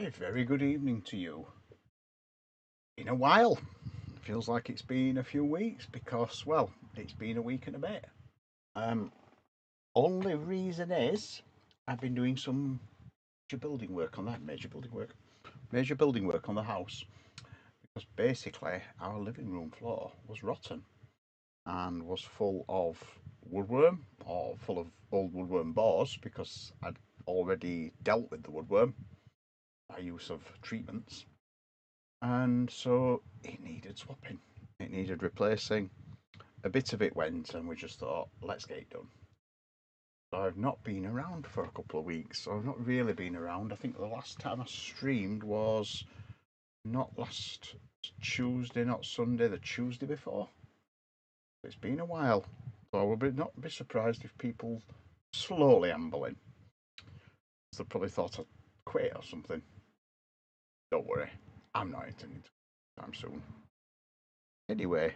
A very good evening to you. In a while. Feels like it's been a few weeks because, well, it's been a week and a bit. Um, Only reason is I've been doing some major building work on that. Major building work on the house because basically our living room floor was rotten and was full of woodworm or full of old woodworm boars because I'd already dealt with the woodworm by use of treatments. And so it needed swapping, it needed replacing. A bit of it went, and we just thought, let's get it done. So I've not been around for a couple of weeks, so I've not really been around. I think the last time I streamed was not last Tuesday, not Sunday, the Tuesday before. It's been a while, so I would not be surprised if people slowly amble in. They probably thought I'd quit or something. Don't worry, I'm not intending to time soon. Anyway,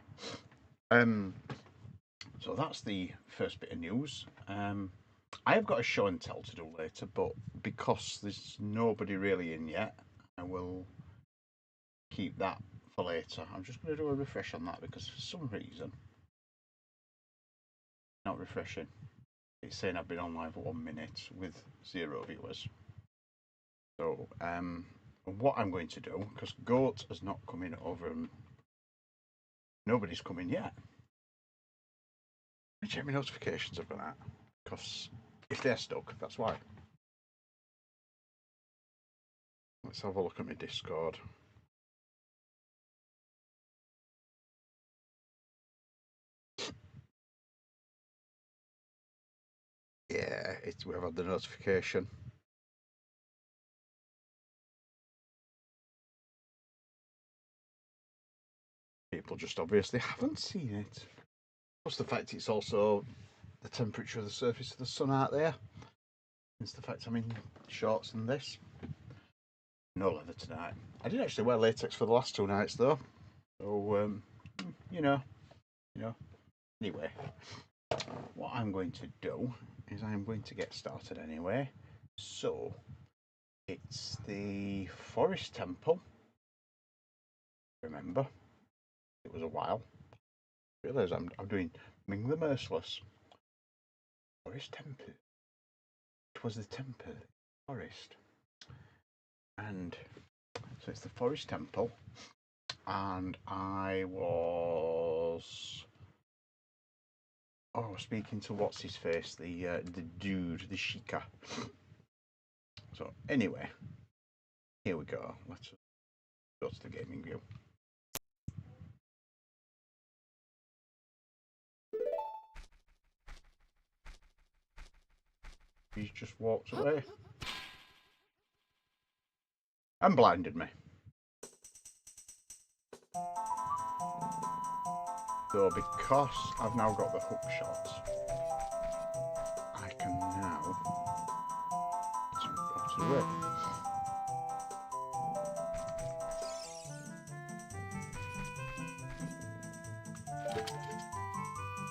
so that's the first bit of news. I have got a show and tell to do later, but because there's nobody really in yet, I will keep that for later. I'm just going to do a refresh on that because for some reason, not refreshing. It's saying I've been online for 1 minute with 0 viewers. So, what I'm going to do, because Goat has not come in over and nobody's come in yet. Let me check my notifications of that, because if they're stuck, that's why. Let's have a look at my Discord. Yeah, we've had the notification. People just obviously haven't seen it. Plus the fact it's also the temperature of the surface of the sun out there. It's the fact I'm in shorts and this. No leather tonight. I did actually wear latex for the last 2 nights though. So, you know. Anyway, what I'm going to do is I'm going to get started anyway. So, it's the Forest Temple. Remember, it was a while. I realise I'm doing Ming the Merciless. Forest Temple. It was the temple, forest. And so it's the Forest Temple. And I was speaking to what's his face, the dude, the Sheikah. So anyway, here we go. Let's go to the gaming view. He just walked away and blinded me. So because I've now got the hook shot, I can now out of the way.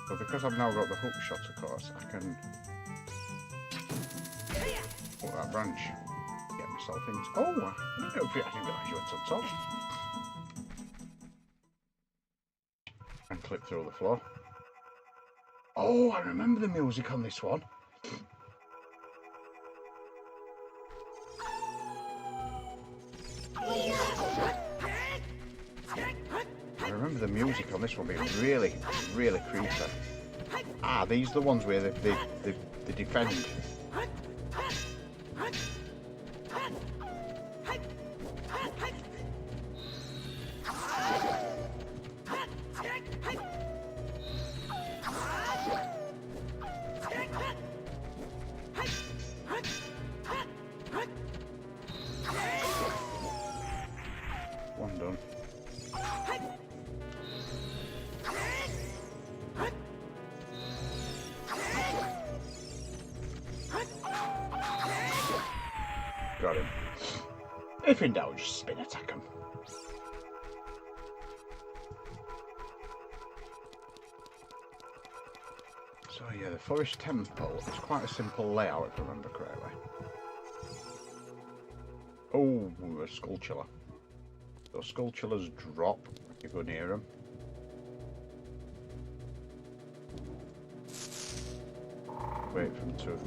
So because I've now got the hook shot, of course, I can put that branch, get myself into. Oh, I didn't realise you went on top. And clip through the floor. Oh, I remember the music on this one. I remember the music on this one being really, really creepy. Ah, these are the ones where they defend. One done. Got him. If in doubt, just spin attack him. So yeah, the Forest Temple is quite a simple layout if I remember correctly. Oh, a skull chiller. So skull chillers drop if you go near them. Wait for them to...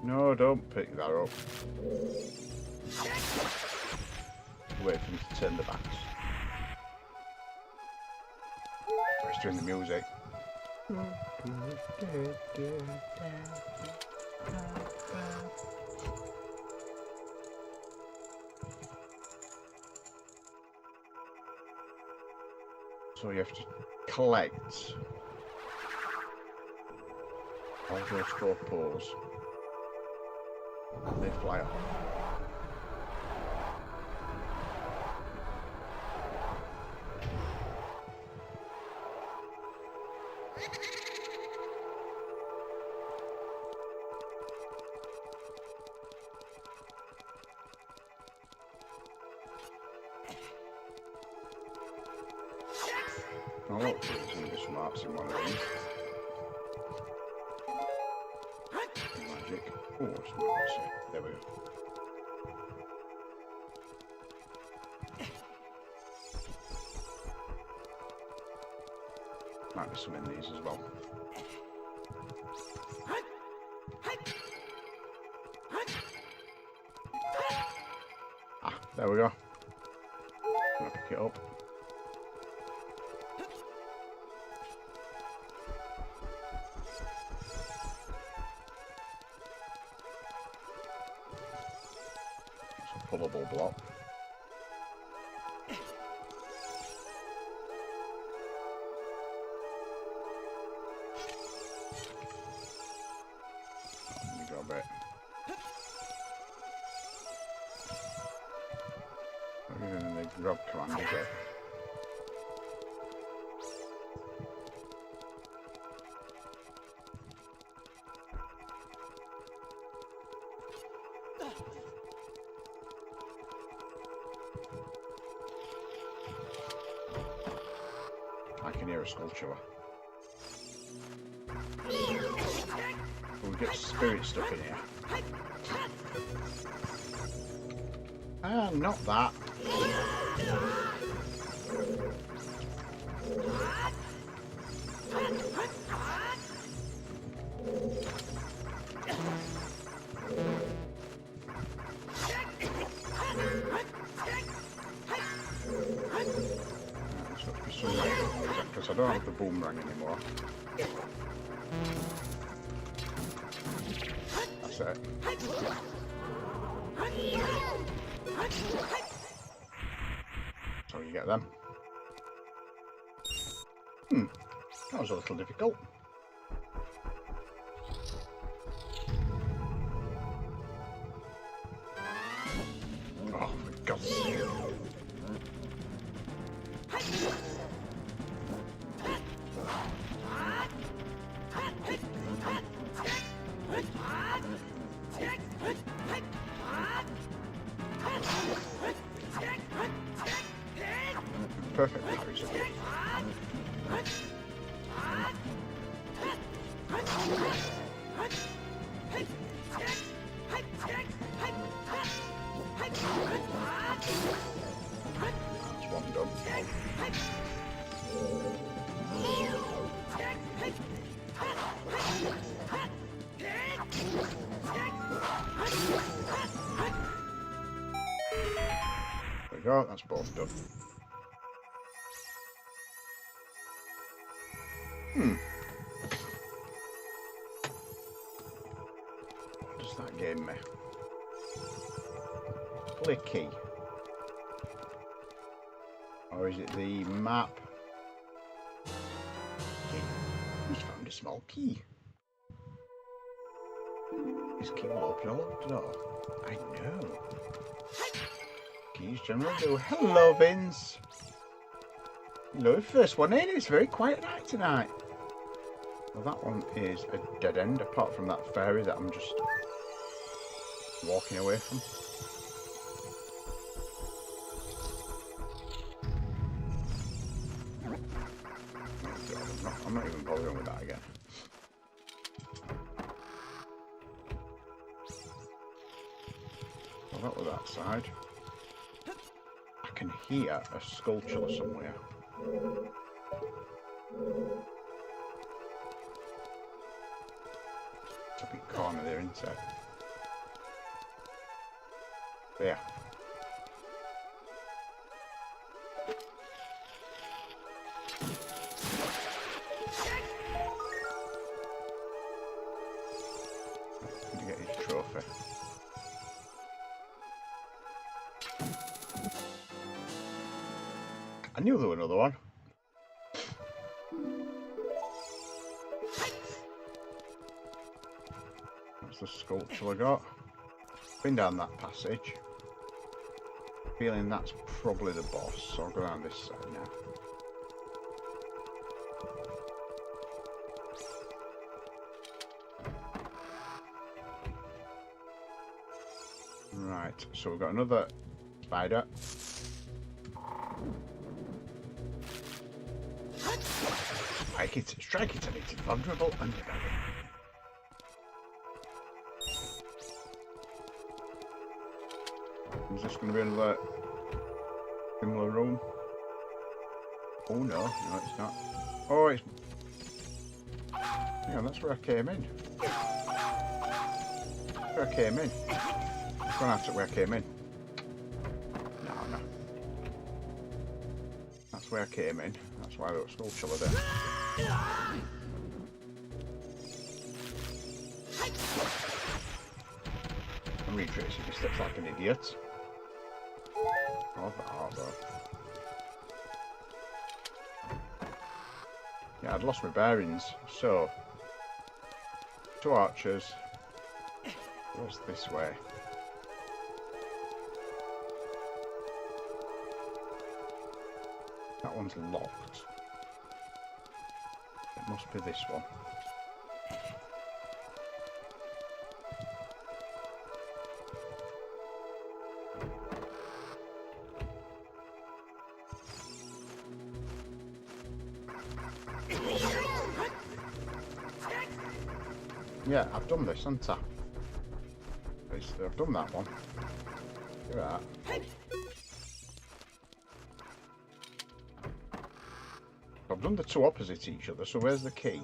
No, don't pick that up. Wait for them to turn the backs. It's doing the music. So you have to collect all those 4 poles. They fly off. Oh, look, there's going to be some hearts in one of these. Magic. Oh, some hearts here. There we go. Might be some in these as well. Ah, there we go. I'm going to pick it up. Pullable block. Let me grab it. Not even the grab command, is it? I can hear a skull chiller. Oh, we get spirit stuff in here. Ah, not that. Because I don't have the boomerang anymore. That's it. So you get them. That was a little difficult. Oh, for God's sake. Perfect parries. That's one done. There we go, that's both done. What does that give me? Clicky. Or is it the map? Who's found a small key? This key will open a locked door. I know. Keys generally do. Hello, Vince. Hello, first one in. It's very quiet night tonight. Well, that one is a dead end, apart from that fairy that I'm just walking away from. I'm not even bothering with that again. Well, that was that side. I can hear a sculpture somewhere. It's a big corner there, isn't it? There. Did you get his trophy? I knew there was another one. That's the sculpture I got. Been down that passage. Feeling that's probably the boss, so I'll go around this side now. Right, so we've got another spider. Strike it, and it's vulnerable and developing. Is this going to be another similar room? Oh no, no it's not. Oh, it's... Yeah, that's where I came in. That's where I came in. I'm going after where I came in. No, no. That's where I came in. That's why I got sculpture there. I'm retracing my steps like an idiot. Oh, the harbour. Yeah, I'd lost my bearings, so 2 archers. What's this way? That one's locked. It must be this one. Yeah, I've done this, haven't I? Basically, I've done that one. Look at that. I've done the 2 opposite each other, so where's the key?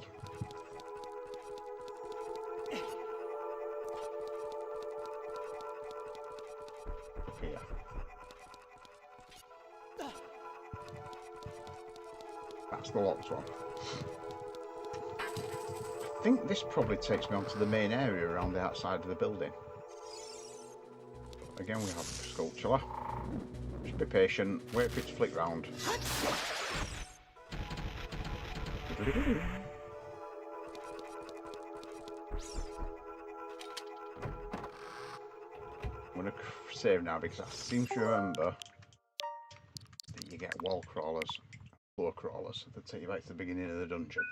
Up here. That's the locked one. I think this probably takes me onto the main area around the outside of the building. Again, we have a sculpture. Just be patient, wait for it to flick round. I'm going to save now because I seem to remember that you get wall crawlers, floor crawlers that take you back to the beginning of the dungeon.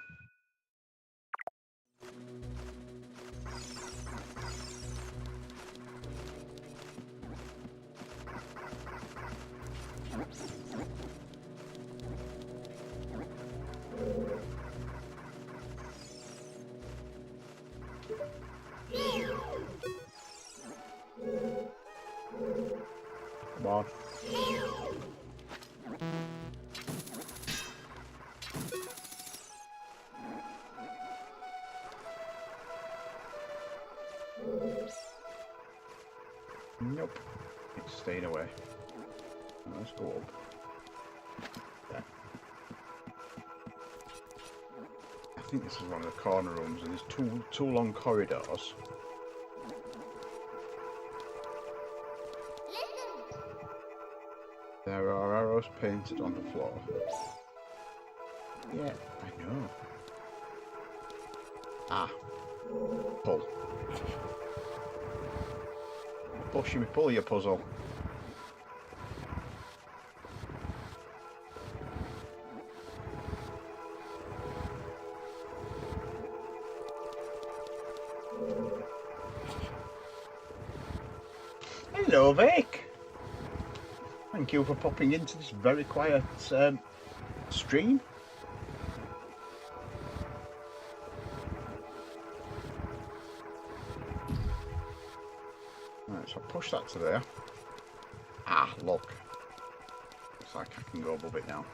Come on. Nope. It's staying away. Let's go up. There. I think this is one of the corner rooms, and there's two long corridors. There are arrows painted on the floor. Yeah, I know. Ah. Pull. Push me, pull your puzzle. Hello, Vic. Thank you for popping into this very quiet stream. Right, so I'll push that to there. Ah, look. Looks like I can go above it now.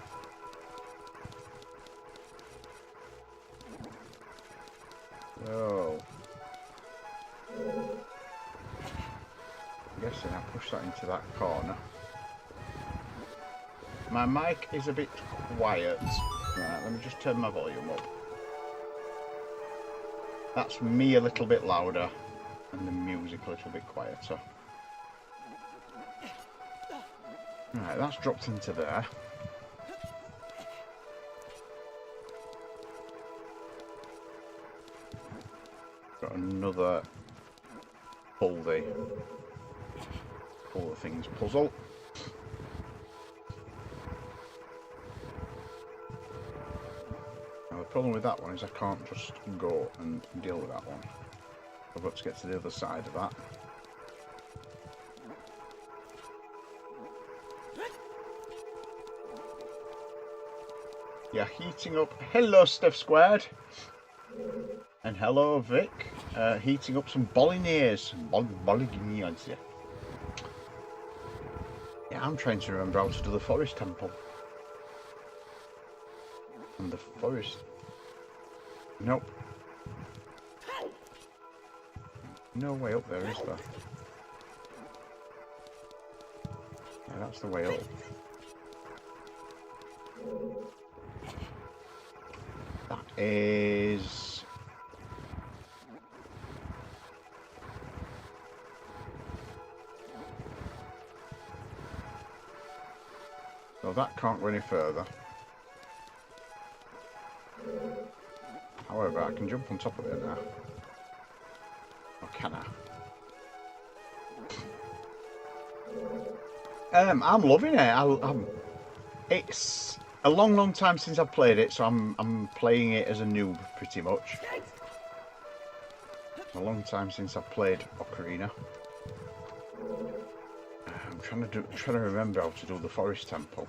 So, I'm guessing I push that into that corner. My mic is a bit quiet. Right, let me just turn my volume up. That's me a little bit louder and the music a little bit quieter. Right, that's dropped into there. Got another pull the things puzzle. Now the problem with that one is I can't just go and deal with that one. I've got to get to the other side of that. Yeah, heating up. Hello, Steph Squared. And hello, Vic. Heating up some bolognese. Bolognese. Yeah, I'm trying to remember how to do the forest temple. And the forest. Nope. No way up there, is there? Yeah, that's the way up. That is... So that can't go any further. However, I can jump on top of it now. Or can I? I'm loving it. It's a long time since I've played it, so I'm playing it as a noob pretty much. A long time since I've played Ocarina. I'm trying to remember how to do the forest temple.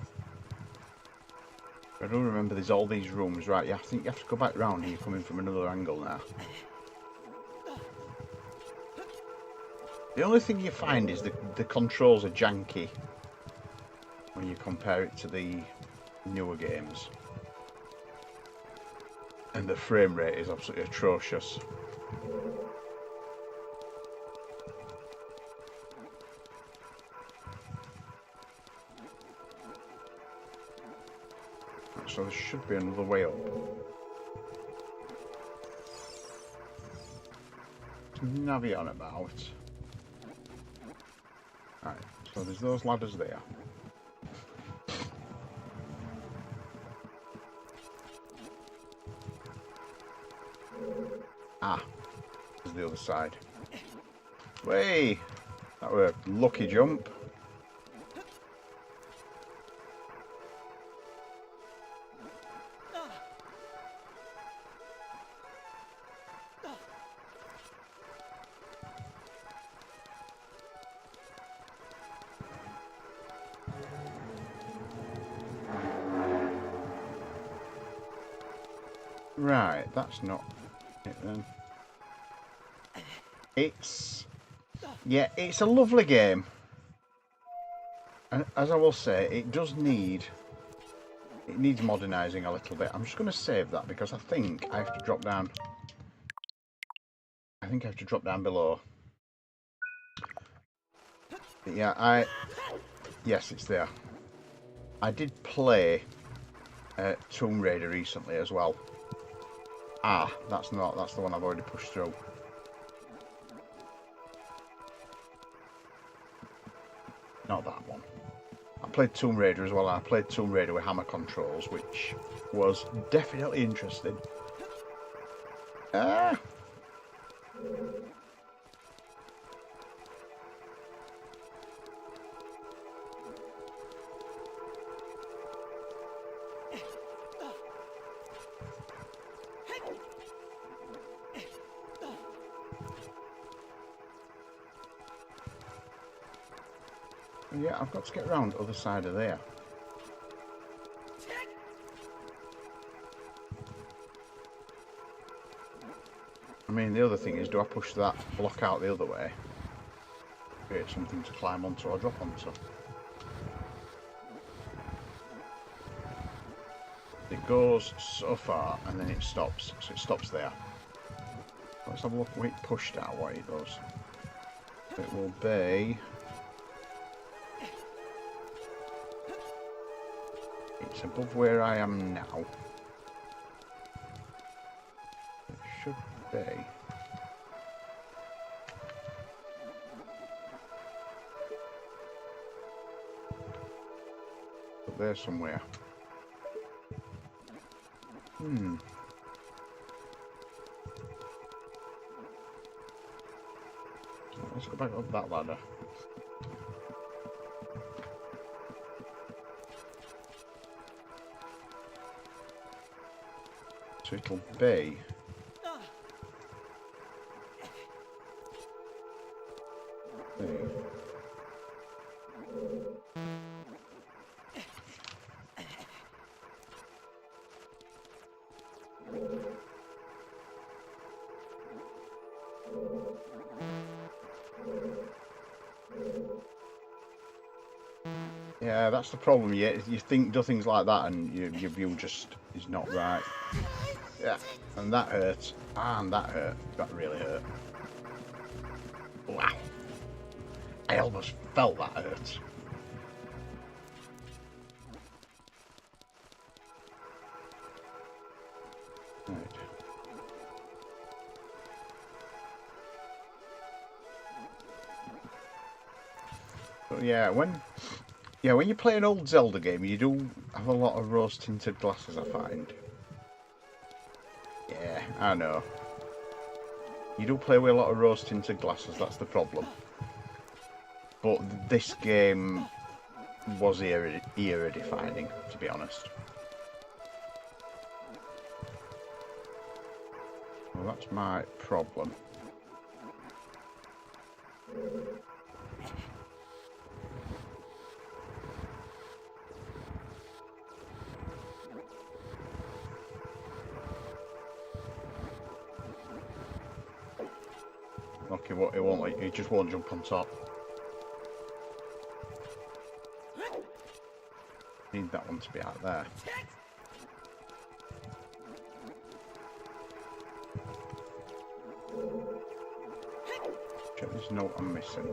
I don't remember there's all these rooms, right? Yeah, I think you have to go back round and you're coming from another angle now. The only thing you find is the controls are janky when you compare it to the newer games. And the frame rate is absolutely atrocious. So there should be another way up. Navy on about. Right, so there's those ladders there. Ah, there's the other side. Way! That were a lucky jump. Right, that's not it then. Yeah, it's a lovely game. And as I will say, it needs modernising a little bit. I'm just going to save that because I think I have to drop down. I think I have to drop down below. But yeah, yes, it's there. I did play Tomb Raider recently as well. Ah, that's the one I've already pushed through. Not that one. I played Tomb Raider as well, and I played Tomb Raider with hammer controls, which was definitely interesting. Ah! Yeah, I've got to get around the other side of there. I mean, the other thing is, do I push that block out the other way? Create something to climb onto or drop onto? It goes so far and then it stops, so it stops there. Let's have a look what it pushed out, what it does. It will be... It's above where I am now. It should be... Up there somewhere. Let's go back up that ladder. So it'll be... Yeah, that's the problem. You think do things like that, and your view just is not right. Yeah, and that hurts, and that hurt. That really hurt. Wow, I almost felt that hurt. Right. But yeah, when you play an old Zelda game, you do have a lot of rose-tinted glasses, I find. Yeah, I know. You do play with a lot of rose-tinted glasses, that's the problem. But this game was era-defining, to be honest. Well, that's my problem. Okay, what it won't, it just won't jump on top. Need that one to be out there. Check this note I'm missing.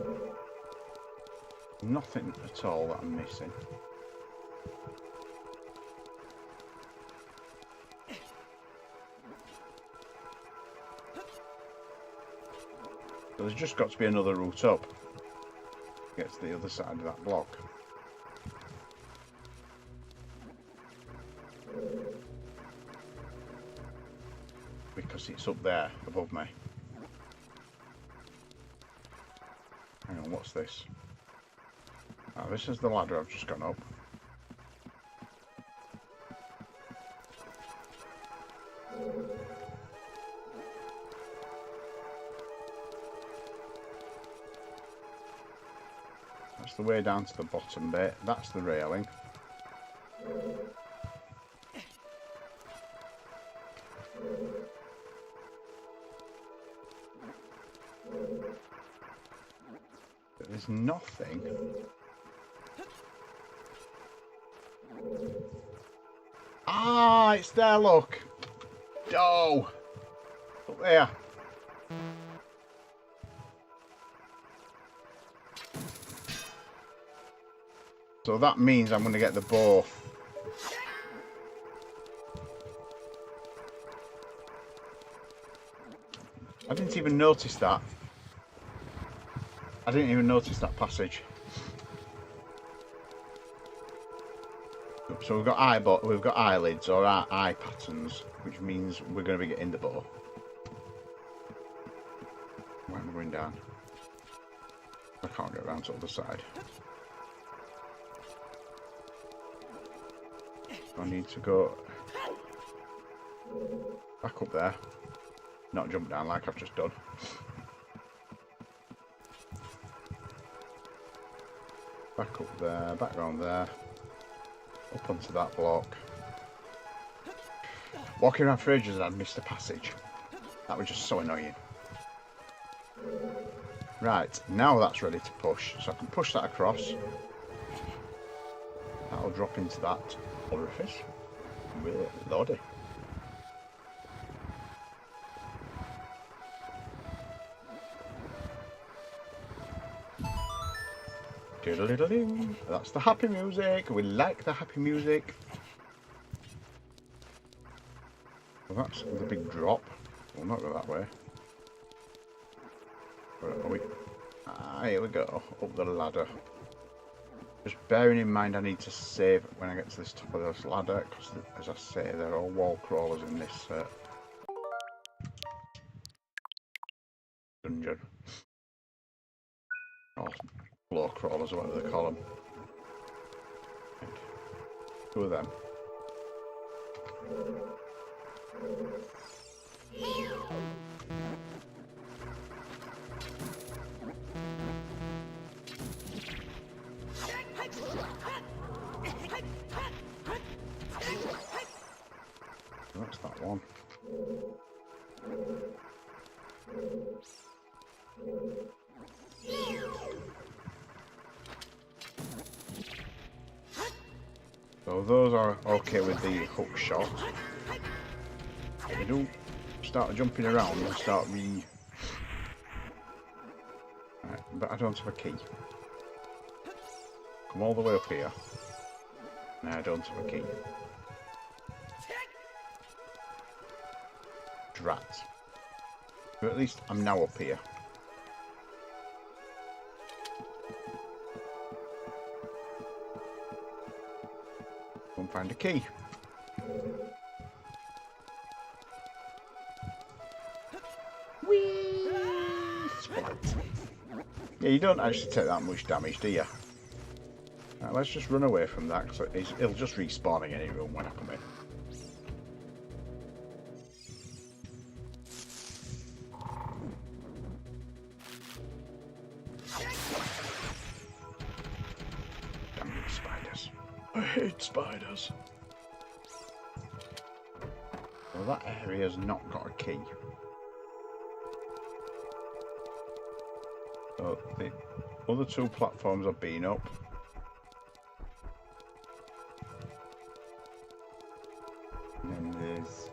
Nothing at all that I'm missing. So there's just got to be another route up to get to the other side of that block. Because it's up there above me. Hang on, what's this? Oh, this is the ladder I've just gone up. That's the way down to the bottom bit. That's the railing. But there's nothing. Ah, it's there, look. Oh, up there. So that means I'm going to get the bow. I didn't even notice that. I didn't even notice that passage. So we've got eyelids or eye patterns, which means we're going to be getting the bow. Where am I going down? I can't get around to the other side. I need to go back up there, not jump down like I've just done. Back up there, back round there, up onto that block. Walking around for ages and I'd missed a passage. That was just so annoying. Right, now that's ready to push, so I can push that across. That'll drop into that orifice. Really lordy. Diddle-diddle-ding. That's the happy music. We like the happy music. Well, that's the big drop. We'll not go that way. Where are we? Ah, here we go. Up the ladder. Just bearing in mind I need to save when I get to this top of this ladder, because as I say, there are wall crawlers in this dungeon. Or floor crawlers, or whatever they call them. Two of them. That's that one. So those are okay with the hook shot. They don't start jumping around and start Right, but I don't have a key. Come all the way up here. No, I don't have a key. Drat. But at least I'm now up here. Go and find a key. Whee! Splat. Yeah, you don't actually take that much damage, do you? Right, let's just run away from that, because it'll just respawn in any room when I come in. Damn you, spiders. I hate spiders. Well, that area's not got a key. So the other two platforms have been up. And then there's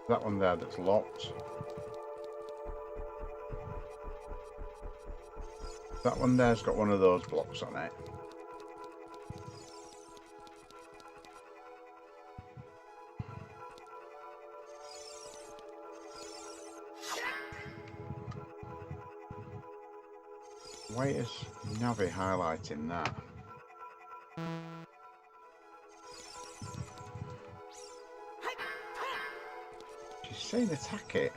that one there that's locked. That one there's got one of those blocks on it. Why is Navi highlighting that? She's saying attack it.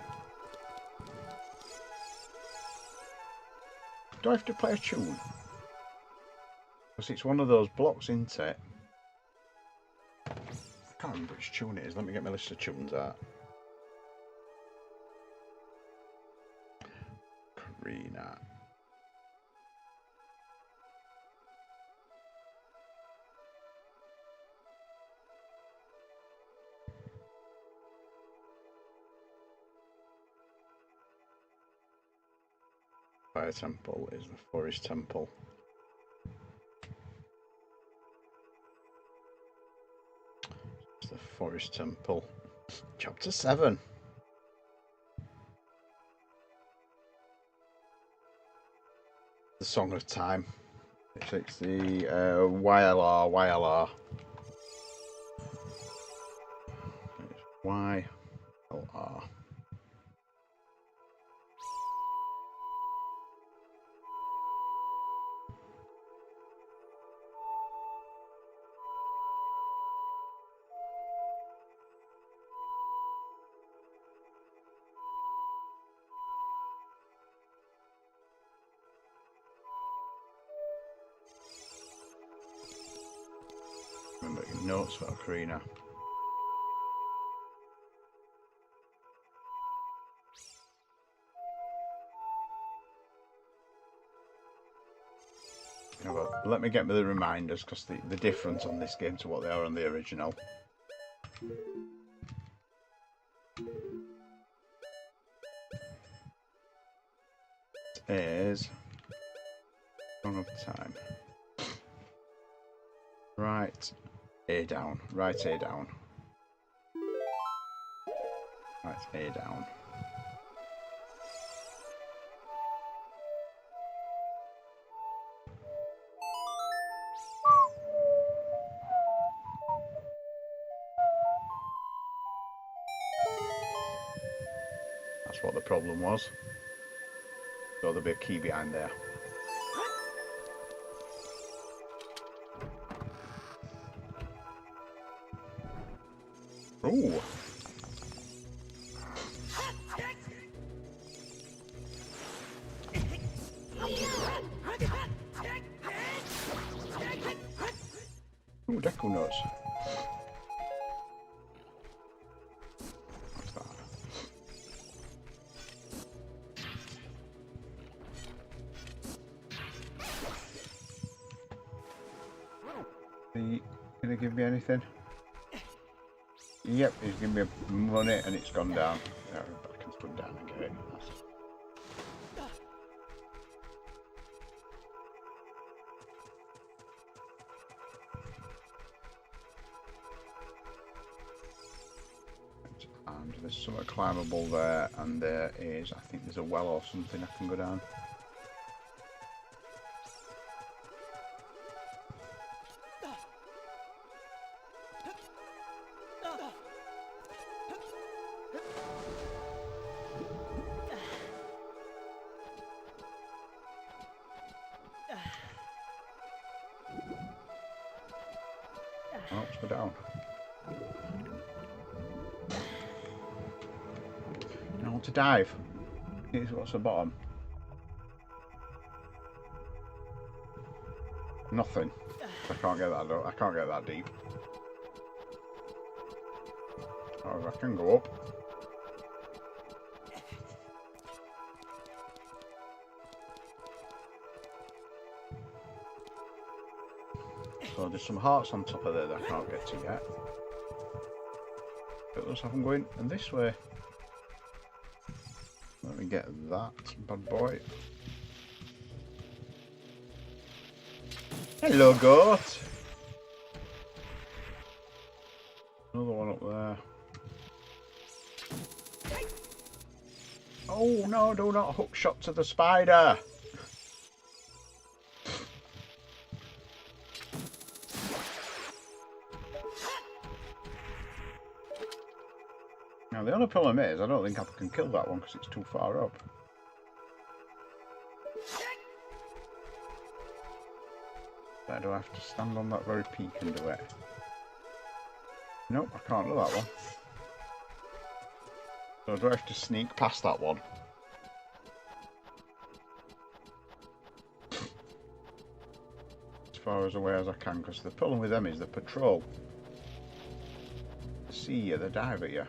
Do I have to play a tune? Because it's one of those blocks, isn't it? I can't remember which tune it is. Let me get my list of tunes out. Ocarina. Fire Temple is the Forest Temple. It's the Forest Temple. Chapter 7. The Song of Time. It's the YLR. It's YLR. Remember your notes for Ocarina. Yeah, but let me get me the reminders, because the difference on this game to what they are on the original. It is Song of Time. Right A down, right A down. Right, A down. That's what the problem was. So there'll be a key behind there. Ooh. Ooh, deco nuts. What's that? Are you gonna give me anything? Yep, he's giving me money and it's gone down. Yeah, I can put down and get it. And there's something climbable there, and there is, I think there's a well or something I can go down. Oh, let's go down. I want to dive. Here's what's the bottom. Nothing. I can't get that. I can't get that deep. Oh, I can go up. So there's some hearts on top of there that I can't get to yet. But looks like I'm going this way. Let me get that bad boy. Hello, goat. Another one up there. Oh no, do not hook shot to the spider. Now the only problem is I don't think I can kill that one because it's too far up. But do I have to stand on that very peak and do it? Nope, I can't do that one. So do I have to sneak past that one? As far as away as I can, because the problem with them is the patrol. They see you, they dive at you.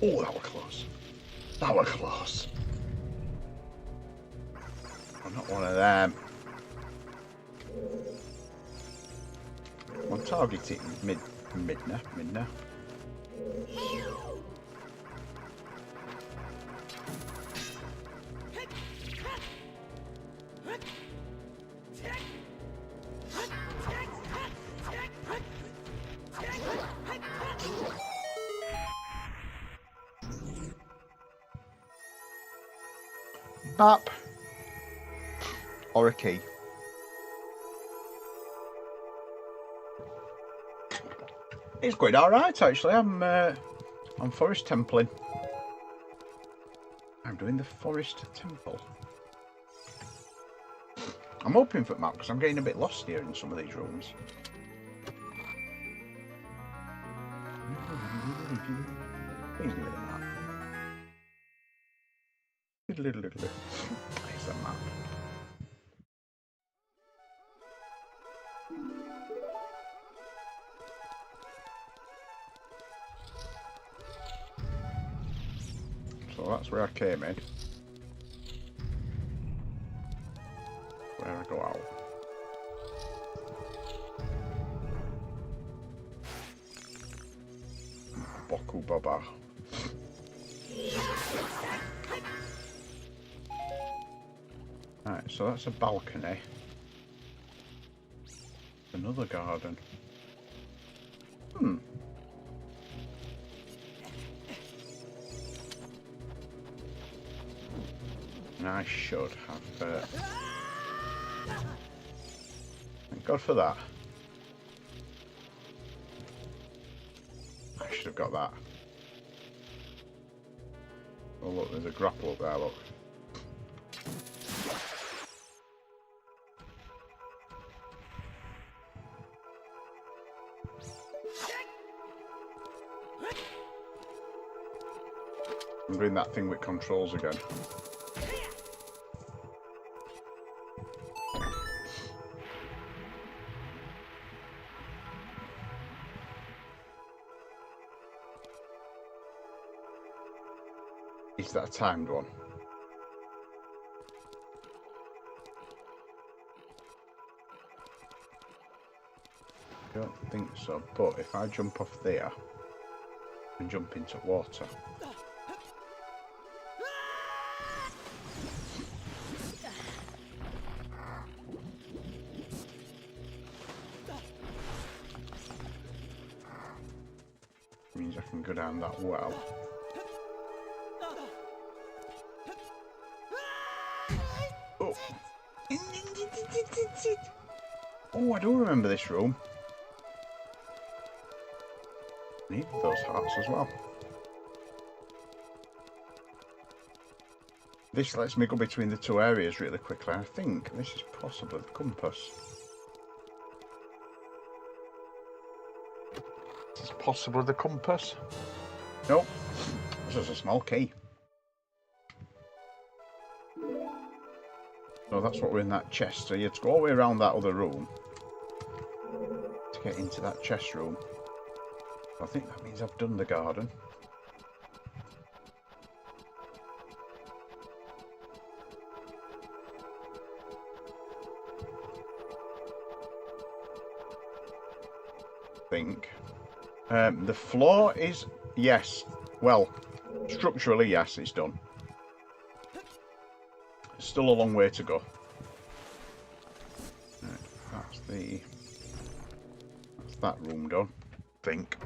Oh, that was close. That was close. I'm not one of them. I'm targeting Midna. Bap. Or a key. It's going alright actually. I'm forest templing. I'm doing the forest temple. I'm hoping for map because I'm getting a bit lost here in some of these rooms. Please give me the map. Little. There's the map. So that's where I came in. Where I go out. Boku Baba. Right, so that's a balcony. Another garden. And I should have... Thank God for that. I should have got that. Oh look, there's a grapple up there, look. I'm doing that thing with controls again. Is that a timed one? I don't think so, but if I jump off there and jump into water. Means I can go down that well. Oh. Oh, I do remember this room. Need those hearts as well. This lets me go between the two areas really quickly. I think this is possibly the compass. This is possibly the compass. Nope. This is a small key. So that's what we're in that chest. So you have to go all the way around that other room to get into that chest room. I think that means I've done the garden. I think. The floor is, yes. Well, structurally, yes, it's done. Still a long way to go. Right, that's that room done. I think.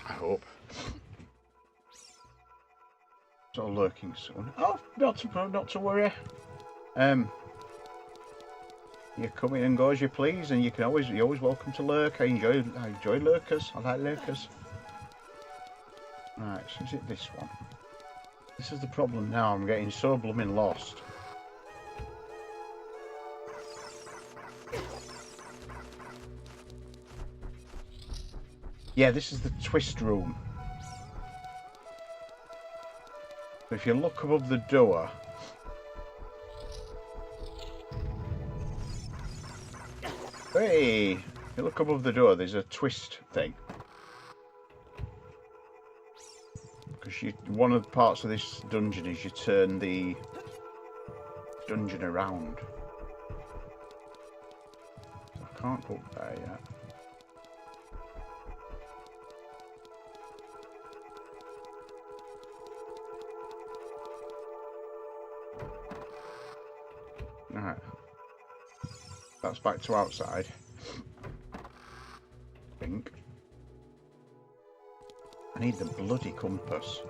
I hope. So lurking soon. Oh, not to worry. You come in and go as you please, and you're always welcome to lurk. I enjoy lurkers. I like lurkers. Right, so is it this one? This is the problem now. I'm getting so blooming lost. Yeah, this is the twist room. If you look above the door, hey, if you look above the door, there's a twist thing. Because one of the parts of this dungeon is you turn the dungeon around. So I can't go up there yet. Right, that's back to outside. I think. I need the bloody compass.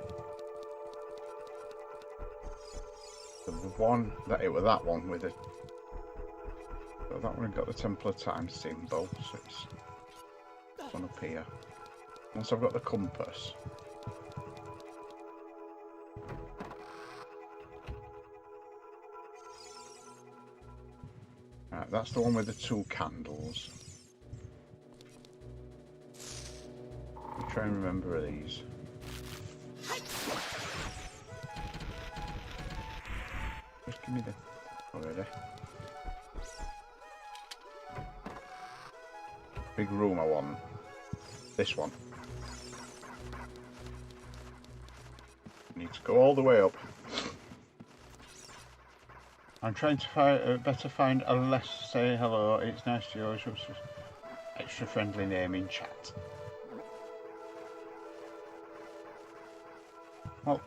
The one that one with it. So that one got the Temple of Time symbol, so it's one up here. Once I've got the compass. Right, that's the one with the 2 candles. I'll try and remember these. Just give me the... already. Big room I want. This one. Need to go all the way up. I'm trying to better find a less say hello. It's nice to use extra friendly name in chat. Well,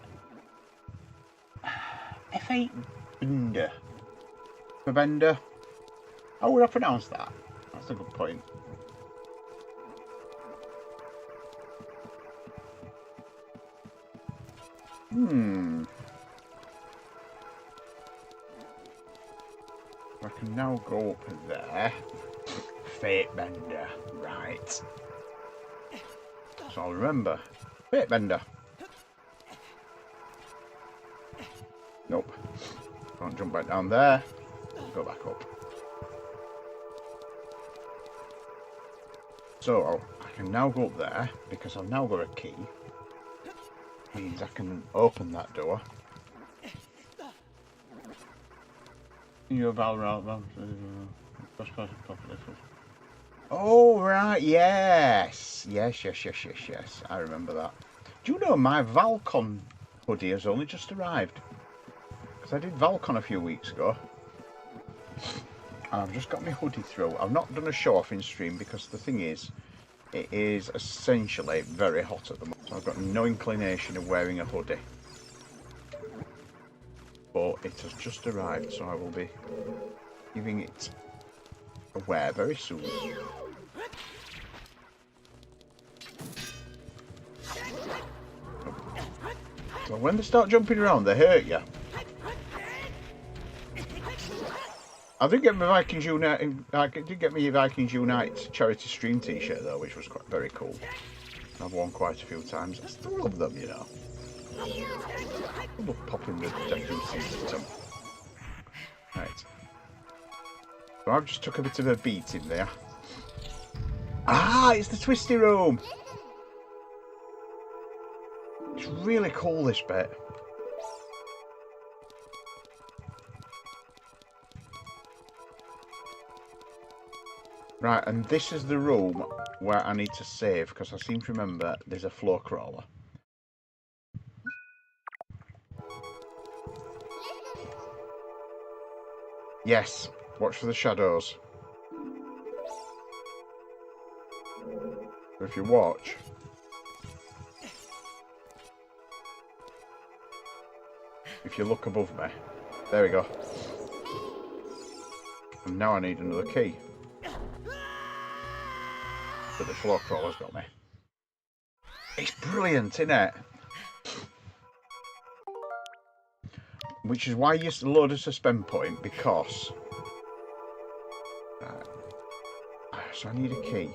F8 Bender. Bender. How would I pronounce that? That's That's a good point. I can now go up there. Fate Bender. Right. So I'll remember. Fate Bender. Nope. Can't jump back down there. Go back up. So I can now go up there because I've now got a key. Means I can open that door. Oh right, yes. Yes. I remember that. Do you know my Valcon hoodie has only just arrived? Because I did Valcon a few weeks ago. And I've just got my hoodie through. I've not done a show off in stream because the thing is, it is essentially very hot at the moment. So I've got no inclination of wearing a hoodie. But it has just arrived, so I will be giving it a wear very soon. So when they start jumping around, they hurt you. I did get my Vikings Unite. I did get my Vikings Unite charity stream T-shirt though, which was quite very cool. I've worn quite a few times. I still love them, you know. I love popping the decorations system. Right. So I've just took a bit of a beating there. Ah, it's the twisty room. It's really cool, this bit. Right, and this is the room where I need to save, because I seem to remember there's a floor crawler. Yes, watch for the shadows. If you watch... If you look above me... There we go. And now I need another key. But the floor crawler's got me. It's brilliant, isn't it? Which is why I used to load a suspend point, because... so I need a key.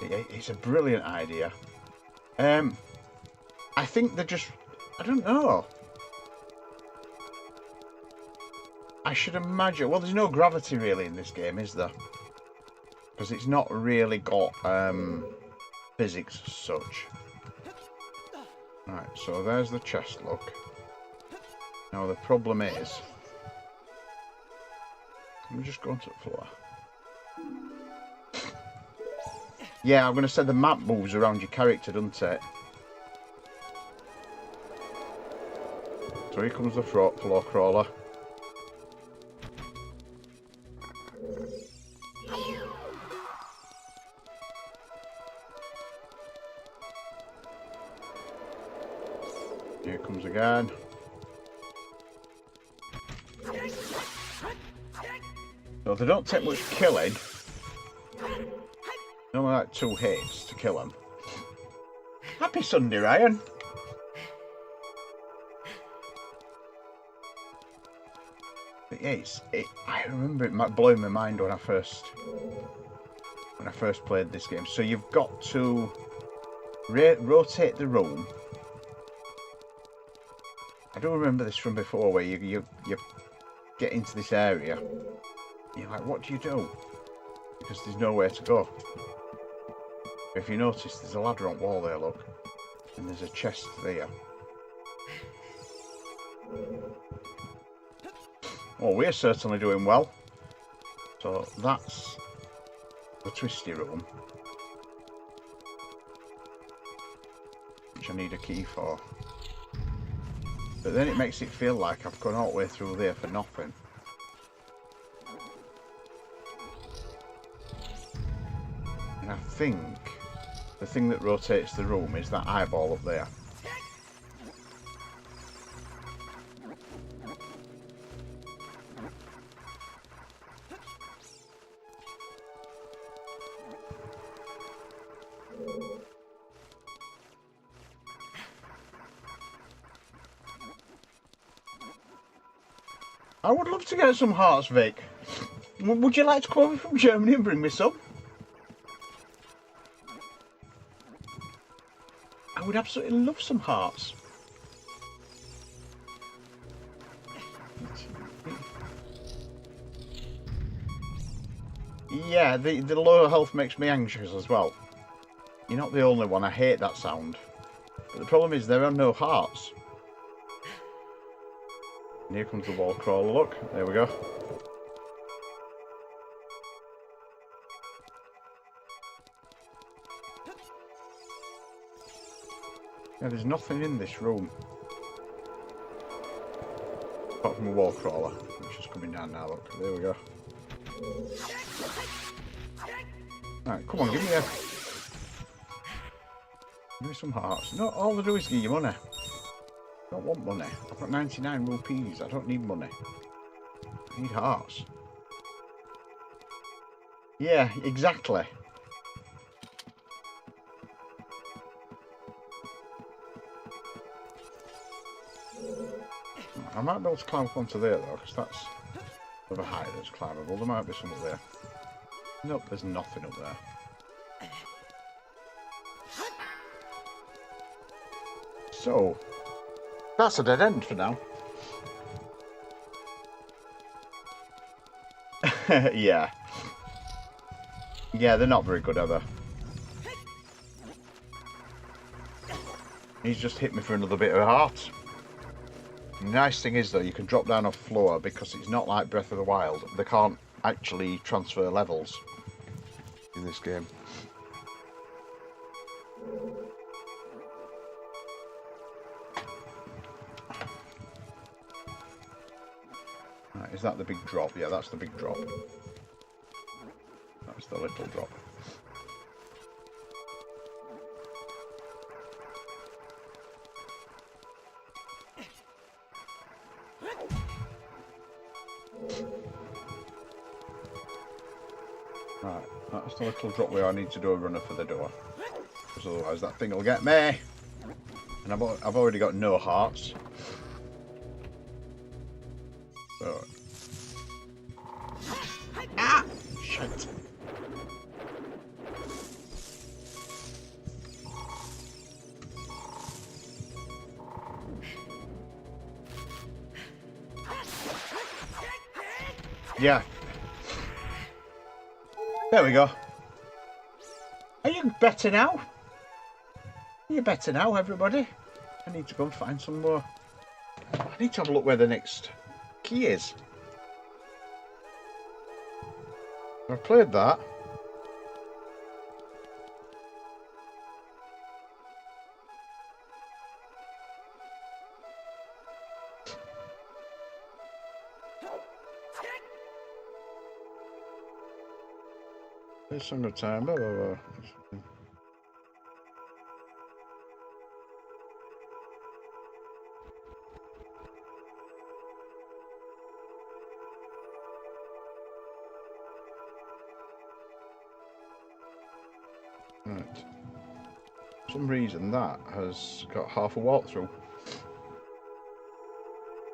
It's a brilliant idea. I think they're just... I don't know. I should imagine... Well, there's no gravity really in this game, is there? Because it's not really got physics as such. Right, so there's the chest, look. Now the problem is... Let me just go onto the floor. Yeah, I'm going to say the map moves around your character, doesn't it? So here comes the floor crawler. Here it comes again. So they don't take much killing. Only like 2 hits to kill them. Happy Sunday, Ryan. But yeah, I remember it blowing my mind when I first played this game. So you've got to rotate the room. I do remember this from before, where you get into this area. You're like, what do you do? Because there's nowhere to go. If you notice, there's a ladder on wall there, look. And there's a chest there. Oh, we're certainly doing well. So that's the twisty room, which I need a key for. But then it makes it feel like I've gone all the way through there for nothing. And I think the thing that rotates the room is that eyeball up there. I would love to get some hearts, Vic. Would you like to come over from Germany and bring me some? I would absolutely love some hearts. Yeah, the lower health makes me anxious as well. You're not the only one, I hate that sound. But the problem is there are no hearts. And here comes the wall crawler, look. There we go. Yeah, there's nothing in this room. Apart from a wall crawler, which is coming down now, look. There we go. Right, come on, give me some hearts. No, all I do is give you money. I don't want money. I've got 99 rupees. I don't need money. I need hearts. Yeah, exactly. I might be able to climb up onto there though, because that's of a height that's climbable. There might be some up there. Nope, there's nothing up there. So, that's a dead end for now. Yeah. Yeah, they're not very good, are they? He's just hit me for another bit of heart. The nice thing is though, you can drop down off floor because it's not like Breath of the Wild. They can't actually transfer levels in this game. Right, is that the big drop? Yeah, that's the big drop. That's the little drop. Right, that's the little drop where I need to do a runner for the door. Because otherwise that thing will get me. And I've already got no hearts. So. Ah! Shit. Yeah. There we go. Are you better now? Are you better now, everybody? I need to go and find some more. I need to have a look where the next key is. I've played that. There's some good time. Blah, blah, blah. Right. For some reason that has got half a walkthrough.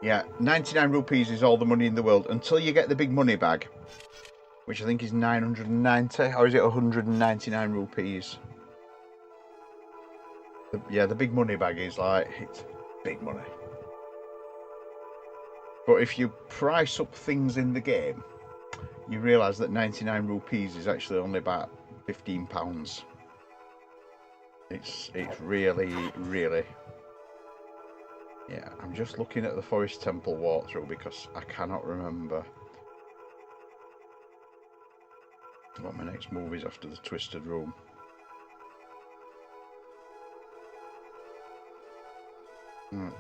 Yeah, 99 rupees is all the money in the world until you get the big money bag, which I think is 990, or is it 199 rupees? Yeah, the big money bag is like, it's big money. But if you price up things in the game, you realise that 99 rupees is actually only about £15. It's really, really... Yeah, I'm just looking at the Forest Temple walkthrough because I cannot remember what my next move is after the Twisted Room. Right.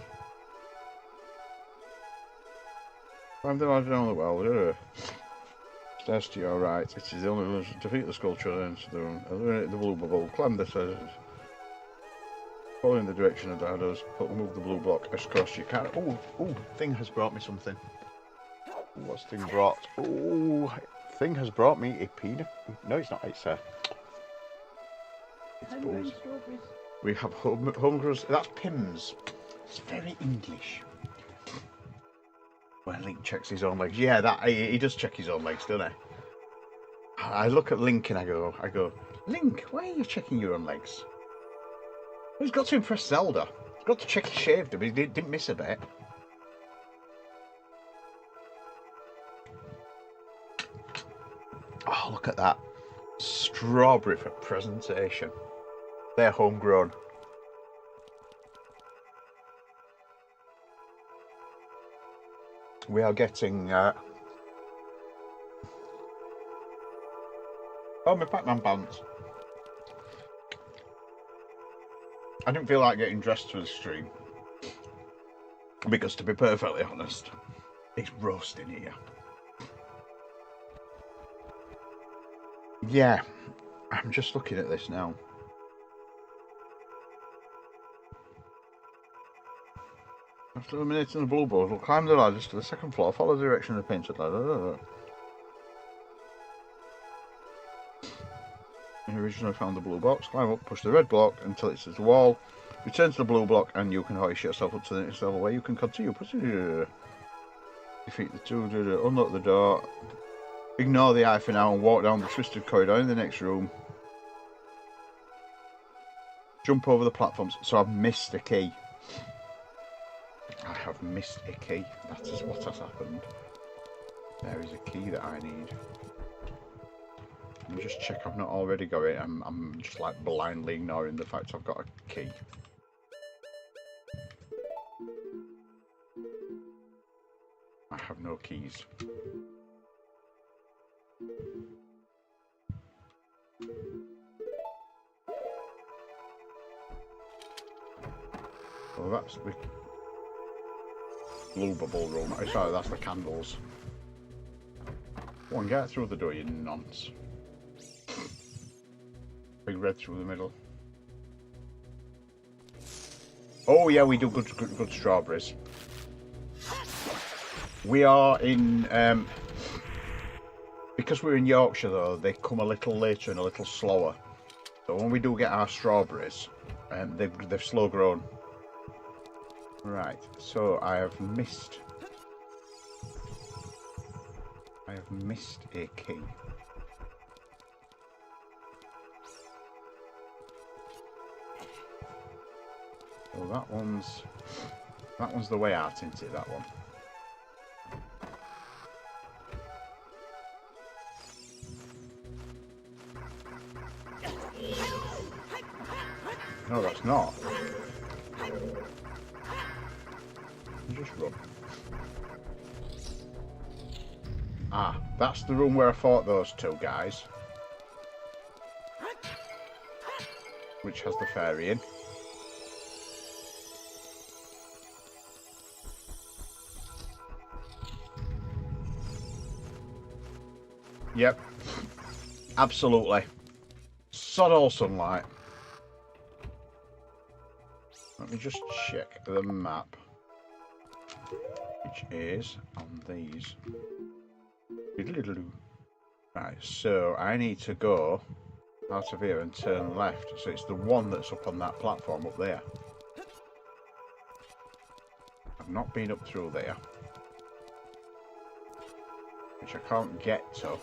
Climb the ladder down the well. Stairs to your right. It is the only defeat the sculpture and enter the room. Eliminate the blue bubble. Climb the stairs. Following the direction of the arrows. Move the blue block across your car. Oh, thing has brought me something. What's thing brought? Oh, thing has brought me a peanut. No, it's not. It's booze. We have home grows. That's Pims. It's very English. When Link checks his own legs. Yeah, that he does check his own legs, doesn't he? I look at Link and I go, Link, why are you checking your own legs? Well, he's got to impress Zelda. He's got to check he shaved him, but he didn't miss a bit. Oh, look at that. Strawberry for presentation. They're homegrown. We are getting... oh, my Pac-Man pants. I didn't feel like getting dressed for the stream. Because, to be perfectly honest, it's roasting here. Yeah, I'm just looking at this now. After eliminating the blue balls, we'll climb the ladders to the second floor, follow the direction of the painted ladder. You originally found the blue box, climb up, push the red block until it says the wall, return to the blue block and you can hoist yourself up to the next level where you can continue. Defeat the two, unlock the door, ignore the eye for now and walk down the twisted corridor in the next room. Jump over the platforms. So I've missed a key. I have missed a key. That is what has happened. There is a key that I need. Let me just check I've not already got it. I'm just like blindly ignoring the fact I've got a key. I have no keys. Well, that's the blue bubble room. Oh, sorry, that's the candles. Go on, get through the door, you nonce. Big red through the middle. Oh yeah, we do good strawberries. We are in because we're in Yorkshire though, they come a little later and a little slower. So when we do get our strawberries, they've slow grown. Right, so I have missed a key. So that one's the way out, isn't it, that one? No, that's not. Just run. Ah, that's the room where I fought those two guys. Which has the fairy in. Yep. Absolutely. Sod all sunlight. Let me just check the map. Which is on these. Right, so I need to go out of here and turn left. So it's the one that's up on that platform up there. I've not been up through there. Which I can't get to.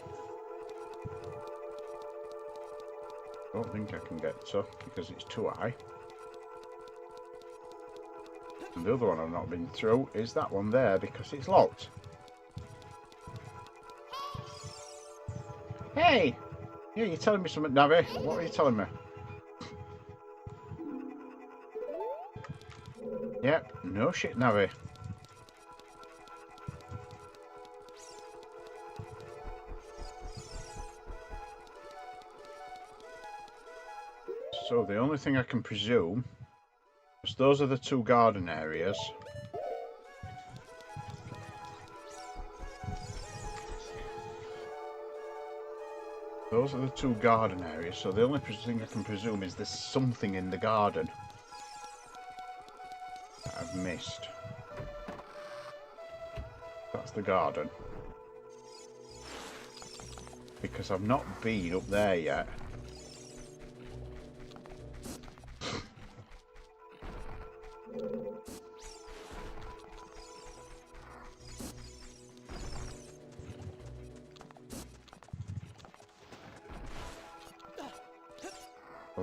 Don't think I can get to because it's too high. And the other one I've not been through is that one there because it's locked. Hey! Yeah, you're telling me something, Navi. What are you telling me? Yep, no shit, Navi. So the only thing I can presume is those are the two garden areas. Those are the two garden areas, so the only thing I can presume is there's something in the garden that I've missed. That's the garden. Because I've not been up there yet.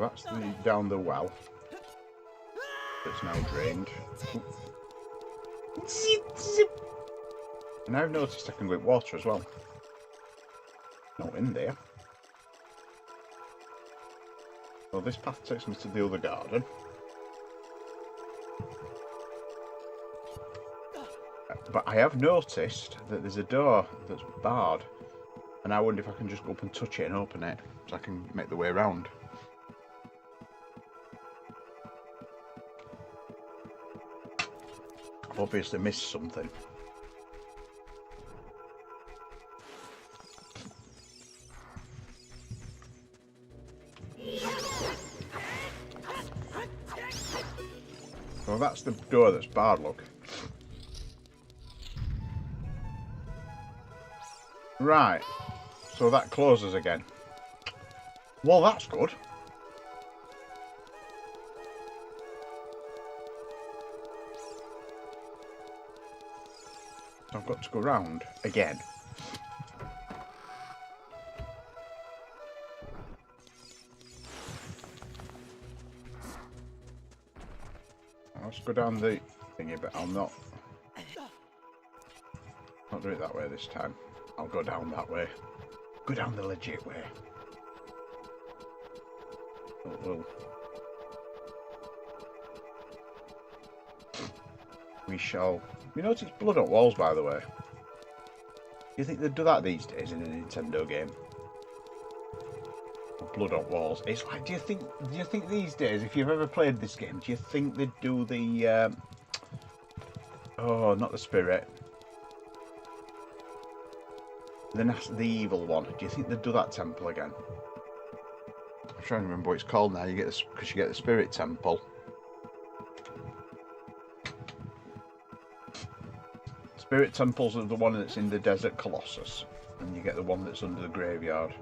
that's down the well. That's now drained. And I've noticed I can go in water as well. Not in there. Well, this path takes me to the other garden. But I have noticed that there's a door that's barred. And I wonder if I can just go up and touch it and open it, so I can make the way around. I've obviously missed something. Well, that's the door that's barred, look. Right, so that closes again. Well, that's good. So I've got to go round again. Let's go down the thingy, but I'll not do it that way this time. I'll go down that way. Go down the legit way. Oh. We shall. You notice blood on walls, by the way. Do you think they'd do that these days in a Nintendo game? Blood on walls. It's like, do you think these days, if you've ever played this game, do you think they'd do the oh, not the spirit, the evil one? Do you think they'd do that temple again? I'm trying to remember what it's called now. You get this because you get the spirit temple. Spirit temples are the one that's in the Desert Colossus, and you get the one that's under the graveyard.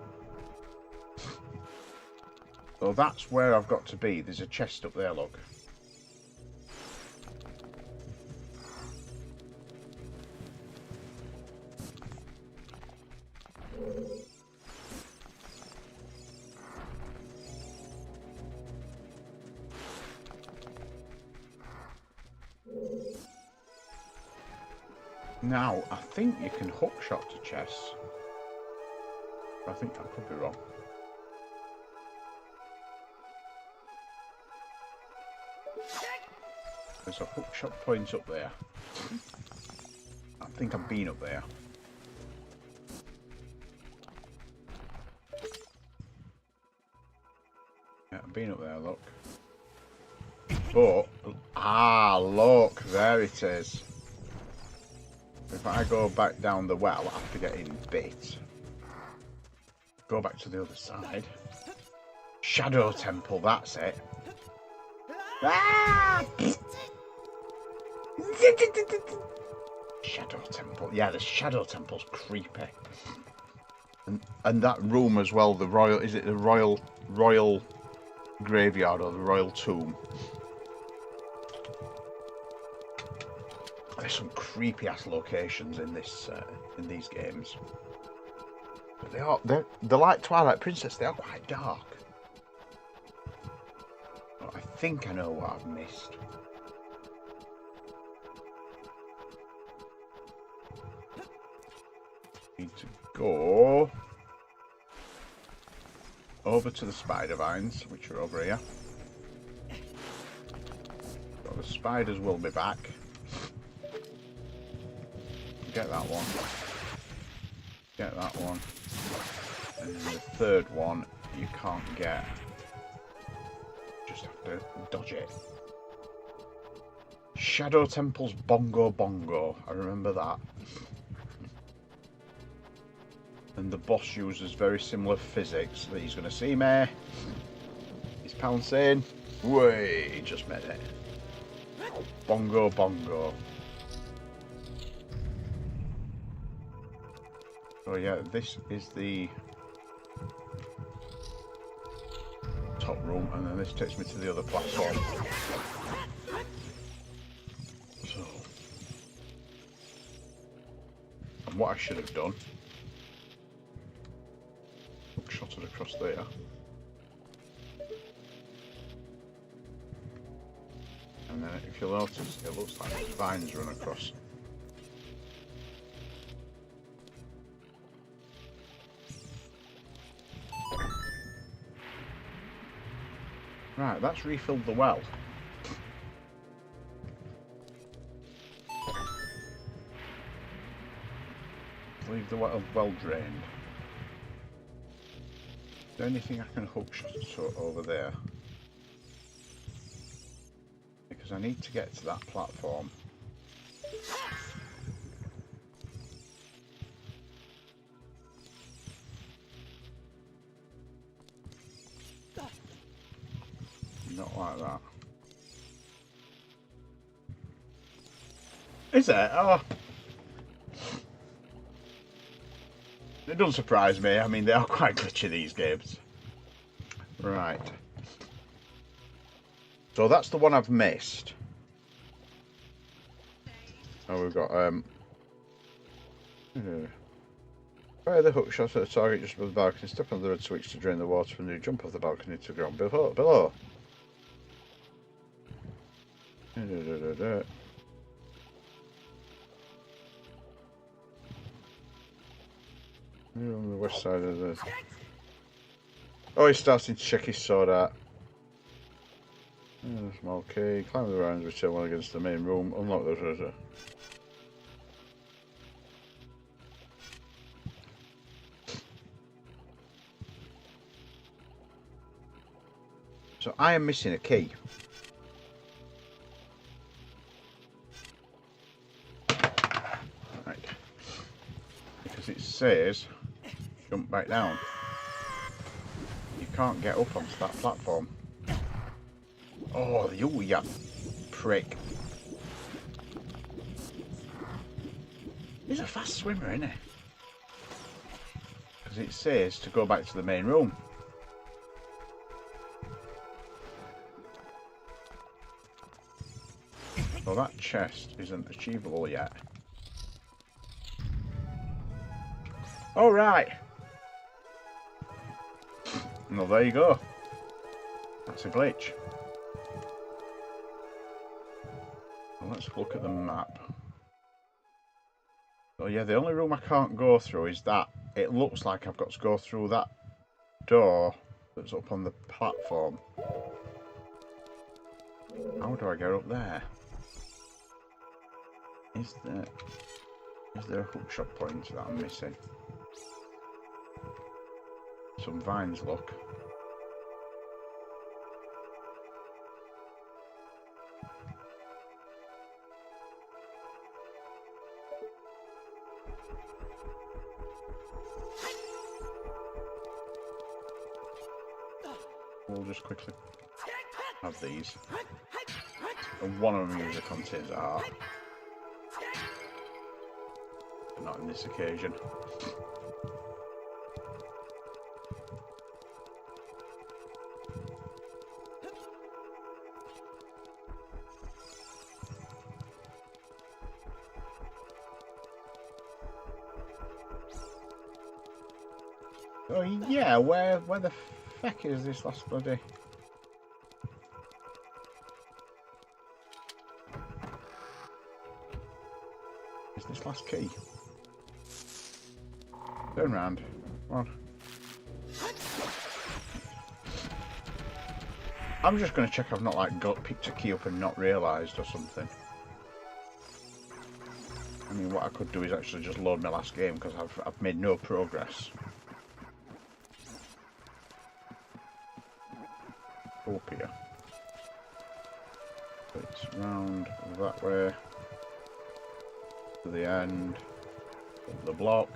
So that's where I've got to be. There's a chest up there, look. Now, I think you can hookshot to chests. I think I could be wrong. There's a hookshot point up there. I think I've been up there. Yeah, I've been up there, look. But, look, there it is. If I go back down the well after getting bit, go back to the other side. Shadow Temple, that's it. Ah! Shadow Temple. Yeah, the Shadow Temple's creepy. And that room as well, the royal, is it the royal graveyard or the royal tomb? There's some creepy ass locations in this in these games. But they're like Twilight Princess, they are quite dark. But I think I know what I've missed. Need to go over to the spider vines, which are over here. So the spiders will be back. Get that one. Get that one. And then the third one you can't get. Just have to dodge it. Shadow Temple's Bongo Bongo. I remember that. And the boss uses very similar physics. That he's going to see me. He's pouncing. Way, he just made it. Bongo Bongo. Oh yeah, this is the top room, and then this takes me to the other platform. So, and what I should have done, shot it across there. And then if you'll notice, it looks like there's vines run across. Right, that's refilled the well. Leave the well drained. Is there anything I can hook over there? Because I need to get to that platform. Not like that. Is there? Oh. It doesn't surprise me. I mean, they are quite glitchy, these games. Right. So that's the one I've missed. Oh, we've got fire the hook shot at the target just above the balcony. Step on the red switch to drain the water from the jump off the balcony to ground below. On the west side of the... Oh, he's starting to check his sword out. Small key. Climb the rounds, return one against the main room. Unlock the treasure. So I am missing a key. Right. Because it says jump back down. You can't get up onto that platform. Oh, you prick. He's a fast swimmer, isn't he? Because it says to go back to the main room. So that chest isn't achievable yet. All right. Well, there you go. That's a glitch. Well, let's look at the map. So yeah, the only room I can't go through is that. It looks like I've got to go through that door that's up on the platform. How do I get up there? Is there a hookshot point that I'm missing? Some vines, look. We'll just quickly have these. And one of them usually contains art. But not on this occasion. Oh yeah, where the feck is this last bloody... Is this last key? Turn round. Come on. I'm just going to check I've not like picked a key up and not realised or something. I mean, what I could do is actually just load my last game because I've made no progress. Up here. So it's round that way to the end of the block.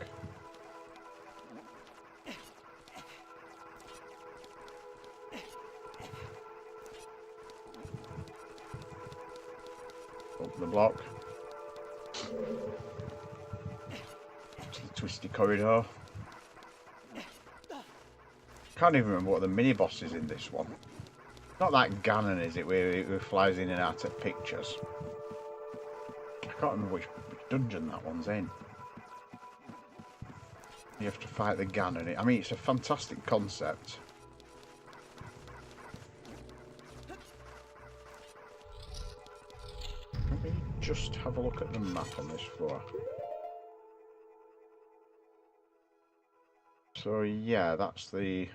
Up the block. To the twisty corridor. Can't even remember what the mini boss is in this one. Not that Ganon, is it, where it flies in and out of pictures? I can't remember which dungeon that one's in. You have to fight the Ganon. I mean, it's a fantastic concept. just have a look at the map on this floor. So yeah, that's the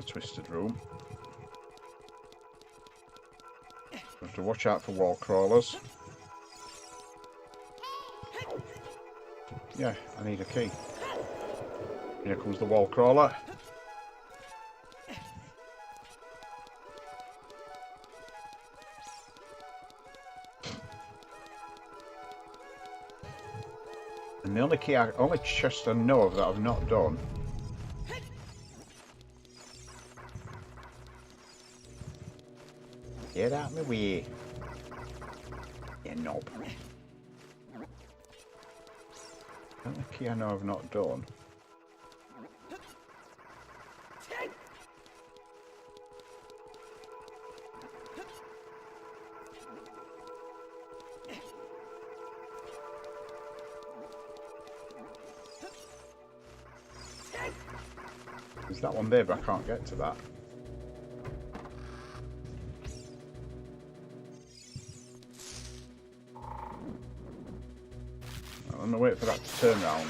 twisted room. Have to watch out for wall crawlers. Yeah, I need a key. Here comes the wall crawler. And the only chest I know of that I've not done Get out my way, you knob. The only key I know I've not done. There's that one there, but I can't get to that. I'm gonna wait for that to turn around.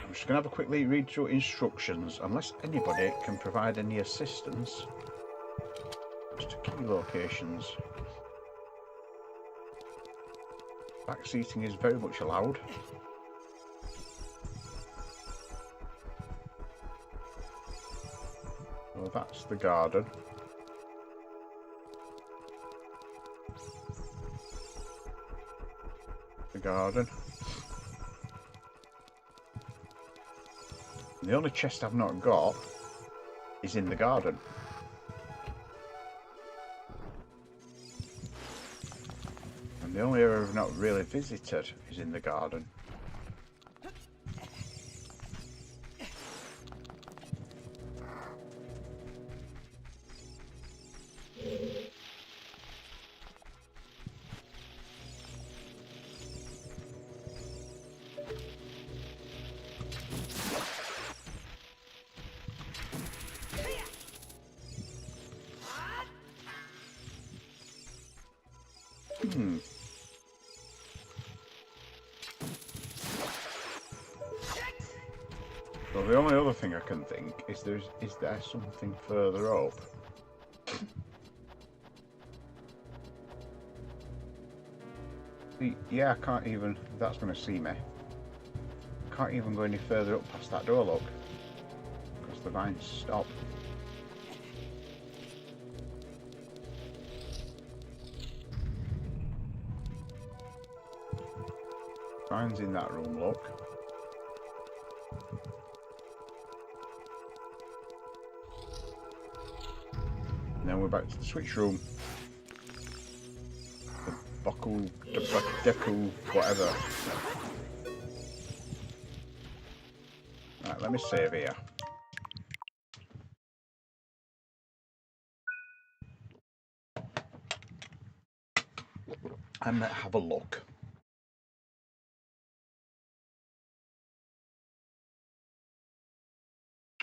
I'm just gonna have a quick read through instructions, unless anybody can provide any assistance as to key locations. Back seating is very much allowed. So that's the garden. Garden. The only chest I've not got is in the garden. And the only area I've not really visited is in the garden. So the only other thing I can think is there something further up? See, yeah, I can't even. That's going to see me. I can't even go any further up past that door, look, because the vines stop. Vines in that room, look. And then we're back to the switch room. The buckle, deckle, whatever. Right, let me save here. And have a look.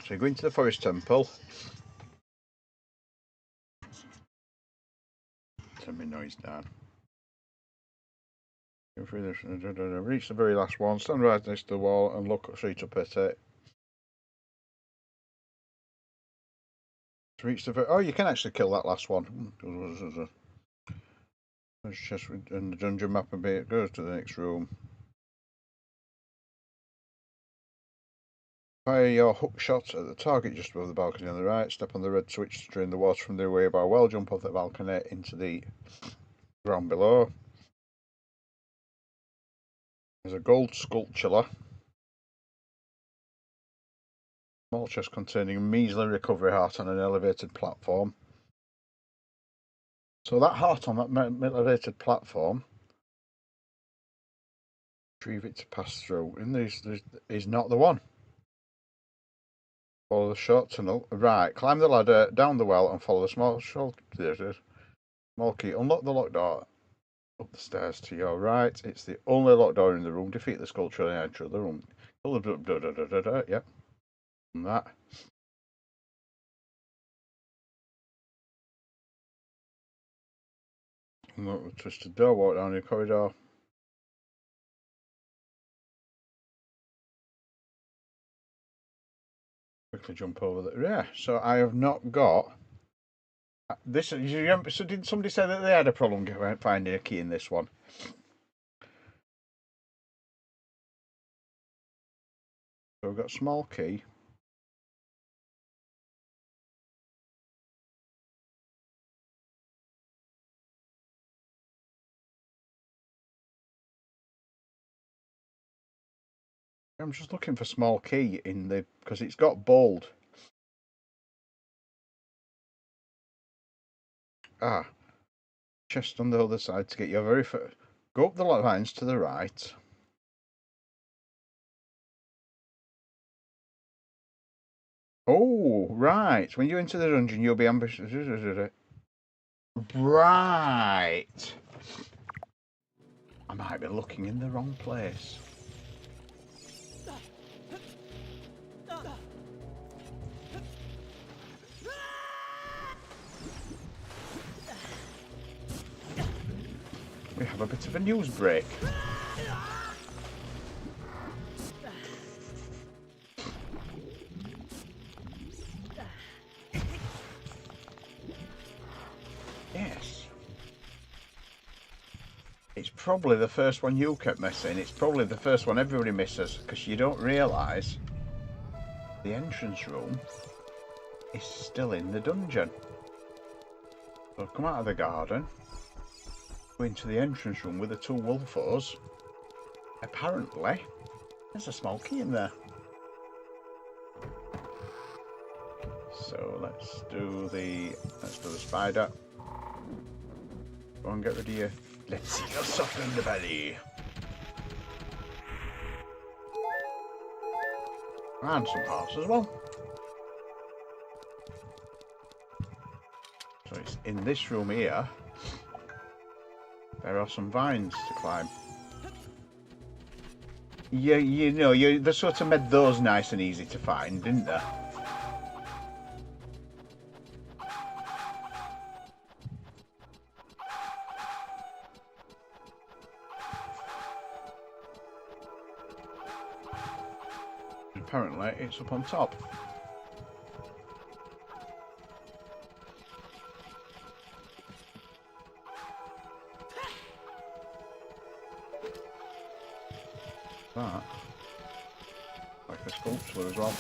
So you go into the forest temple. Turn my noise down. Go through this. Reach the very last one. Stand right next to the wall and look straight up at it. To reach the very. Oh, you can actually kill that last one. There's just in the dungeon map and it goes to the next room. Fire your hook shot at the target just above the balcony on the right. Step on the red switch to drain the water from the away bar well. Jump off the balcony into the ground below. There's a gold sculpture. Small chest containing a measly recovery heart on an elevated platform. So that heart on that elevated platform, retrieve it to pass through. And this is not the one. Follow the short tunnel. Right, climb the ladder, down the well, and follow the small key. Unlock the locked door up the stairs to your right. It's the only locked door in the room. Defeat the sculpture in the edge of the room. Yep. And that. And look, the twisted door, walk down the corridor. Quickly jump over there. Yeah, so I have not got this. So did somebody say that they had a problem finding a key in this one? So we've got small key. I'm just looking for small key in the because it's got bold. Ah, chest on the other side to get your very first. Go up the lines to the right. Oh, right. When you enter the dungeon, you'll be ambitious. Right. I might be looking in the wrong place. We have a bit of a news break. Yes. It's probably the first one you kept missing. It's probably the first one everybody misses because you don't realise the entrance room is still in the dungeon. So come out of the garden, go into the entrance room with the two wolfos. Apparently, there's a small key in there. So let's do the spider. Go and get rid of you. Let's see your soft underbelly. And some hearts as well. So it's in this room here. There are some vines to climb. Yeah, you know, they sort of made those nice and easy to find, didn't they? Apparently, it's up on top. That, like a sculpture as well.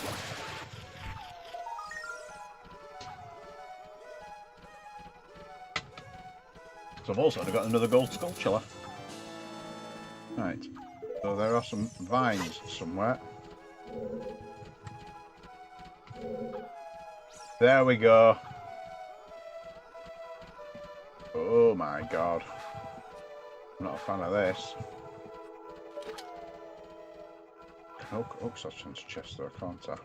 So I've also got another gold sculpture. Right, so there are some vines somewhere. There we go. Oh my god. I'm not a fan of this. Oh, such a chest there, can't I?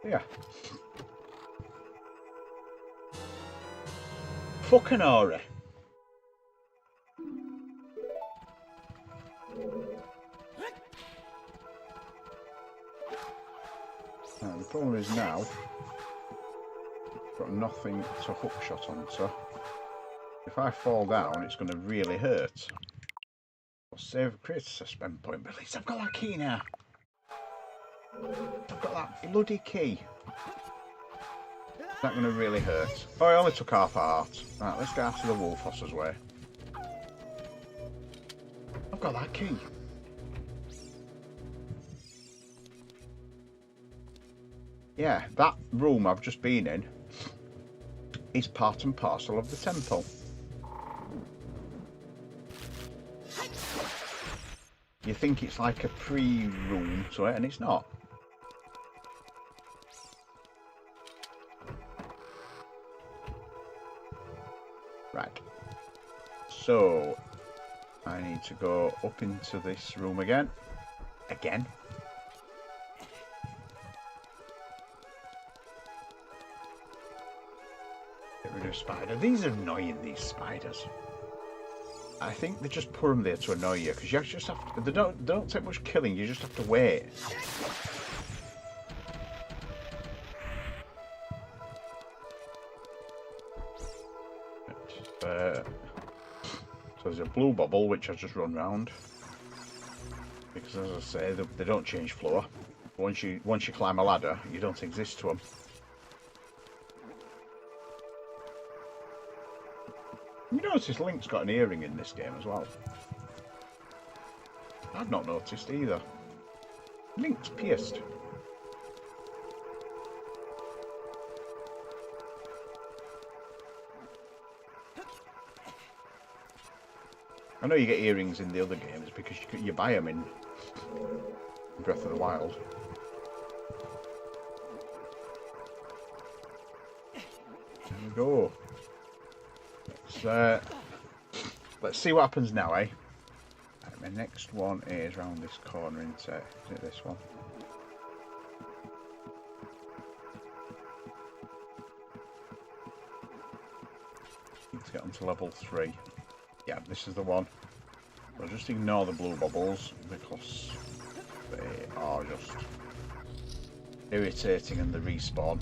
Yeah. Fucking Ori. Now, the problem is now, I've got nothing to hookshot onto. If I fall down, it's going to really hurt. I'll save, create a suspend point, but at least I've got that key now. I've got that bloody key. Is that going to really hurt? Oh, I only took half a heart. Right, let's get out of the Wolfos's way. I've got that key. Yeah, that room I've just been in is part and parcel of the temple. You think it's like a pre-room to it, and it's not. Right. So, I need to go up into this room again. Again. Get rid of spider. These are annoying, these spiders. I think they just put them there to annoy you, because you just have to, they don't take much killing, you just have to wait. So there's a blue bubble which I just run round, because as I say, they don't change floor. Once you climb a ladder, you don't exist to them. You notice Link's got an earring in this game as well. I've not noticed either. Link's pierced. I know you get earrings in the other games because you buy them in Breath of the Wild. There we go. Let's see what happens now, eh? Right, my next one is round this corner, isn't it? Is it this one? Let's get on to level 3. Yeah, this is the one. I'll just ignore the blue bubbles because they are just irritating and they respawn.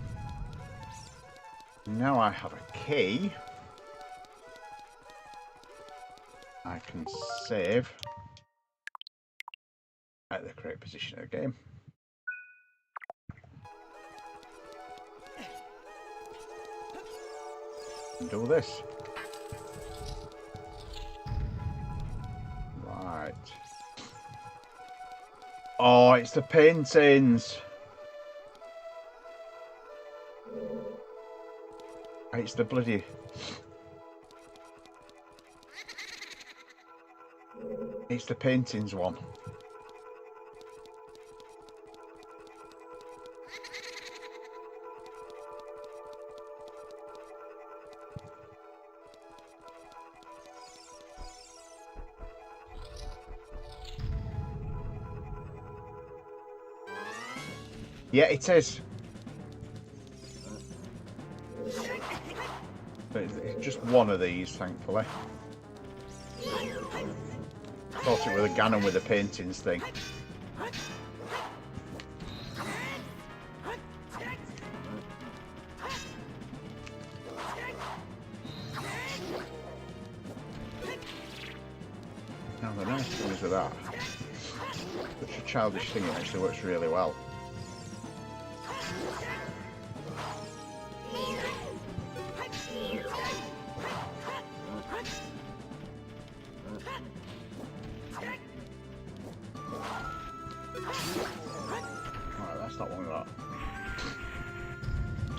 Now I have a key. I can save at the correct position of the game. And do this. Right. Oh, it's the paintings. It's the bloody... It's the paintings one. Yeah, it is. But it's just one of these, thankfully. Thought it was a Ganon with the paintings thing. Now the nice thing is with that, such a childish thing, it actually works really well.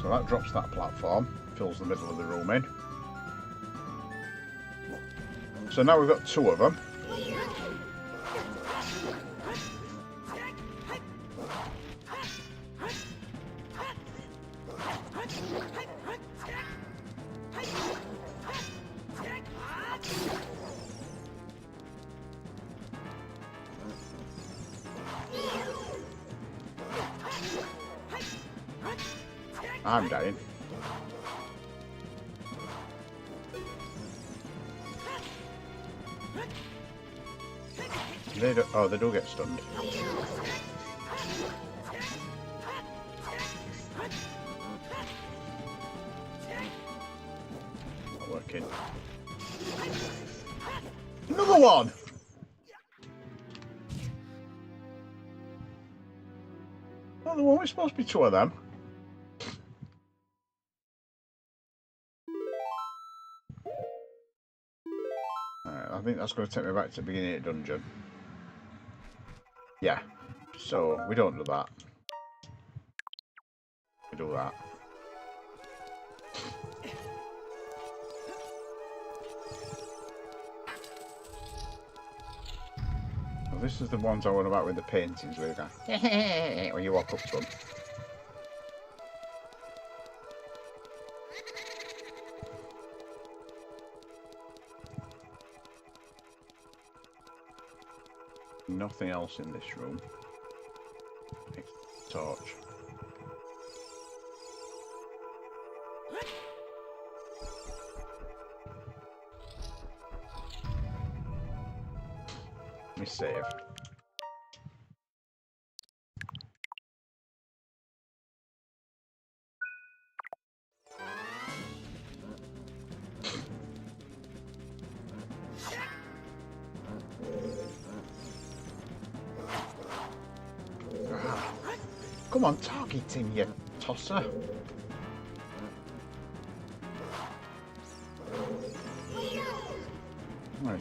So that drops that platform, fills the middle of the room in. So now we've got 2 of them. I'm dying. They do, oh, they do get stunned. Not working. Another one! Oh, there was supposed to be 2 of them. I think that's going to take me back to the beginning of the dungeon. Yeah, so we don't do that. We do that. Well, this is the ones I want about with the paintings where you go, when you walk up to them. Nothing else in this room. Torch. me save. Come on, target him, you tosser. Right.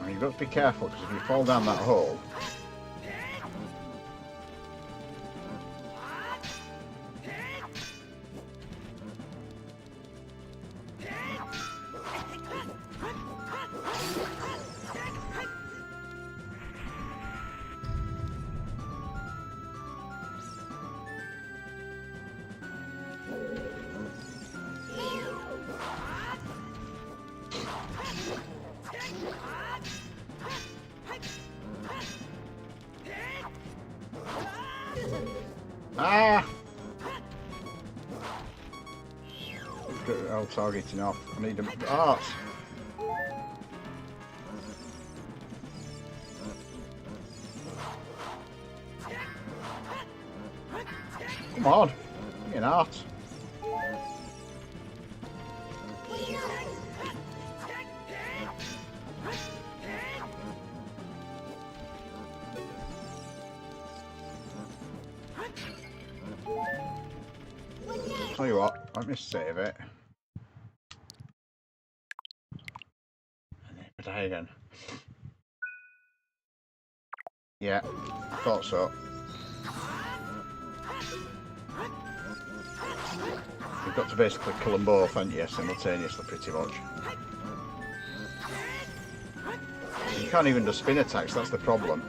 Now you've got to be careful, because if you fall down that hole... Ah! Get all targeting off. I need them arts. Come on, give me an art. Tell you what, let me save it. And then die again. Yeah, I thought so. You've got to basically kill them both, haven't you, simultaneously, pretty much. You can't even do spin attacks, that's the problem.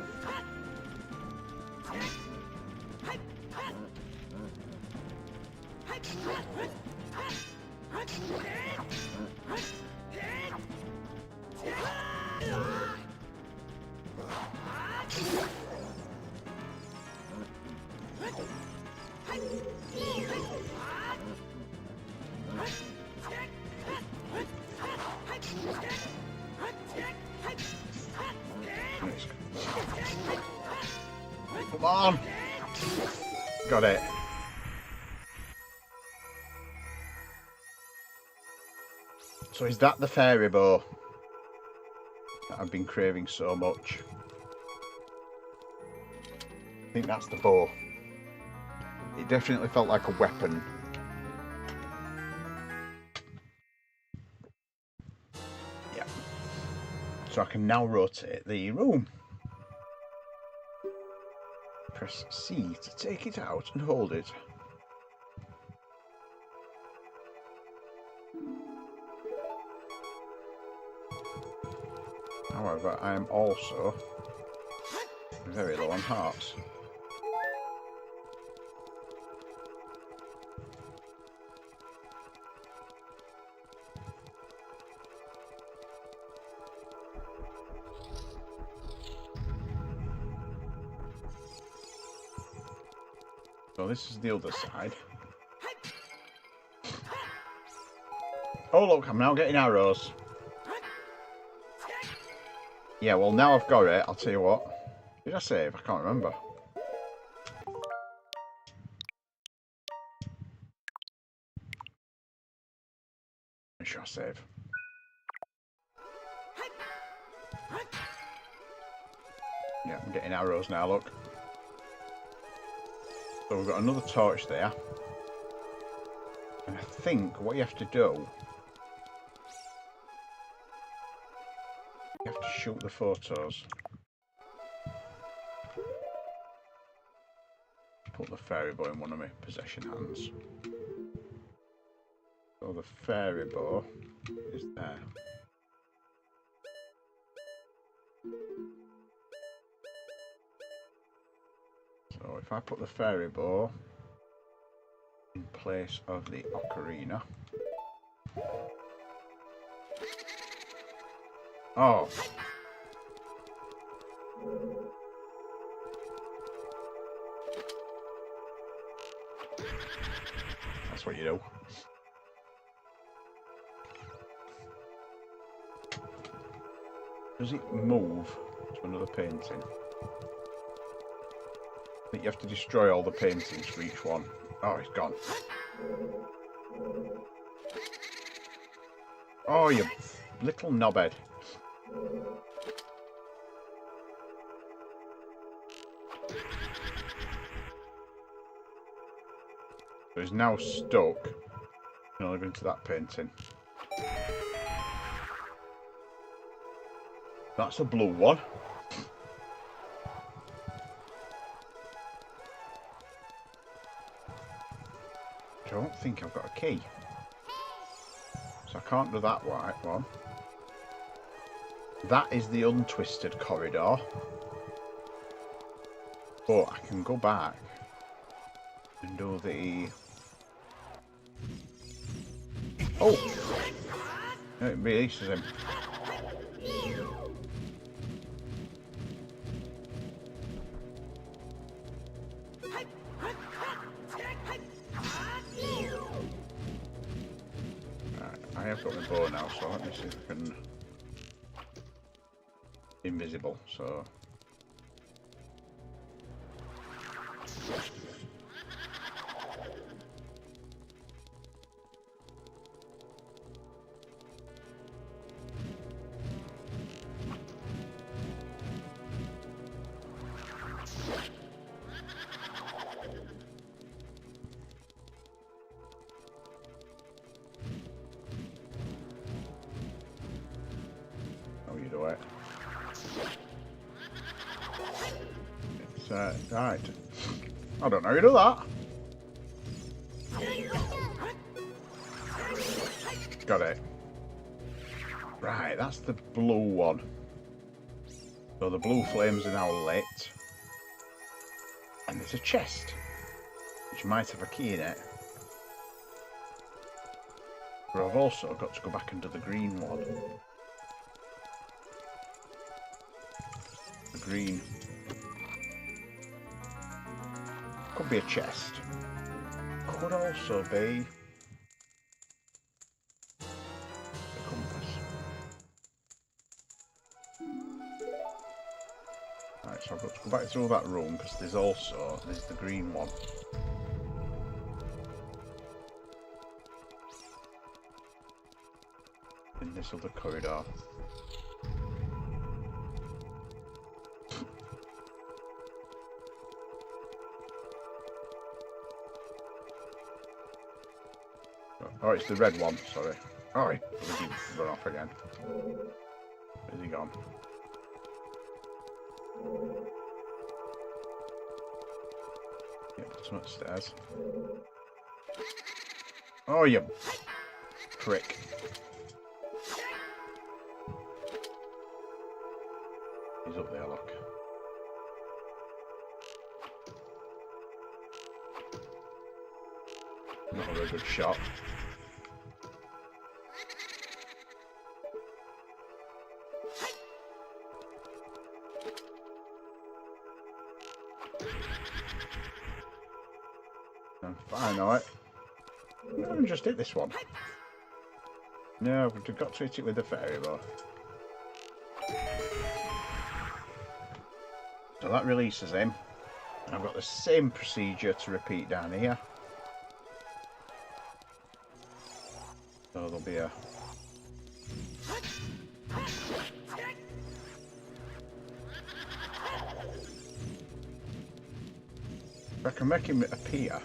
Come on! Got it. So is that the fairy bow that I've been craving so much? I think that's the bow. It definitely felt like a weapon. Yeah. So I can now rotate the room. Press C to take it out and hold it. However, I am also very low on hearts. So this is the other side. Oh look, I'm now getting arrows. Yeah, well now I've got it, I'll tell you what. Did I save? I can't remember. Make sure I save. Yeah, I'm getting arrows now, look. So we've got another torch there. And I think what you have to do... You have to shoot the photos. Put the fairy bow in one of my possession hands. So the fairy bow is there. So if I put the fairy bow in place of the ocarina. Oh. what you do. Does it move to another painting? I think you have to destroy all the paintings for each one. Oh, it's gone. Oh, you little knobhead. So he's now stuck. Can only go into that painting. That's a blue one. I don't think I've got a key. So I can't do that white one. That is the untwisted corridor. But I can go back and do the... Oh! It releases him. I have got my bow now, so let me see if I can... Invisible, so... You do it. It's right. I don't know how you do that. Got it. Right, that's the blue one. So the blue flames are now lit. And there's a chest, which might have a key in it. But I've also got to go back into the green one. Green. Could be a chest. Could also be a compass. Right, so I've got to go back through that room because there's the green one. In this other corridor. Oh, it's the red one, sorry. Oh, he run off again. Where's he gone? Yep, bottom upstairs. Oh, you prick. He's up there, look. Not a very good shot. I know it. I haven't just hit this one. No, we've got to hit it with the fairy bow. So that releases him. And I've got the same procedure to repeat down here. So there'll be a... If I can make him appear...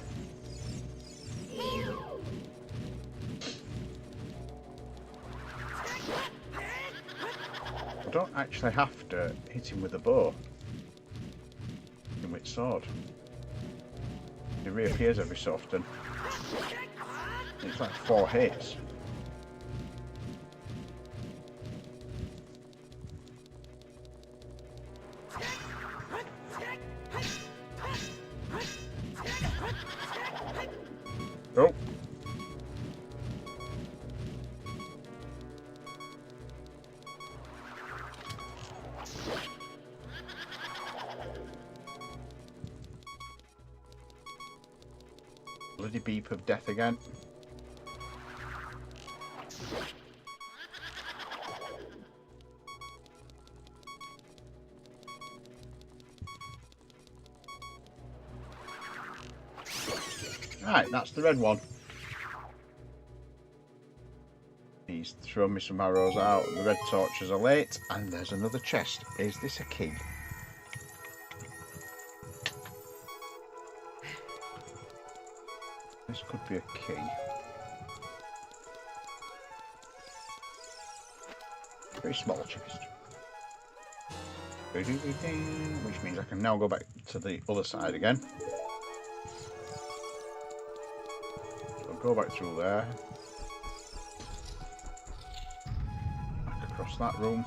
I don't actually have to hit him with a bow. In which sword. He reappears every so often. It's like 4 hits. Oh. bloody beep of death again. Right, that's the red one. He's thrown me some arrows out, the red torches are late, and there's another chest. Is this a key? This could be a key. Very small chest. Which means I can now go back to the other side again. I'll go back through there. Back across that room.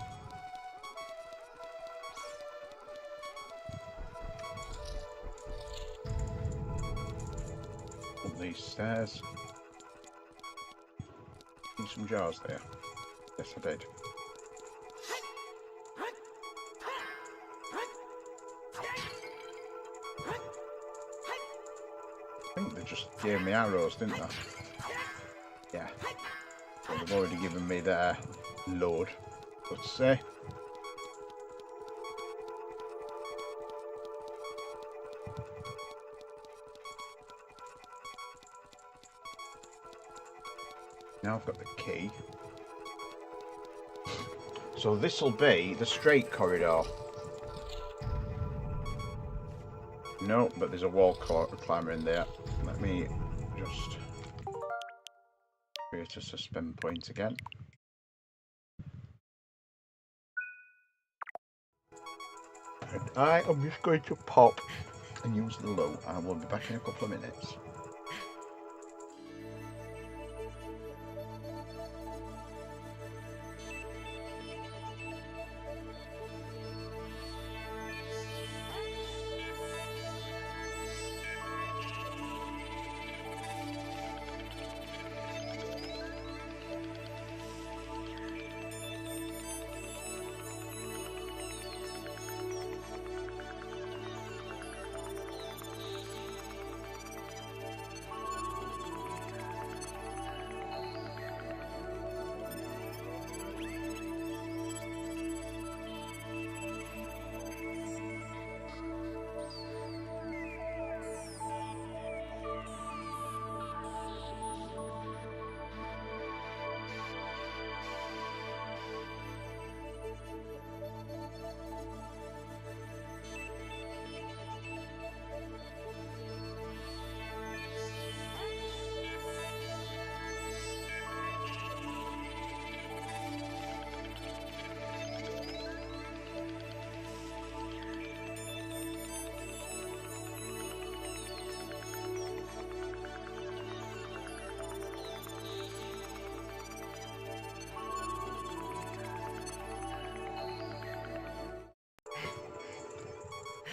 Up these stairs. See some jars there. Yes, I did. I think they just gave me arrows, didn't they? Yeah. Well, they've already given me their load, let's say. Now I've got the key. So this will be the straight corridor. No, but there's a wall climber in there. Let me just create a suspend point again. And I am just going to pop and use the loot. I will be back in a couple of minutes.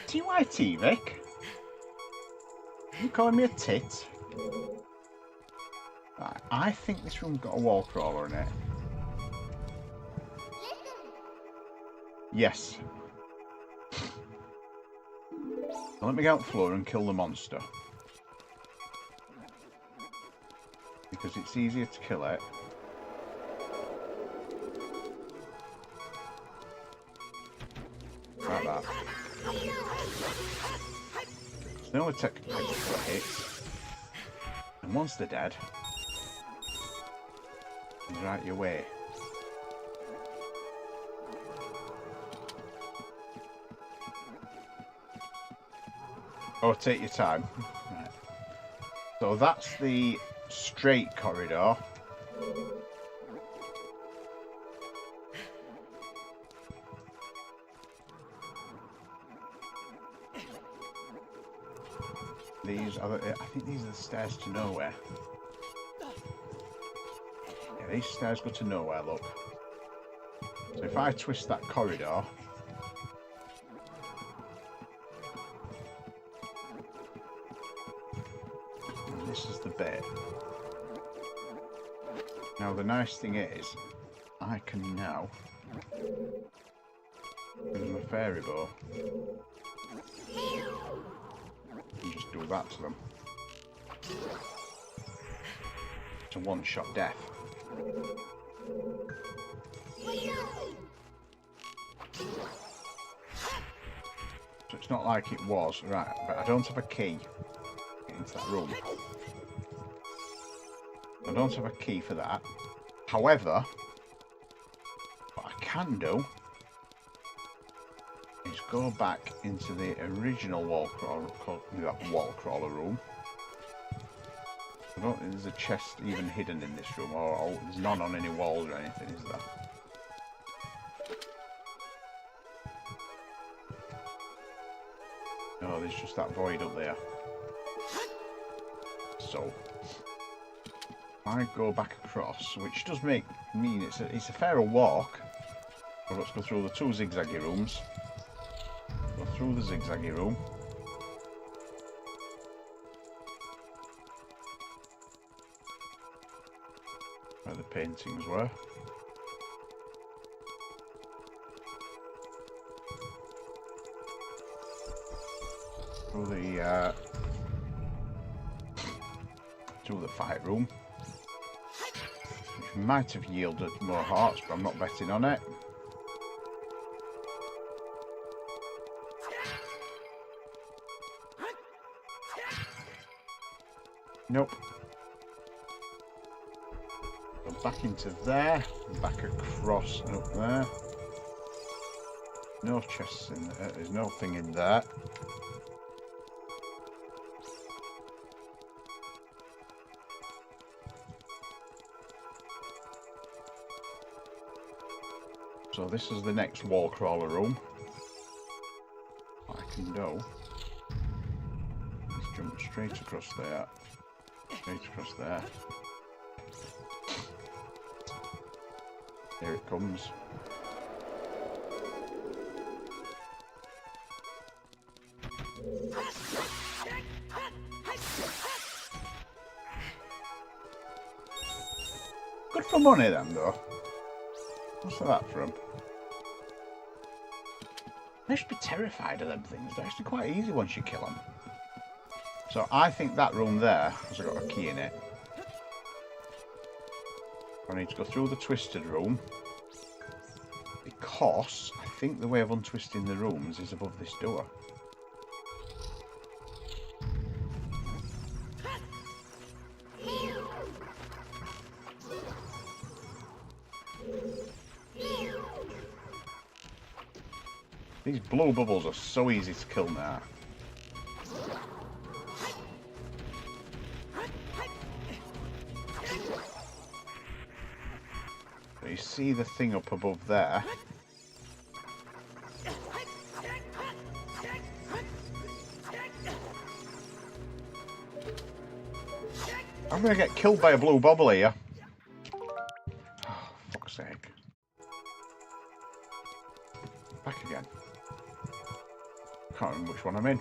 TYT, Vic? You calling me a tit? I think this room's got a wall crawler in it. Yes. So let me get out the floor and kill the monster. Because it's easier to kill it. Like that. They only take a couple of hits, and once they're dead, you're out your way. Oh, take your time. Right. So that's the straight corridor. These are the, I think these are the stairs to nowhere. Yeah, these stairs go to nowhere, look. So if I twist that corridor, and this is the bit. Now the nice thing is, I can now use my fairy bow. And just do that to them. It's a one-shot death. So it's not like it was. Right, but I don't have a key to get into that room. I don't have a key for that. However, what I can do is go back into the original wall crawler room. I don't think there's a chest even hidden in this room, or there's none on any walls or anything, is there? No, there's just that void up there. So I go back across, which does mean it's a fairer walk. But let's go through the two zigzaggy rooms. Go through the zigzaggy room. Where the paintings were. Through the fight room, which might have yielded more hearts, but I'm not betting on it. Nope. Go back into there, back across and up there. No chests in there, there's nothing in there. So this is the next wall crawler room. What I can do is jump straight across there. Straight across there. Here it comes. Good for money then though. What's that from? I should be terrified of them things. They're actually quite easy once you kill them. So I think that room there has got a key in it. I need to go through the twisted room, because I think the way of untwisting the rooms is above this door. These blue bubbles are so easy to kill now. So you see the thing up above there. I'm going to get killed by a blue bubble here. Oh, fuck's sake. Back again. Can't remember which one I'm in.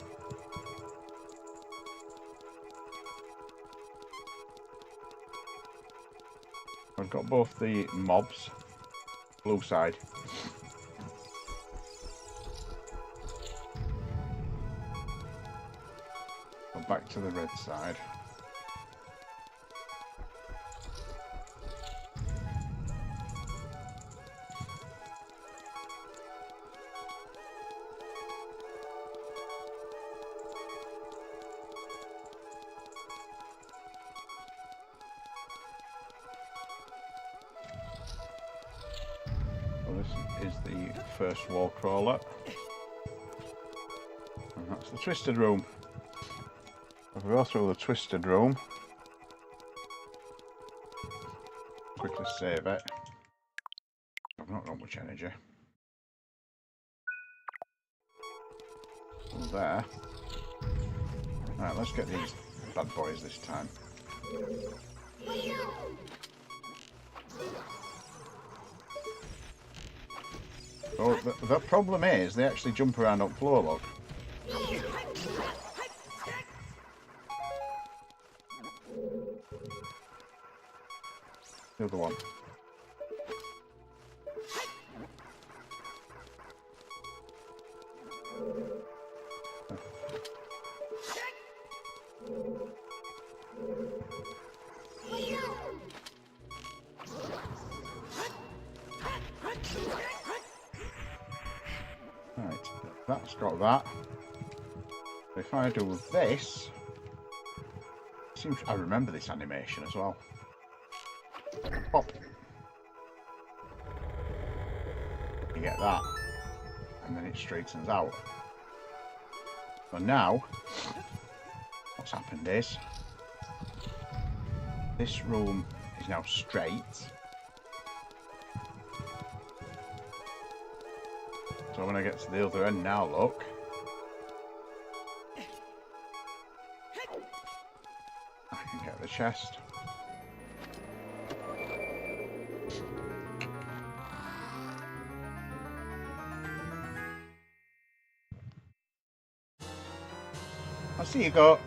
I've got both the mobs. Blue side. Go back to the red side. This is the first wall crawler, and that's the twisted room. If we go through the twisted room, quickly save it. I've not got much energy. So there. Right, let's get these bad boys this time. Oh, the problem is they actually jump around up floor, look. The other one. that's got that. If I do this, seems I remember this animation as well. Pop. You get that, and then it straightens out. So now, what's happened is, this room is now straight. So when I get to the other end now, look. I can get the chest. I see you go.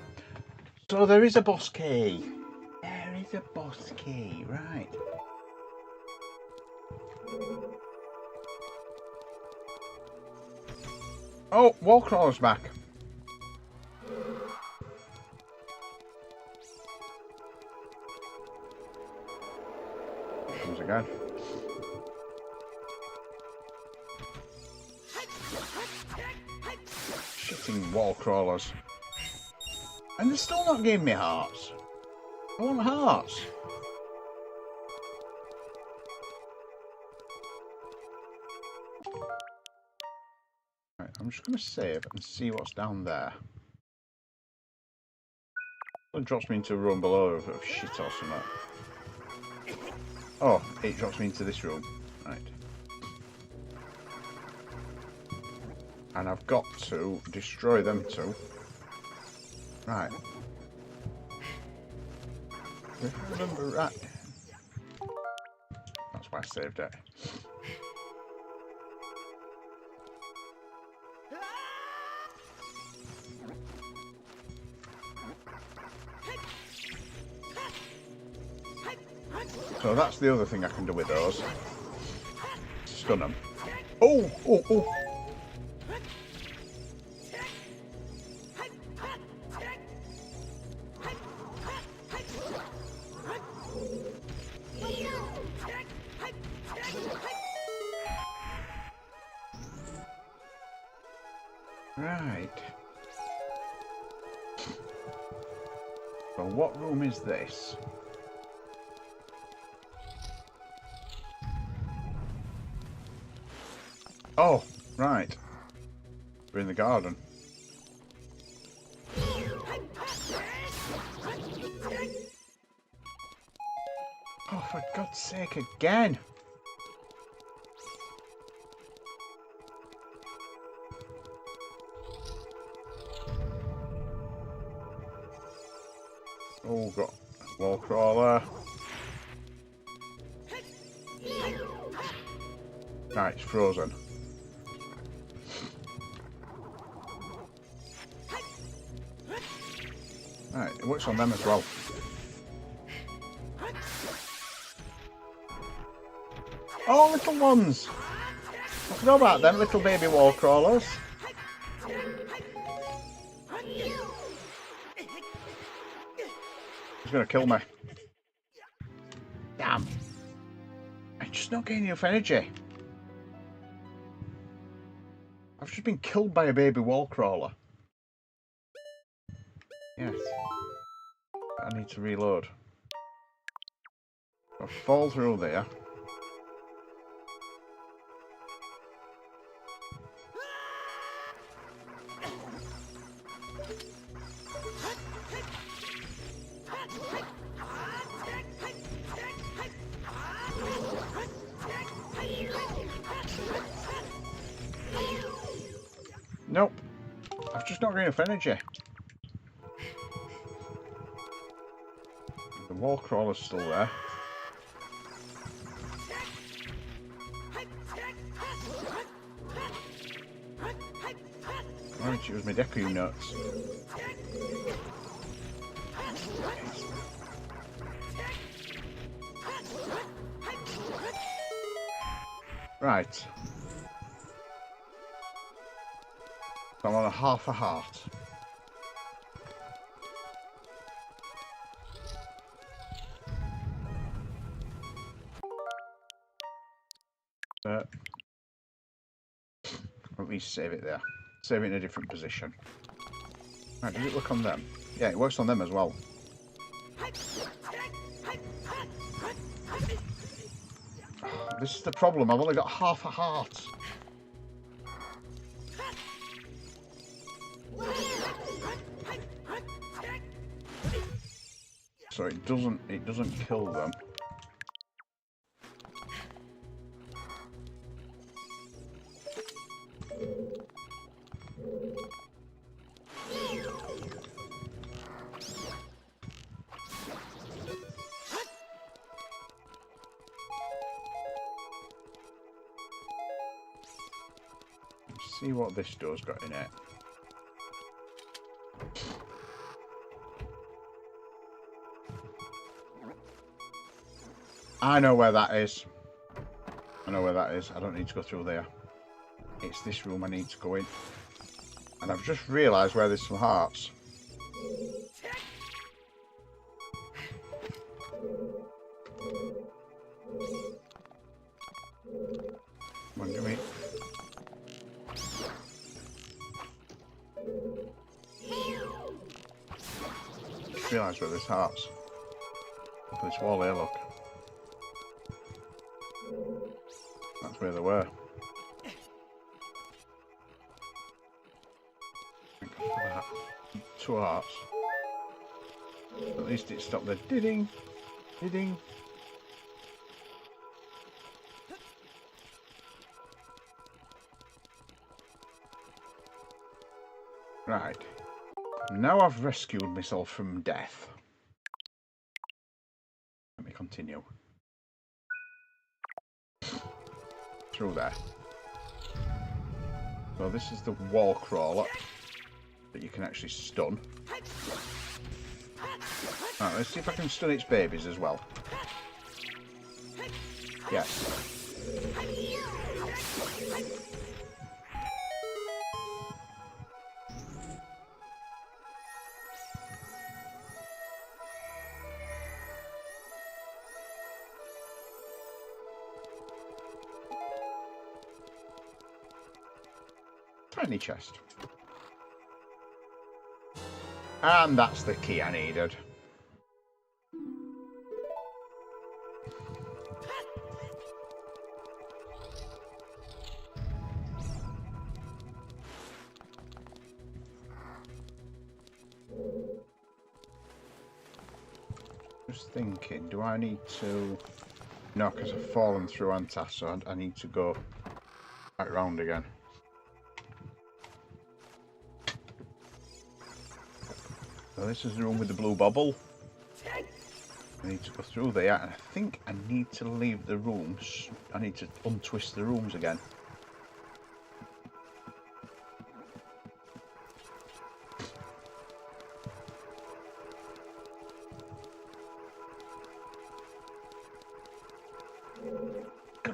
So there is a boss key. There is a boss key, right. Oh, wall crawler's back. Comes again. Shitting wall crawlers. And they're still not giving me hearts. I want hearts. Right, I'm just going to save and see what's down there. It drops me into a room below of shit or something. Oh, it drops me into this room. Right. And I've got to destroy them two. Right. If I remember right. That's why I saved it. So that's the other thing I can do with those. Stun them. Oh, oh, oh. Right. So what room is this? Oh, right. We're in the garden. Oh, for God's sake, again! Oh, got a wall crawler. Right, it's frozen. Right, it works on them as well. Oh, little ones! I forgot about them, little baby wall crawlers. He's gonna kill me. Damn. I'm just not getting enough energy. I've just been killed by a baby wall crawler. Yes. I need to reload. I'll fall through there. Nope. I've just not got enough energy. The wall crawler's still there. Why don't you use my Deku nuts? Right. I'm on a half a heart. At least save it there. Save it in a different position. Right, does it work on them? Yeah, it works on them as well. This is the problem, I've only got half a heart. So it doesn't kill them. Let's see what this door's got in it. I know where that is. I know where that is. I don't need to go through there. It's this room I need to go in. And I've just realised where there's some hearts. Come on, give me. Just realised where there's hearts. Up this wall here, look. That's where they were. Thank God for that. 2 hearts. At least it stopped the didding. Didding. Right. Now I've rescued myself from death. Let me continue. Through there. So this is the wall crawler that you can actually stun. Alright, let's see if I can stun its babies as well. Yes. Tiny chest. And that's the key I needed. Just thinking, do I need to... No, because I've fallen through, haven't I? So I need to go back round again. So this is the room with the blue bubble. I need to go through there, and I think I need to leave the rooms. I need to untwist the rooms again.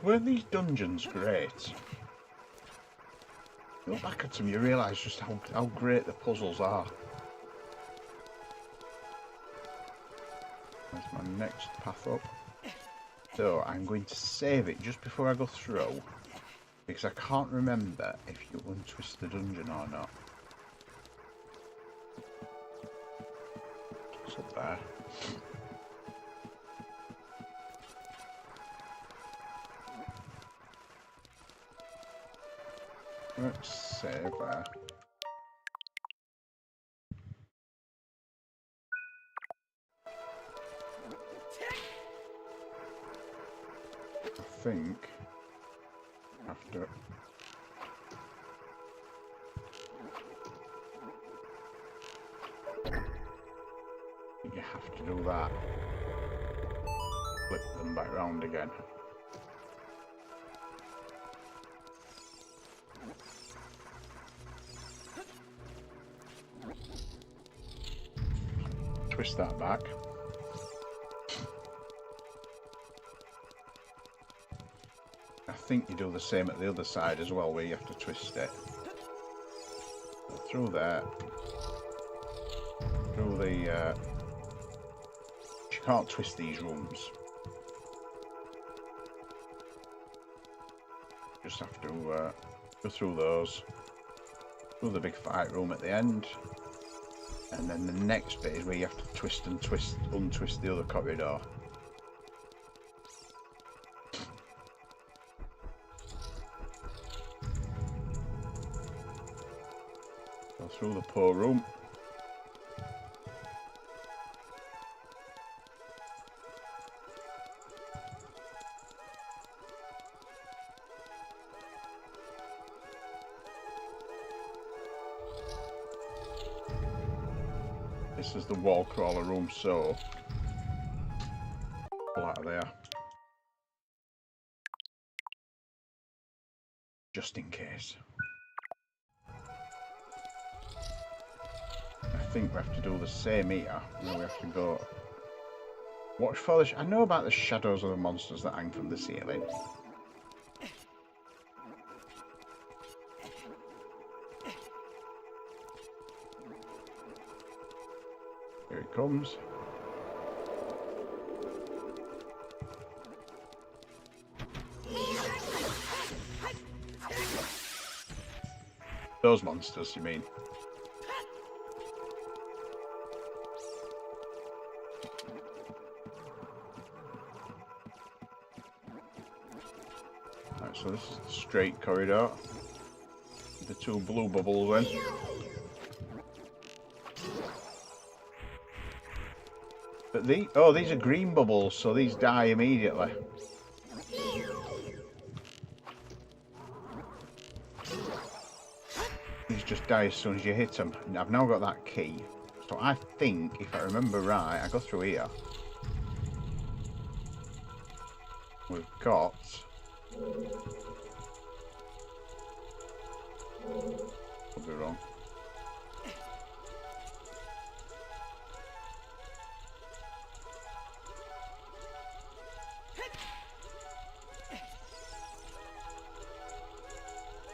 Weren't these dungeons great? You look back at them, you realise just how great the puzzles are. That's my next path up. So I'm going to save it just before I go through, because I can't remember if you untwist the dungeon or not. It's up there. Let's save there. I think after you have to do that. Flip them back round again. Twist that back. I think you do the same at the other side as well, where you have to twist it. Through there. Through the... You can't twist these rooms. Just have to go through those. through the big fight room at the end. And then the next bit is where you have to twist and untwist the other corridor. Go through the poor room. This is the wall crawler room, so pull out of there. Just in case. I think we have to do the same here. Now we have to go watch for the... I know about the shadows of the monsters that hang from the ceiling. Here it comes. Those monsters, you mean? Right, so this is the straight corridor. The two blue bubbles in. But these are green bubbles, so these die immediately. These just die as soon as you hit them. And I've now got that key. So I think, if I remember right, I go through here. We've got... Could be wrong.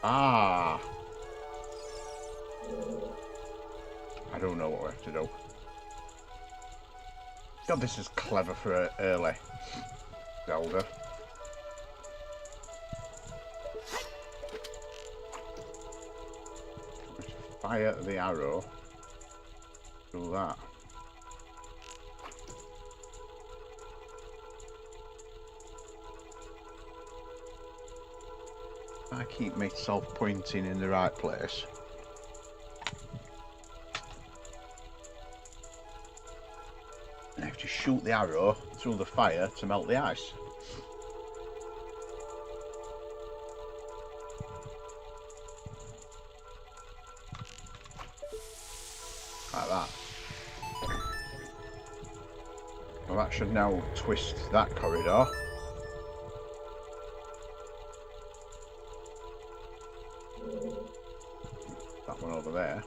Ah! I don't know what we have to do. God, this is clever for early Zelda. Fire the arrow. Do that. I keep myself pointing in the right place. And I have to shoot the arrow through the fire to melt the ice. Like that. Well, that should now twist that corridor. That one over there.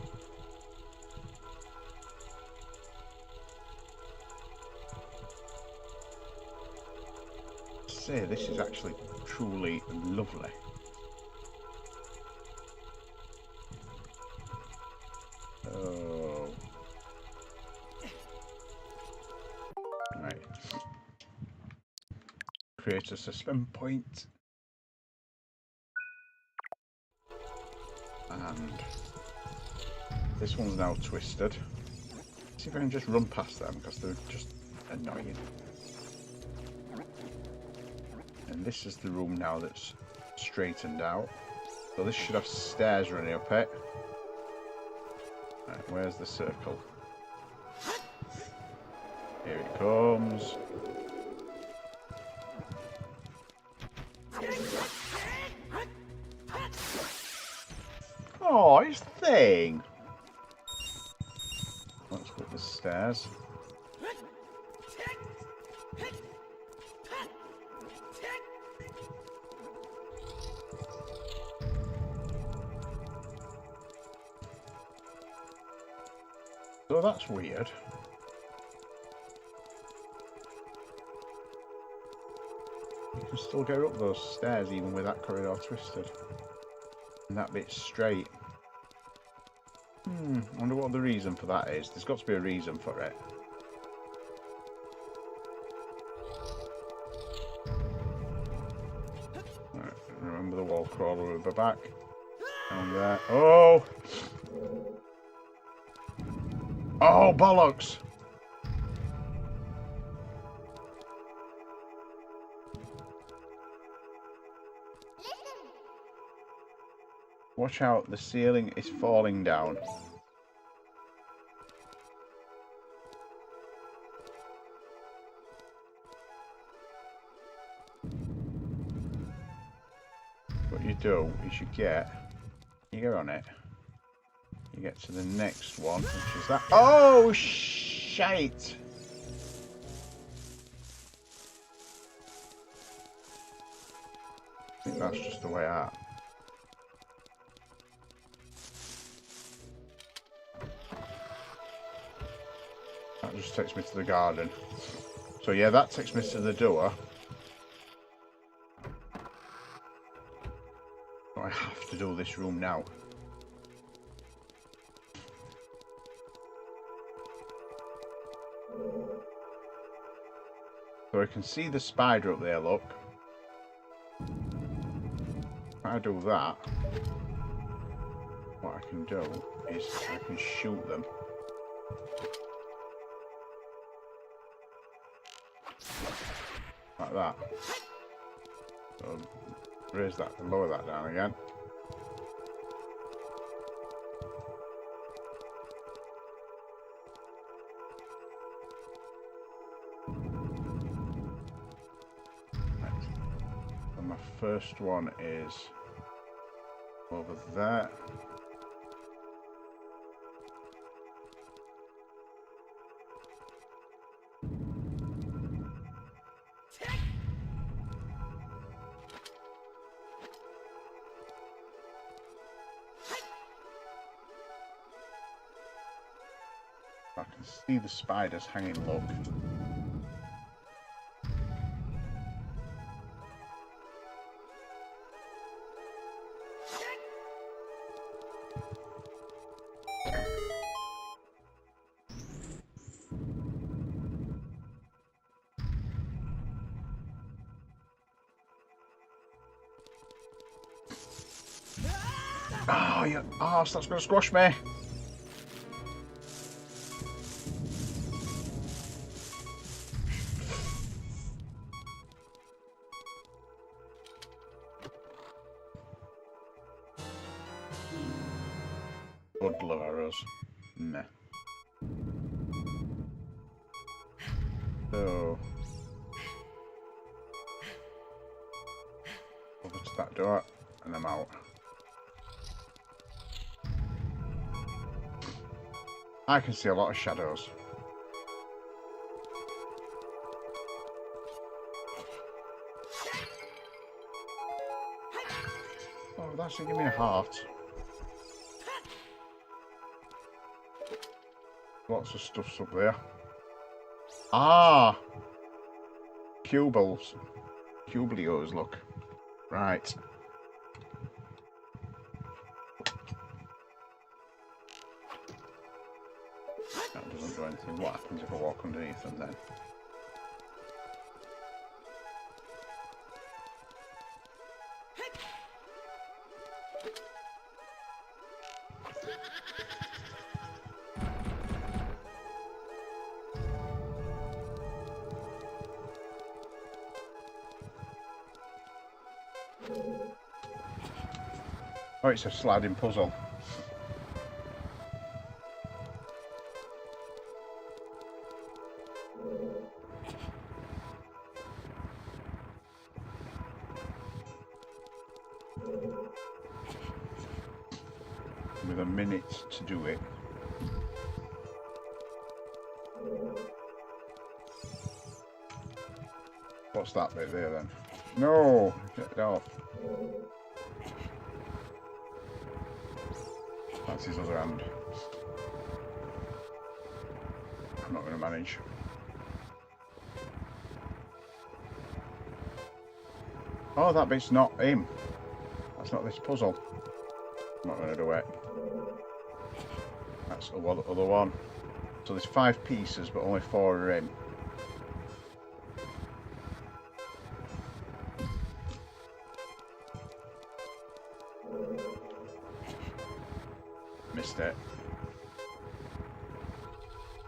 Say, this is actually truly lovely. Oh. Right. Create a suspend point. And this one's now twisted. See if I can just run past them because they're just annoying. And this is the room now that's straightened out. So this should have stairs running up it. Right, where's the circle? Here it comes. Oh, his thing! Let's put the stairs. So that's weird. You can still go up those stairs even with that corridor twisted. And that bit's straight. I wonder what the reason for that is. There's got to be a reason for it. Right, remember the wall crawler will be back. Down there. Oh! Oh, bollocks! Watch out, the ceiling is falling down. What you do is you get on it. You get to the next one, which is that. Oh, shite! I think that's just the way out. That just takes me to the garden. So yeah, that takes me to the door. So I have to do this room now. So I can see the spider up there, look. If I do that, what I can do is I can shoot them. Like that. So raise that and lower that down again. And my first one is over there. I can see the spiders hanging low. Oh, you arse, that's going to squash me. Blood arrows. Meh. So over to that door and I'm out. I can see a lot of shadows. Oh, that's gonna give me a heart. Lots of stuff's up there. Ah! Cubiles. Cublios, look. Right. That doesn't do anything. What happens if I walk underneath them then? Oh, it's a sliding puzzle. With a minute to do it. What's that bit there then? No! Get it off. That's his other hand. I'm not going to manage. Oh, that bit's not him. That's not this puzzle. I'm not going to do it. That's the other one. So there's 5 pieces, but only 4 are in. Missed it.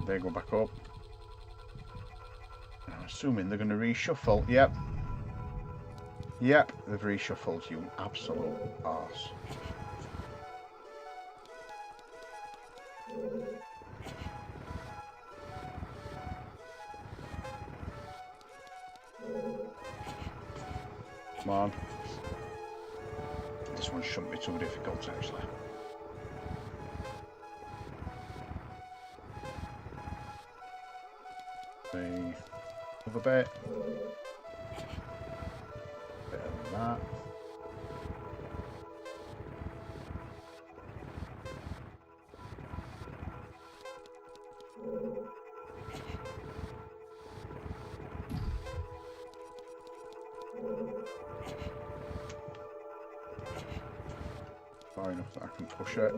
They go back up. I'm assuming they're going to reshuffle. Yep. Yep, they've reshuffled, you absolute arse. Come on. This one shouldn't be too difficult, actually. The other bit. Bit of that. Far enough that I can push it.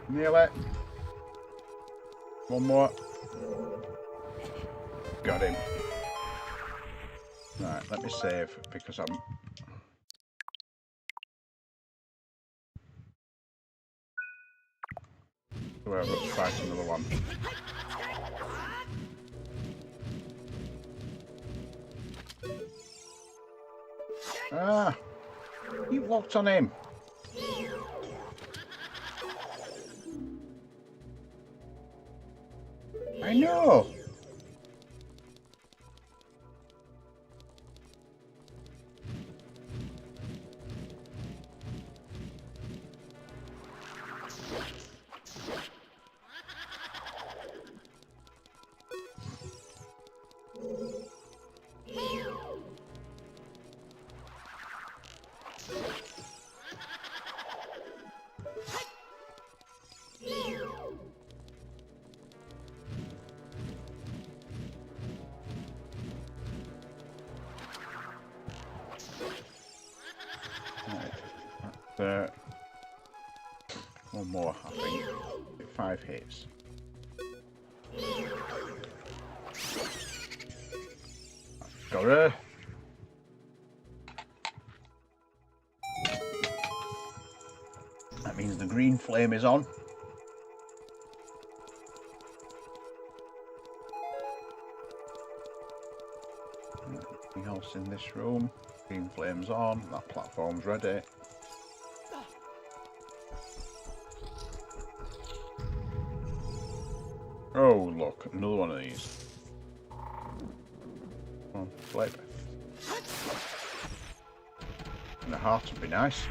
Nearly. One more. Got him. Right, let me save because I'm... Well, let's fight another one. Ah! You walked on him! I know! One more, I think. 5 hits. Got her. That means the green flame is on. Anything else in this room? Green flame's on. That platform's ready. Oh, look, another one of these. Come on, flip. And a heart would be nice.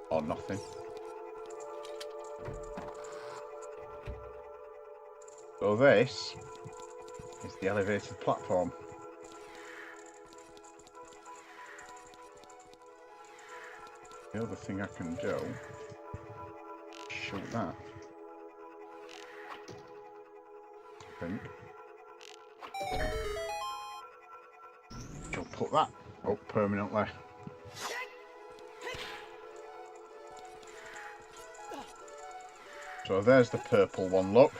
Or nothing. So this is the elevated platform. The other thing I can do is shoot that. I think. I'll put that up permanently. So there's the purple one, look.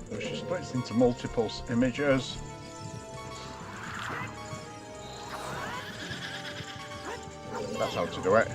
So she splits into multiple images. That's how to do it.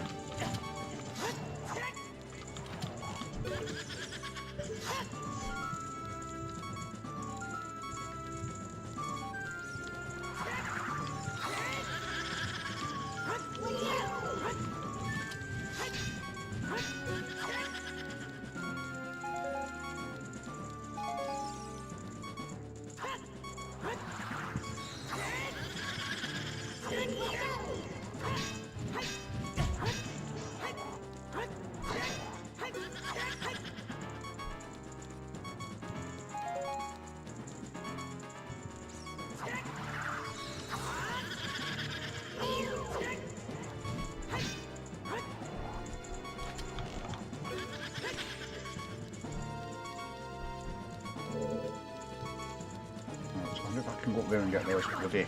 up there and get those bloody...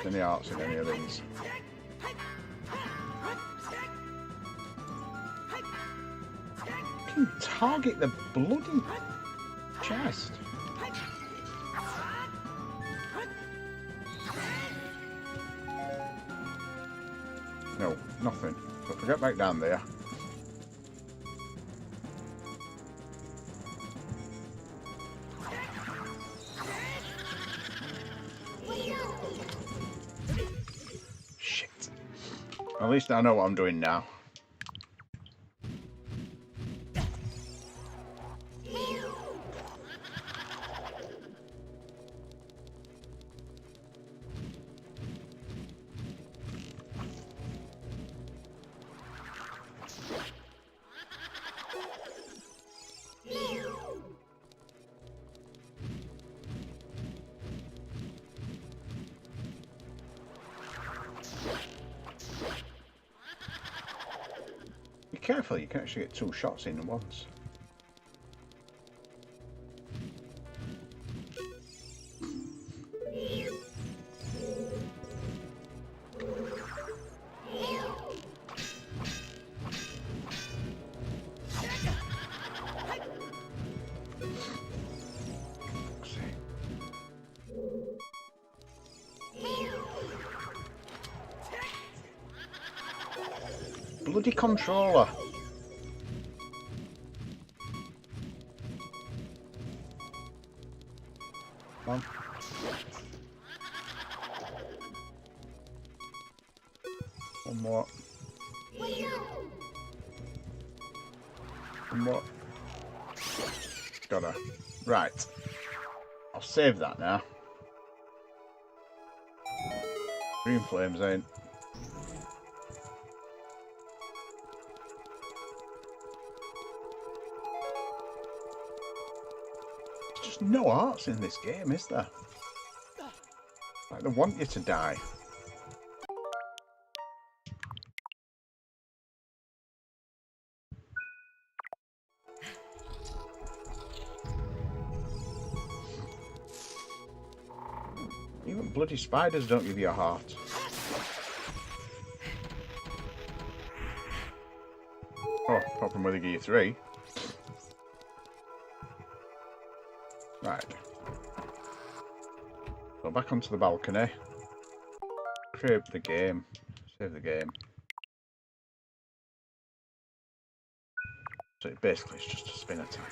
any arts in any of these. You can target the bloody chest. No, nothing. So if I get back down there. Shit. At least I know what I'm doing now. Be careful, you can actually get 2 shots in at once. Bloody controller. Come on. One more. One more. Got her. Right. I'll save that now. Green flames ain't. No arts in this game, is there? Like they want you to die. Even bloody spiders don't give you a heart. Oh, apart from where they give you 3. Right. So back onto the balcony. Save the game. Save the game. So it basically is just a spin attack.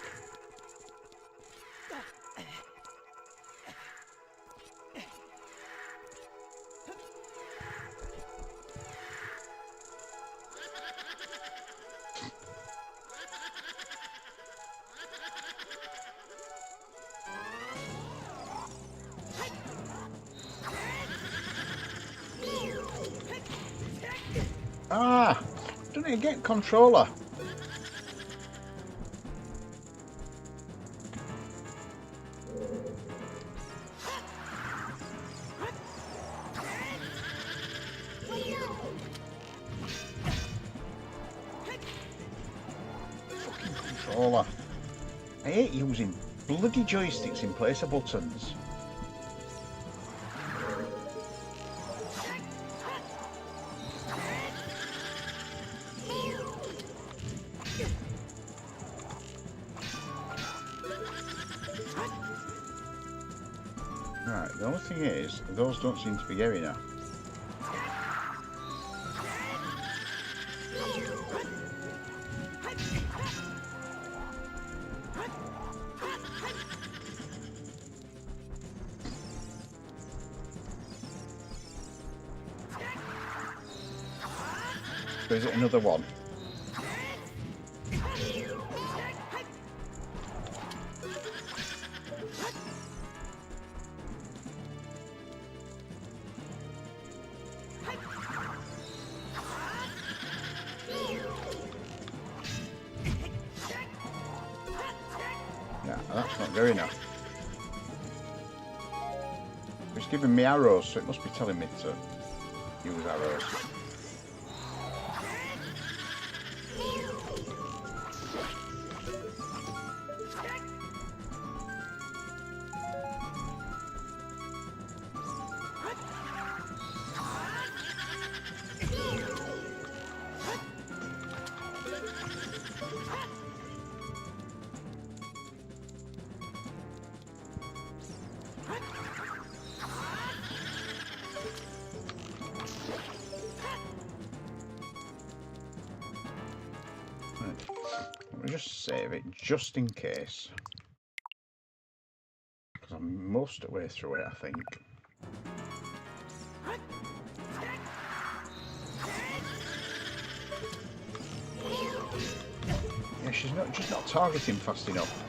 Ah! Don't you get controller? Fucking controller. I hate using bloody joysticks in place of buttons. Right, the only thing is, those don't seem to be getting her. So is it another one? Yeah, that's not going enough. It's giving me arrows, so it must be telling me to use arrows. Let me just save it, just in case. Because I'm most of the way through it, I think. Yeah, she's just not targeting fast enough.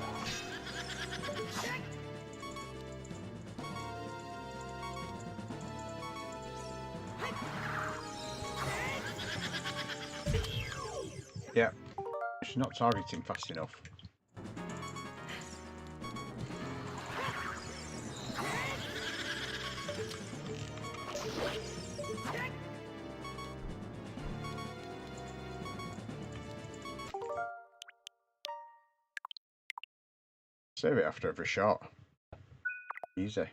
Yeah, she's not targeting fast enough. Save it after every shot. Easy.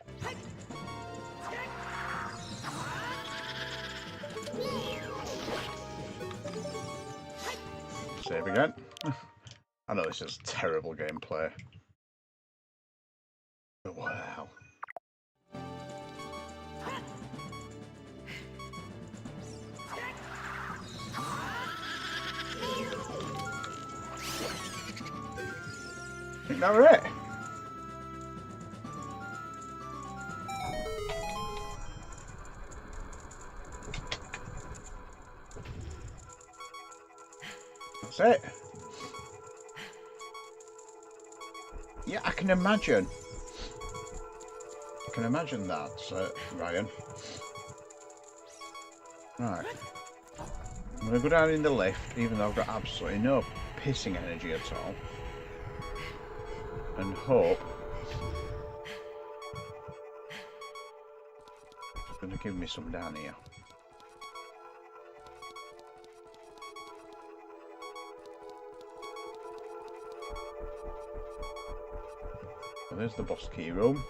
Save again. I know this is terrible gameplay. Wow. Think that were it? That's it. Yeah, I can imagine. I can imagine that, Ryan. Right. I'm going to go down in the lift, even though I've got absolutely no pissing energy at all. And hope it's going to give me some down here. So there's the boss key room.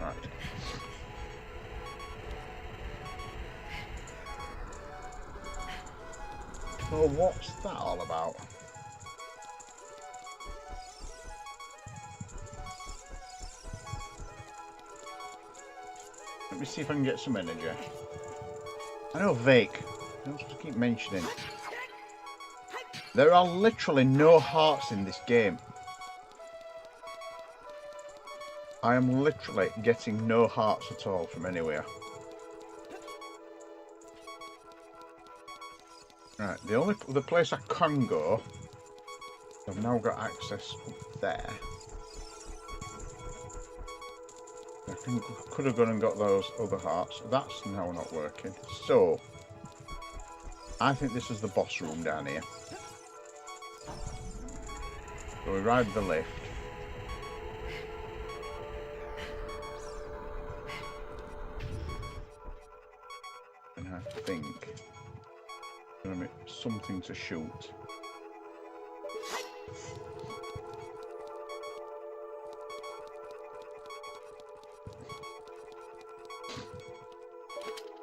Right. So what's that all about? Let me see if I can get some energy. I know Vake. I don't supposed to keep mentioning. There are literally no hearts in this game. I am literally getting no hearts at all from anywhere. Right, the place I can go, I've now got access up there. I could have gone and got those other hearts. That's now not working. So, I think this is the boss room down here. So we ride the lift. And I think there's going to be something to shoot.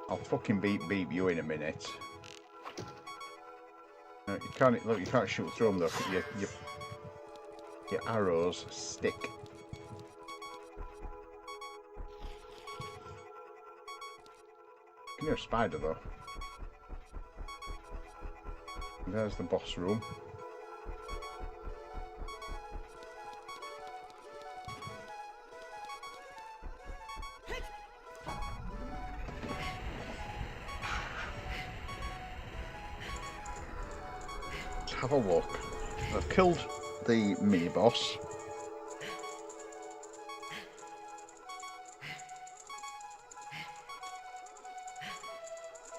I'll fucking beep you in a minute. No, you can't look. You can't shoot through them though. Your arrows stick. Can hear a spider though. And there's the boss room. Have a look. I've killed the mini boss.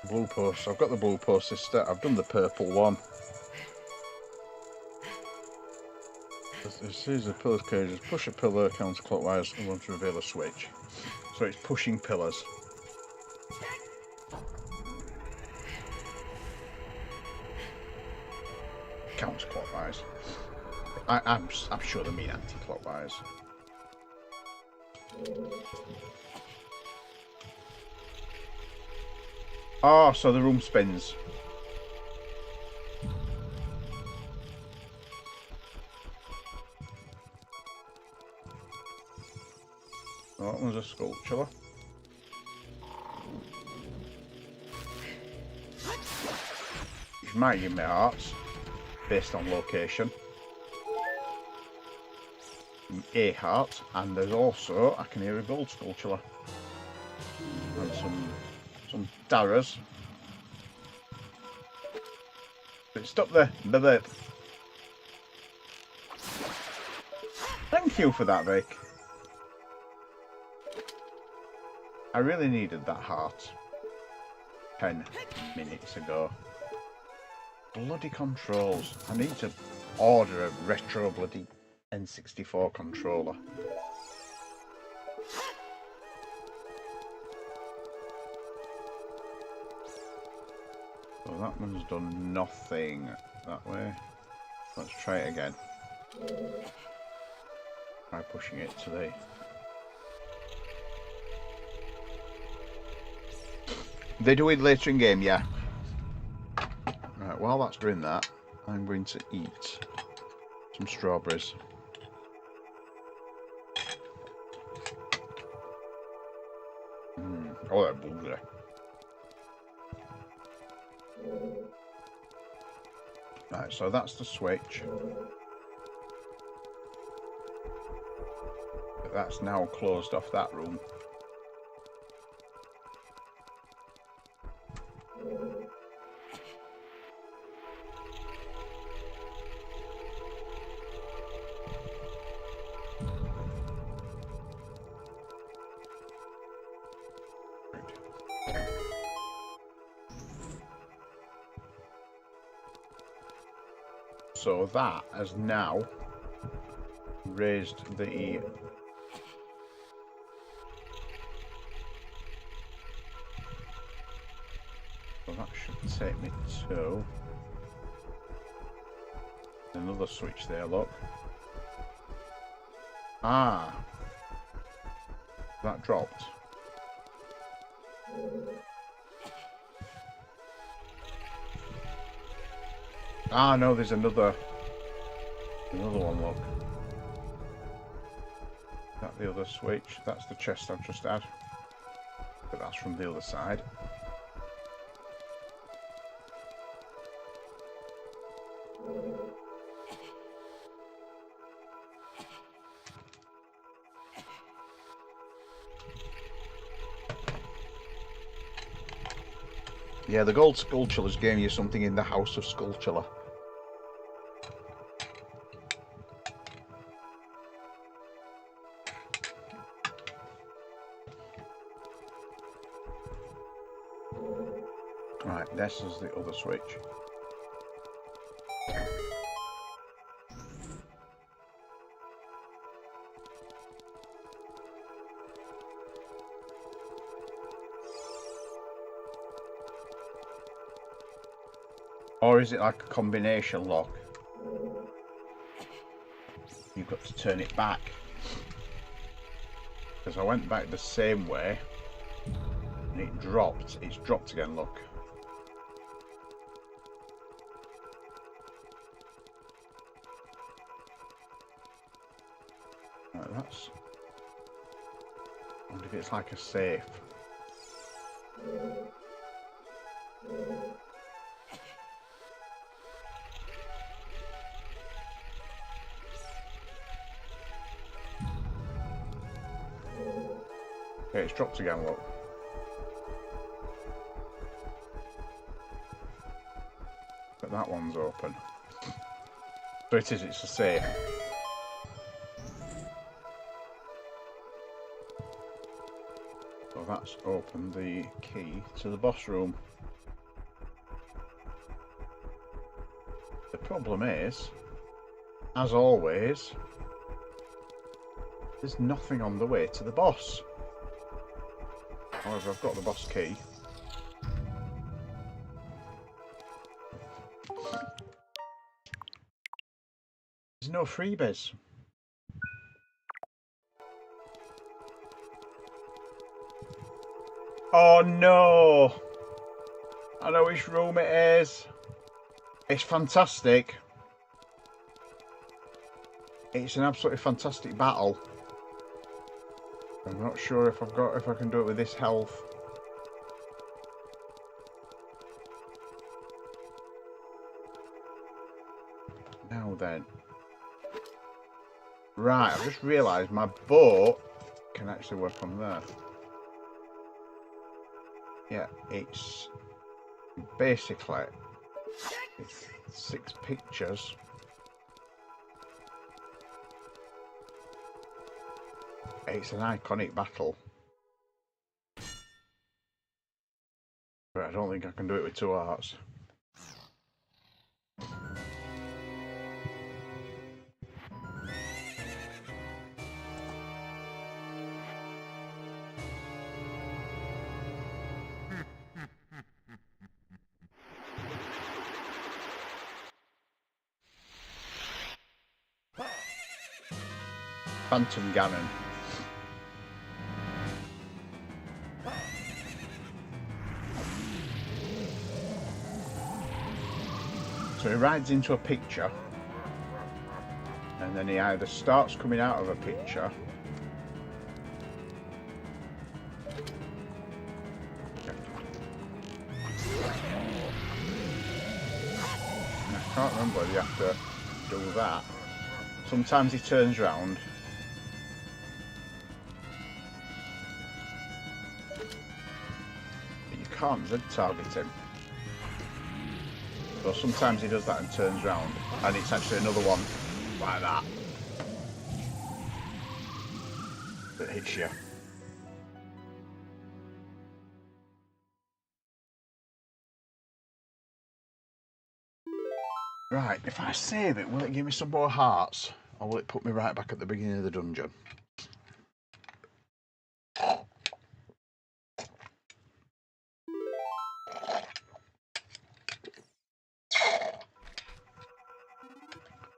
Blue post. I've got the blue post sister. I've done the purple one. This is a pillar's cages. Push a pillar counterclockwise and want to reveal a switch. So it's pushing pillars. Counterclockwise. I'm sure they mean anti-clockwise. Oh, so the room spins. Oh, that one's a sculpture. Which might give me hearts, based on location. A heart, and there's also, I can hear a gold sculpture. And some darras. But stop there, bye-bye. Thank you for that, Vic. I really needed that heart 10 minutes ago. Bloody controls. I need to order a retro bloody N64 controller. So that one's done nothing that way. Let's try it again. Try pushing it to the... They do it later in game, yeah. Right, while that's doing that, I'm going to eat some strawberries. Oh, they're blueberry. Right, so that's the switch. But that's now closed off that room. So that has now raised the... So that should take me to another switch there, look. Ah, that dropped. Ah, no, there's another one, look. That's the other switch. That's the chest I've just had. But that's from the other side. Yeah, the gold sculptures gave you something in the House of Sculpture. Right, this is the other switch. Or is it like a combination lock? You've got to turn it back. Because I went back the same way and it dropped. It's dropped again, look. Right, that's... I wonder if it's like a safe. Okay, it's dropped again, look. But that one's open. So it is, it's a safe. So that's opened the key to the boss room. The problem is, as always, there's nothing on the way to the boss. However, I've got the boss key. There's no freebies. Oh no! I know which room it is. It's fantastic. It's an absolutely fantastic battle. I'm not sure if I can do it with this health. Now then. Right, I've just realised my boat can actually work on there. Yeah, it's basically 6 pictures. It's an iconic battle. But I don't think I can do it with 2 hearts. Phantom Ganon. So he rides into a picture, and then he either starts coming out of a picture, I can't remember whether you have to do that. Sometimes he turns round. But you can't Z-target him. So sometimes he does that and turns round, and it's actually another one like that that hits you. Right, if I save it, will it give me some more hearts, or will it put me right back at the beginning of the dungeon?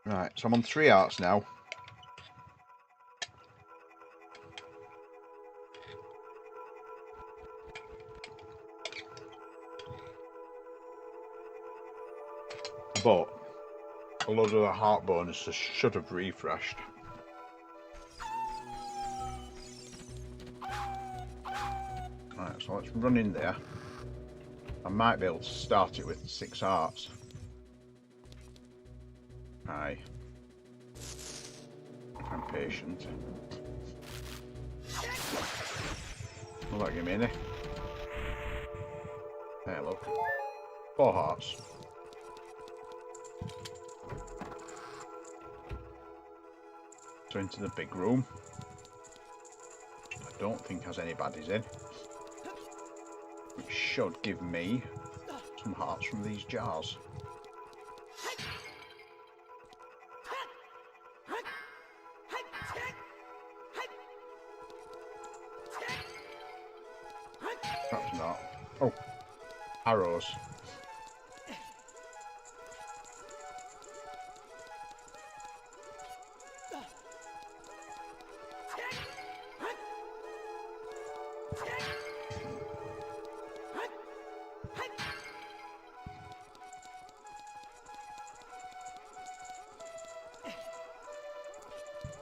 Right, so I'm on 3 hearts now. But a load of the heart bonuses should have refreshed. Right, so let's run in there. I might be able to start it with 6 hearts. Aye. I'm patient. Will that give me any? There, look. 4 hearts. So into the big room. I don't think has any baddies in. Which should give me some hearts from these jars. Perhaps not. Oh, arrows.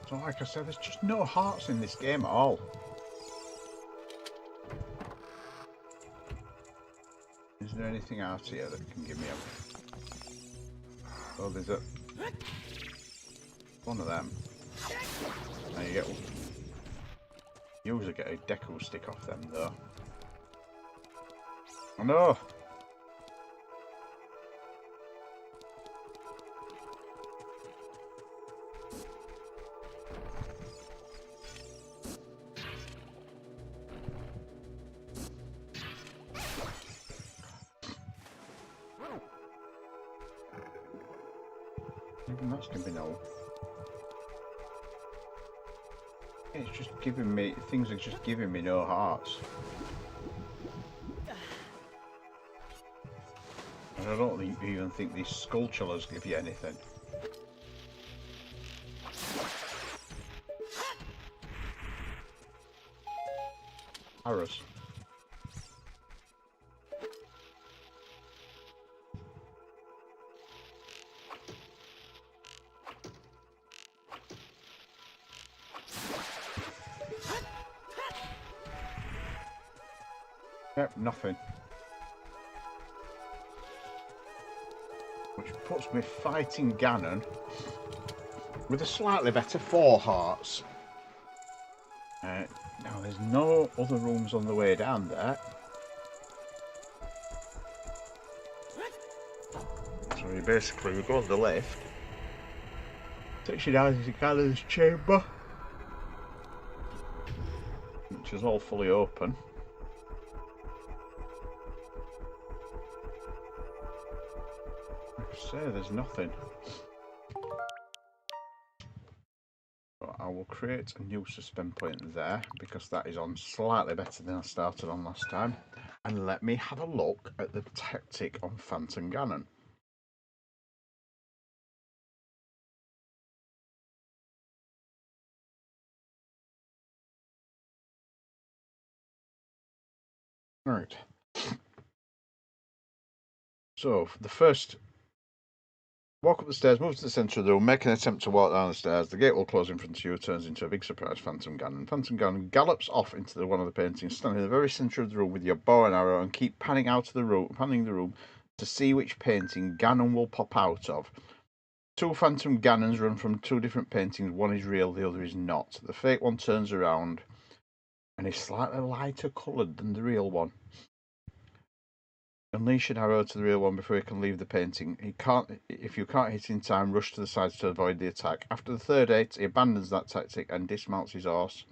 So like I said, there's just no hearts in this game at all. Is there anything out here that can give me a... Oh, there's a... one of them. Now you get... You usually get a deco stick off them though. Oh no! Even that's gonna be no. It's just giving me, things are just giving me no hearts. And I don't even think these sculptures give you anything. Arrows. Yep, nothing. Which puts me fighting Ganon with a slightly better 4 hearts. Now there's no other rooms on the way down there. So you basically go on the lift. Takes you down into Ganon's chamber. Which is all fully open. Like I say, there's nothing. But I will create a new suspend point there because that is on slightly better than I started on last time. And let me have a look at the tactic on Phantom Ganon. Right. So the first, walk up the stairs, move to the centre of the room, make an attempt to walk down the stairs. The gate will close in front of you, turns into a big surprise Phantom Ganon. Phantom Ganon gallops off into one of the paintings, standing in the very centre of the room with your bow and arrow, and keep panning the room to see which painting Ganon will pop out of. 2 Phantom Ganons run from 2 different paintings. One is real, the other is not. The fake one turns around and is slightly lighter coloured than the real one. Unleash an arrow to the real one before he can leave the painting. If you can't hit in time, rush to the sides to avoid the attack. After the 3rd hit, he abandons that tactic and dismounts his horse.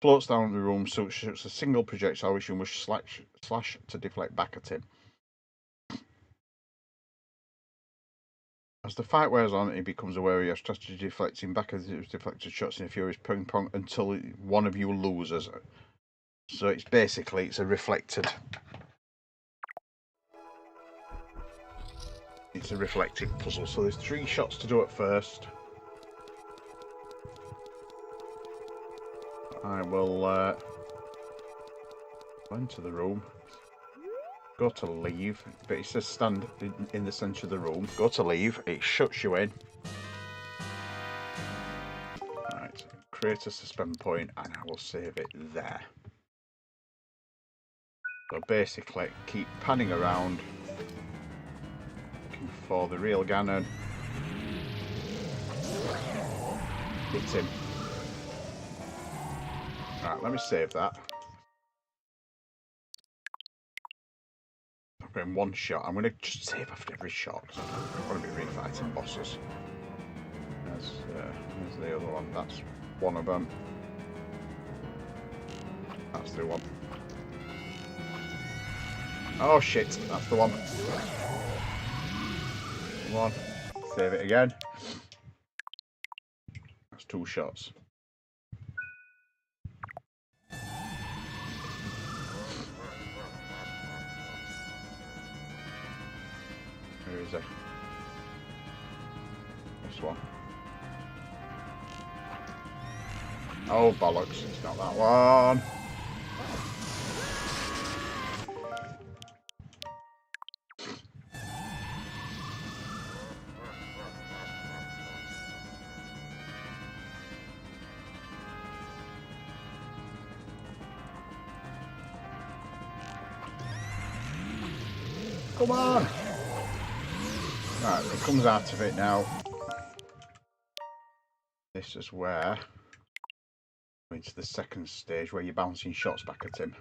Floats down the room, so shoots a single projectile which you must slash to deflect back at him. As the fight wears on, he becomes aware of your strategy, deflecting back as his deflected shots in a furious ping pong until one of you loses. So it's basically a reflected. It's a reflective puzzle. So there's 3 shots to do at first. I will go into the room. Go to leave, but it says stand in the centre of the room. Go to leave, it shuts you in. Right, create a suspend point and I will save it there. So basically, keep panning around, looking for the real Ganon. Hit him. Right, let me save that. In 1 shot. I'm going to just save after every shot because I'm going to be refighting bosses. There's the other one. That's one of them. That's the one. Oh shit, that's the one. Come on, save it again. That's 2 shots. Where is it? This one. Oh bollocks, it's not that one. Come on! Right, it comes out of it now. This is where into the 2nd stage where you're bouncing shots back at him.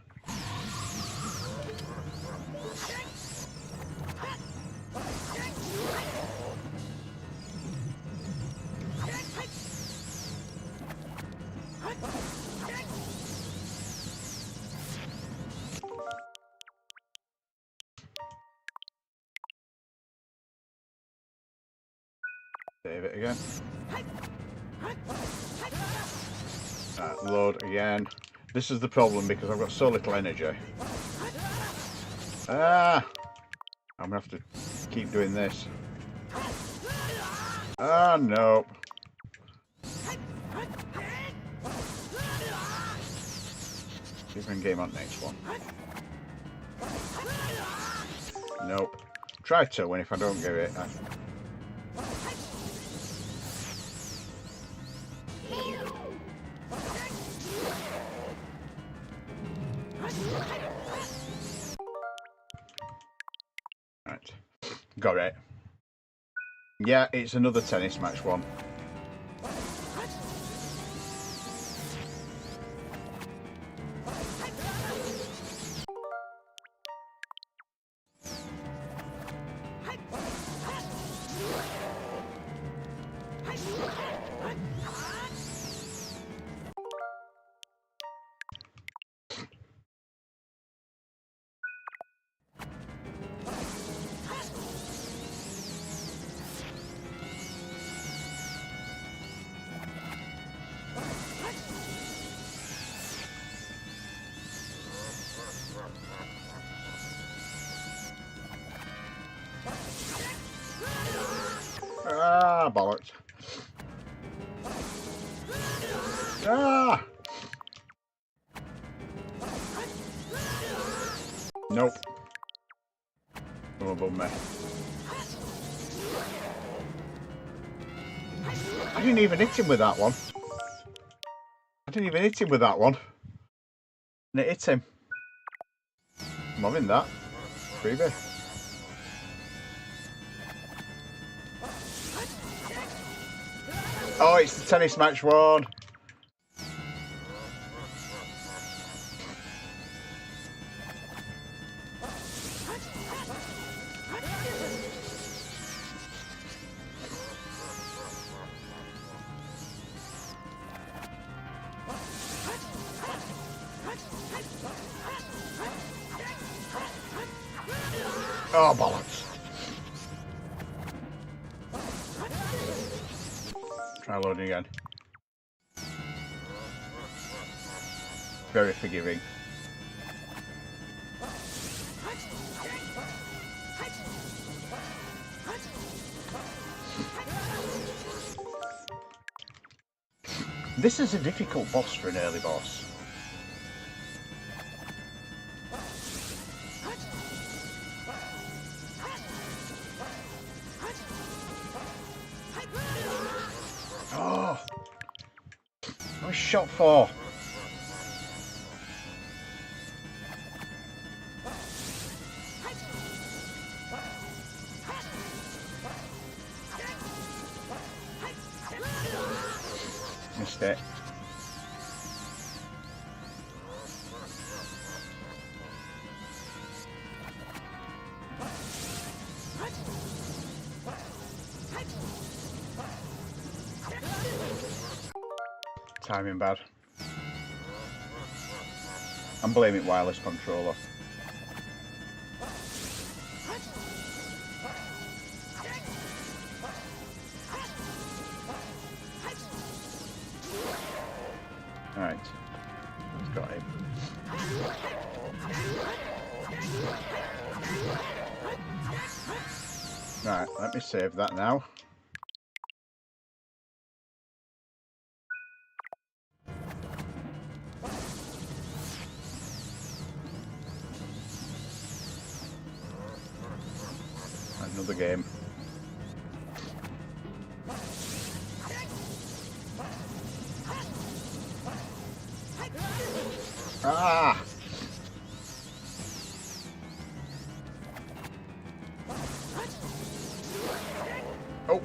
Save it again. Right, load again. This is the problem because I've got so little energy. Ah! I'm gonna have to keep doing this. Ah, no. See if I can game on next one. Nope. Try to win if I don't get it. Got it. Yeah, it's another tennis match one. Ah, bollocks. Ah! Nope. Come above me. I didn't even hit him with that one. And it hit him. I'm loving that. Freebie. Oh, it's the tennis match one. Oh, bollocks. Try loading again. Very forgiving. This is a difficult boss for an early boss. Oh! I was shot for. Missed it. Timing bad. I'm blaming wireless controller. Alright. Let's got him. Right, let me save that now. Another game. Ah! Oh!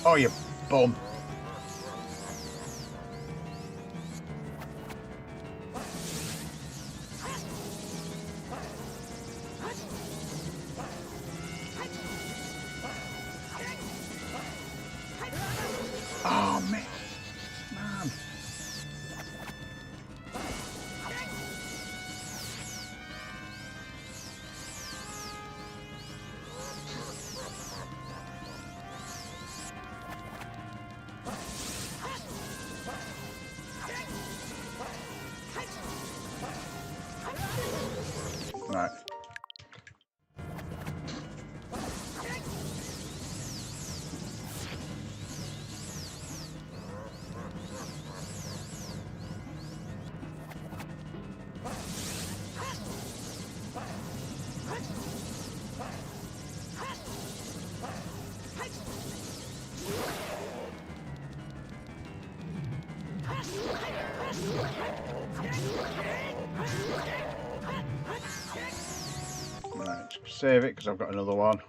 Oh, you bum! Oh, man. Man. Right. Right, save it because I've got another one.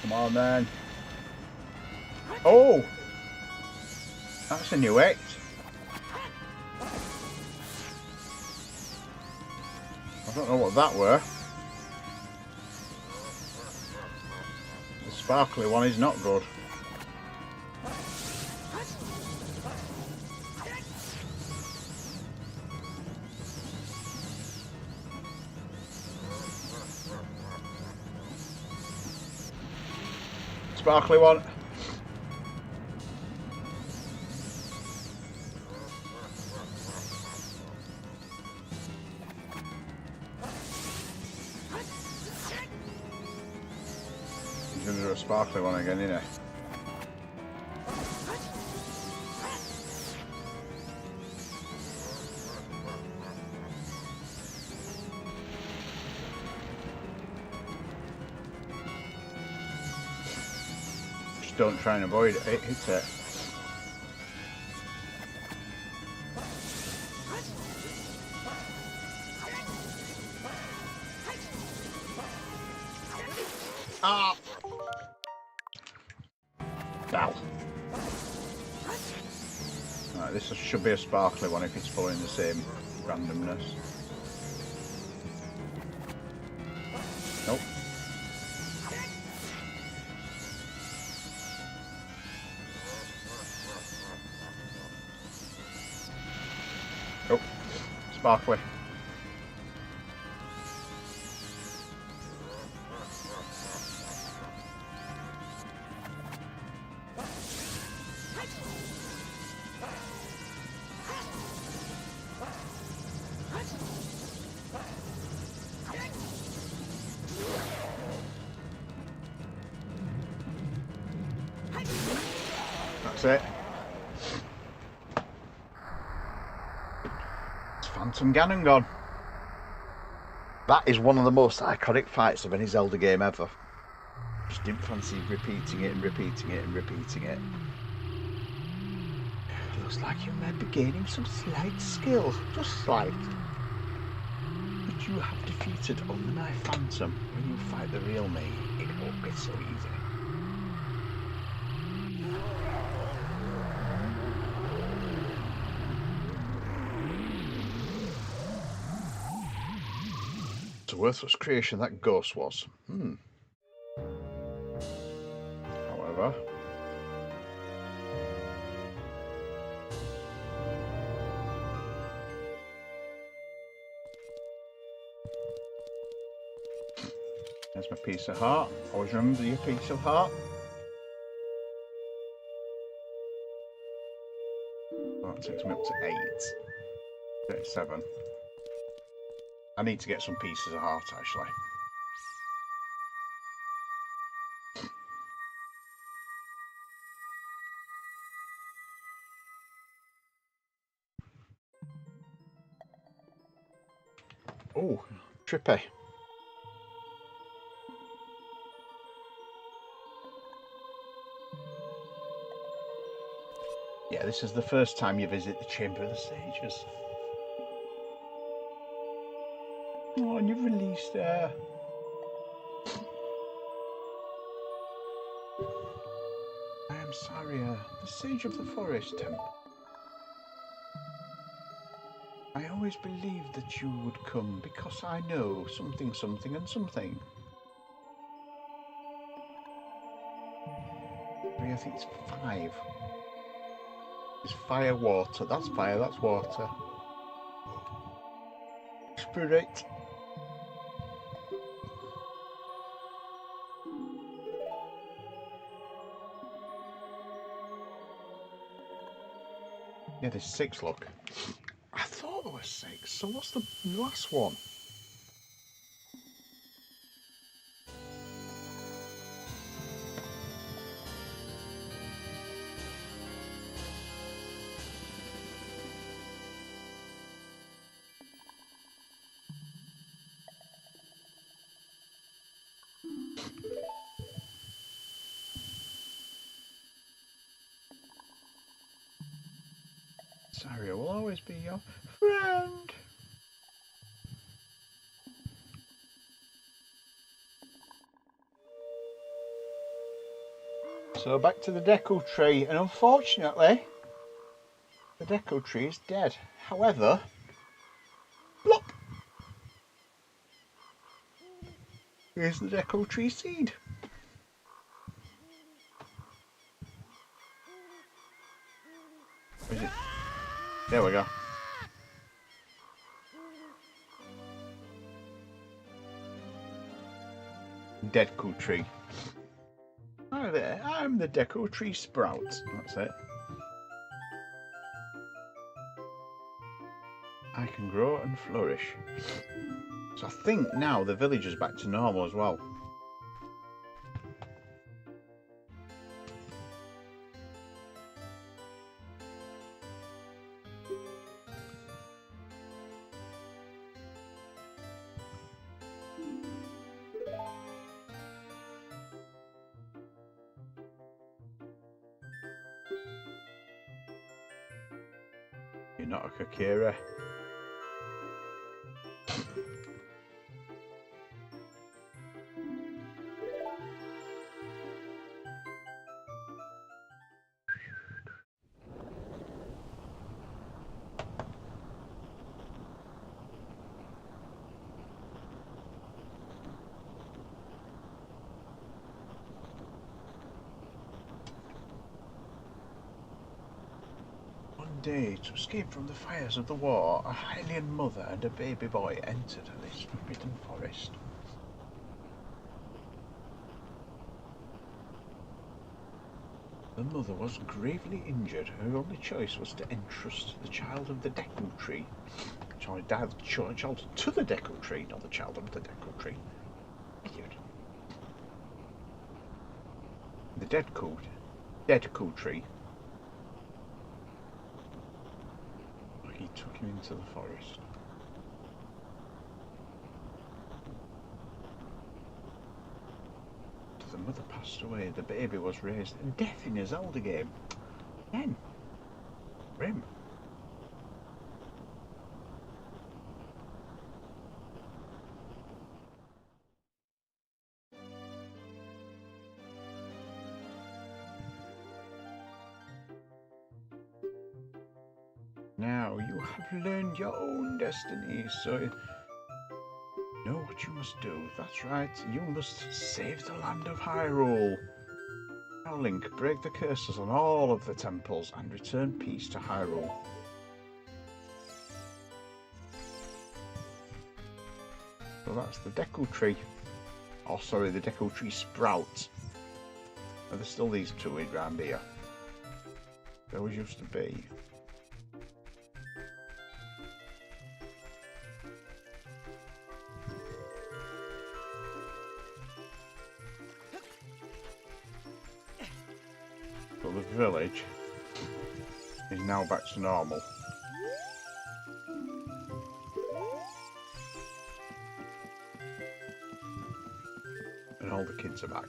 Come on then. Oh! That's a new X. I don't know what that were. The sparkly one is not good. Sparkly one. He's going to do a sparkly one again, isn't he? Just don't try and avoid it, hit it. Ah! Ow. Right, this should be a sparkly one if it's following the same randomness. Nope. Oh, sparkly. That's it. It's Phantom Ganon gone. That is one of the most iconic fights of any Zelda game ever. Just didn't fancy repeating it and repeating it and repeating it. Looks like you might be gaining some slight skill, just slight. But you have defeated only my Phantom. When you fight the real me, it won't be so easy. It's a worthless creation that ghost was. However, there's my piece of heart. Always remember your piece of heart. That takes me up to 8. 37. I need to get some pieces of heart actually. Oh, trippy. Yeah, this is the first time you visit the Chamber of the Sages. Oh, and you've released I am Saria, the Sage of the Forest Temple. I always believed that you would come because I know something, something, and something. I think it's 5. It's fire, water. That's fire, that's water. Spirit. Yeah, there's 6, look. I thought there was 6, so what's the last one? Saria will always be your friend. So back to the deco tree, and unfortunately, the deco tree is dead. However, plop! Here's the deco tree seed. Where is it? There we go. Deco tree. Hi there, I'm the deco tree sprout. That's it. I can grow and flourish. So I think now the village is back to normal as well. You're not a Kakira. Day to escape from the fires of the war, a Hylian mother and a baby boy entered this forbidden forest. The mother was gravely injured. Her only choice was to entrust the child of the Deku Tree. Sorry, Dad, child to the Deku Tree, not the child of the Deku Tree. Weird. The Deku Tree. He took him into the forest. The mother passed away, the baby was raised, and death in a Zelda game. Again. Grim. Now you have learned your own destiny, so you know what you must do. That's right, you must save the land of Hyrule. Now, Link, break the curses on all of the temples and return peace to Hyrule. So that's the Deku Tree. Oh, sorry, the Deku Tree Sprout. And there's still these two around here. There always used to be. So the village is now back to normal. And all the kids are back.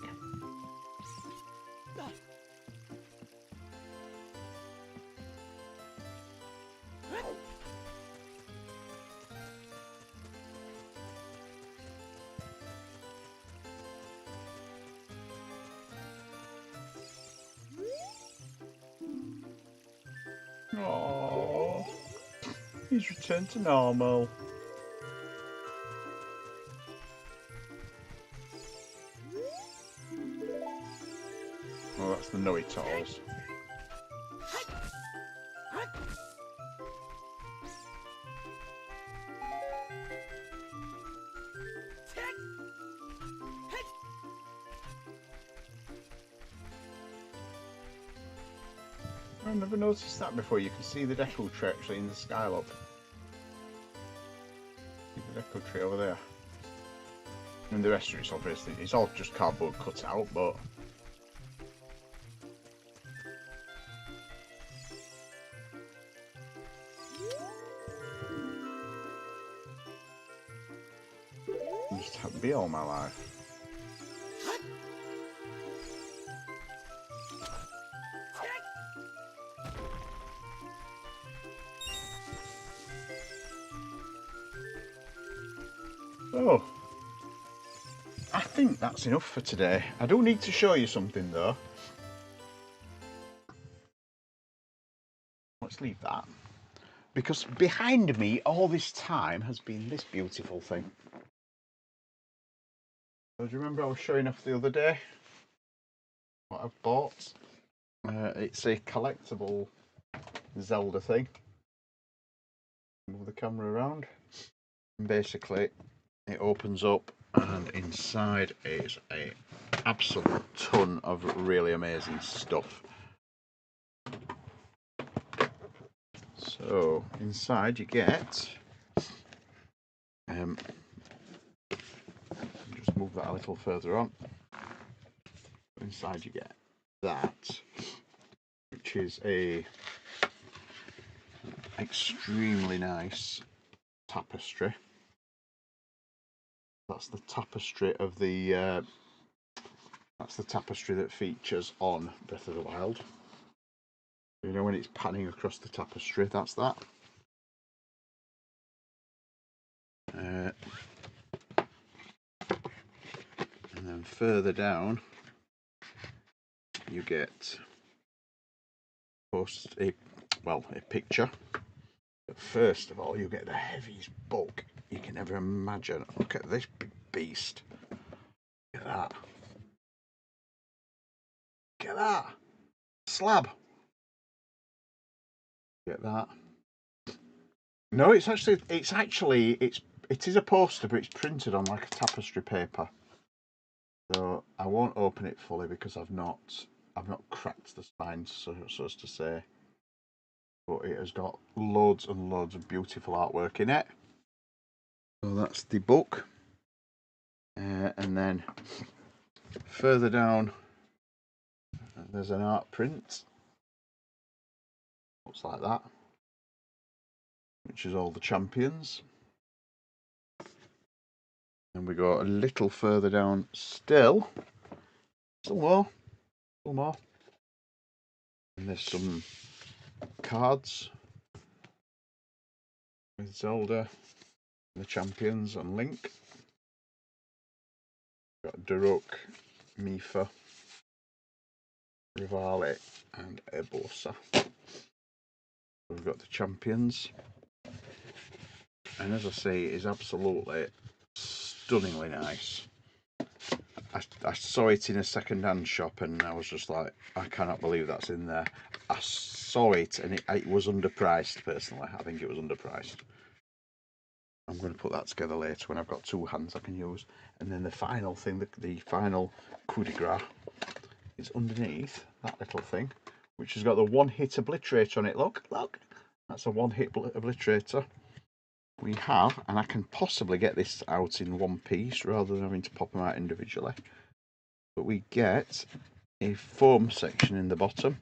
Aww, he's returned to normal. Oh, that's the know-it-alls. I've never noticed that before. You can see the Deku Tree actually in the sky, look. See the Deku Tree over there. And the rest of it's obviously, it's all just cardboard cut out, but... I just have to be all my life. So, I think that's enough for today. I do need to show you something though. Let's leave that. Because behind me all this time has been this beautiful thing. So do you remember I was showing off the other day what I've bought? It's a collectible Zelda thing. Move the camera around. And basically, it opens up, and inside is a absolute ton of really amazing stuff. So inside you get, just move that a little further on. Inside you get that, which is a extremely nice tapestry. That's the tapestry of the that's the tapestry that features on Breath of the Wild. You know, when it's panning across the tapestry, that's that. And then further down you get a picture. But first of all, you get the heaviest book you can ever imagine. Look at this big beast. Look at that. Look at that. Slab. Get that. No, it is a poster, but it's printed on like a tapestry paper. So I won't open it fully because I've not cracked the spine, so as to say. But it has got loads and loads of beautiful artwork in it. So that's the book. And then further down there's an art print. Looks like that. Which is all the champions. And we go a little further down still. Some more. And there's some cards with Zelda, the champions, and Link. Got Daruk, Mifa, Rivale, and Urbosa. We've got the champions. And as I say, it is absolutely stunningly nice. I saw it in a second-hand shop and I was just like, I cannot believe that's in there. I saw it and it was underpriced, personally. I think it was underpriced. I'm going to put that together later when I've got two hands I can use. And then the final thing, the final coup de grace, is underneath that little thing, which has got the one-hit obliterator on it. Look, that's a one-hit obliterator. We have, and I can possibly get this out in one piece rather than having to pop them out individually. But we get a foam section in the bottom,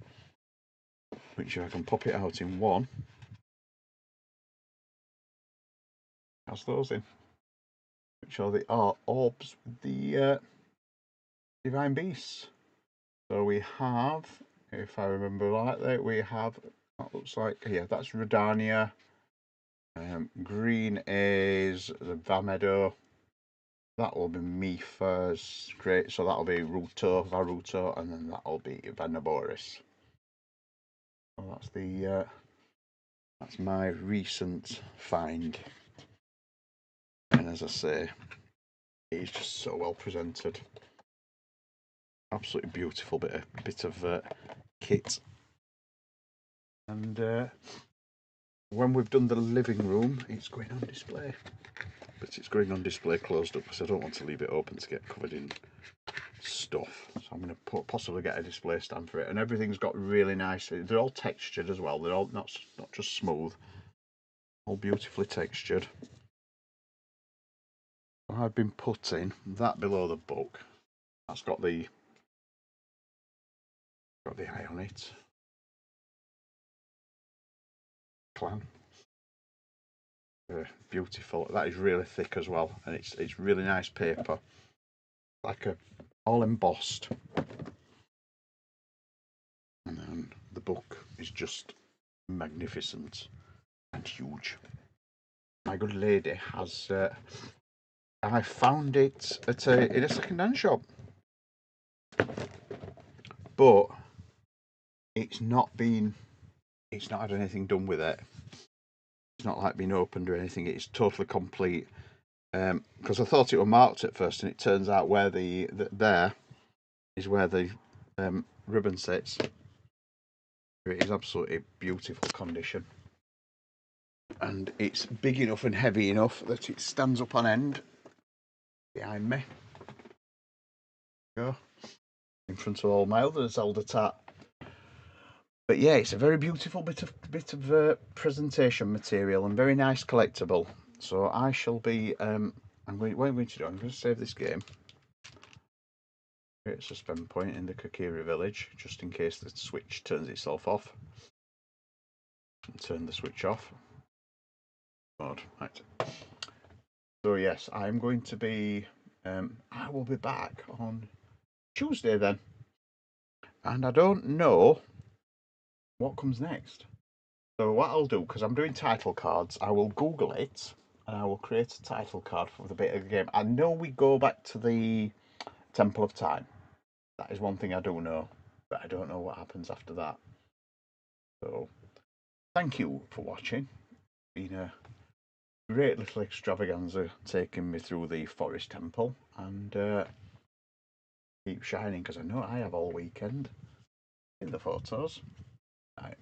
which I can pop it out in one. Has those in, which are the orbs with the divine beasts. So we have, if I remember rightly, we have, that looks like, yeah, that's Redania. Green is the Vamedo. That will be Mifa's, great. So that'll be Varuto, and then that'll be Vanaboris. So that's my recent find. And as I say, it's just so well presented. Absolutely beautiful bit of kit. And when we've done the living room, it's going on display. But it's going on display closed up because I don't want to leave it open to get covered in stuff. So I'm going to possibly get a display stand for it. And everything's got really nice. They're all textured as well. They're all not just smooth. All beautifully textured. I've been putting that below the book. That's got the eye on it. Clan. Beautiful. That is really thick as well, and it's really nice paper, like all embossed. And then the book is just magnificent and huge. My good lady has I found it in a second-hand shop, but it's not had anything done with it. It's not like been opened or anything. It's totally complete. Because I thought it was marked at first, and it turns out where there is where the ribbon sits. It is absolutely beautiful condition, and it's big enough and heavy enough that it stands up on end behind me. Go in front of all my other Zelda tat. But yeah, it's a very beautiful bit of presentation material and very nice collectible. So I shall be what I'm going to do, I'm going to save this game. Create a suspend point in the Kokiri village, just in case the switch turns itself off. And turn the switch off. Mode. Right. So yes, I'm going to be I will be back on Tuesday then. And I don't know what comes next. So what I'll do, because I'm doing title cards, I will Google it and I will create a title card for the bit of the game. I know we go back to the Temple of Time. That is one thing I do know, but I don't know what happens after that. So thank you for watching. It's been a great little extravaganza taking me through the Forest Temple, and keep shining, because I know I have all weekend in the photos. Right.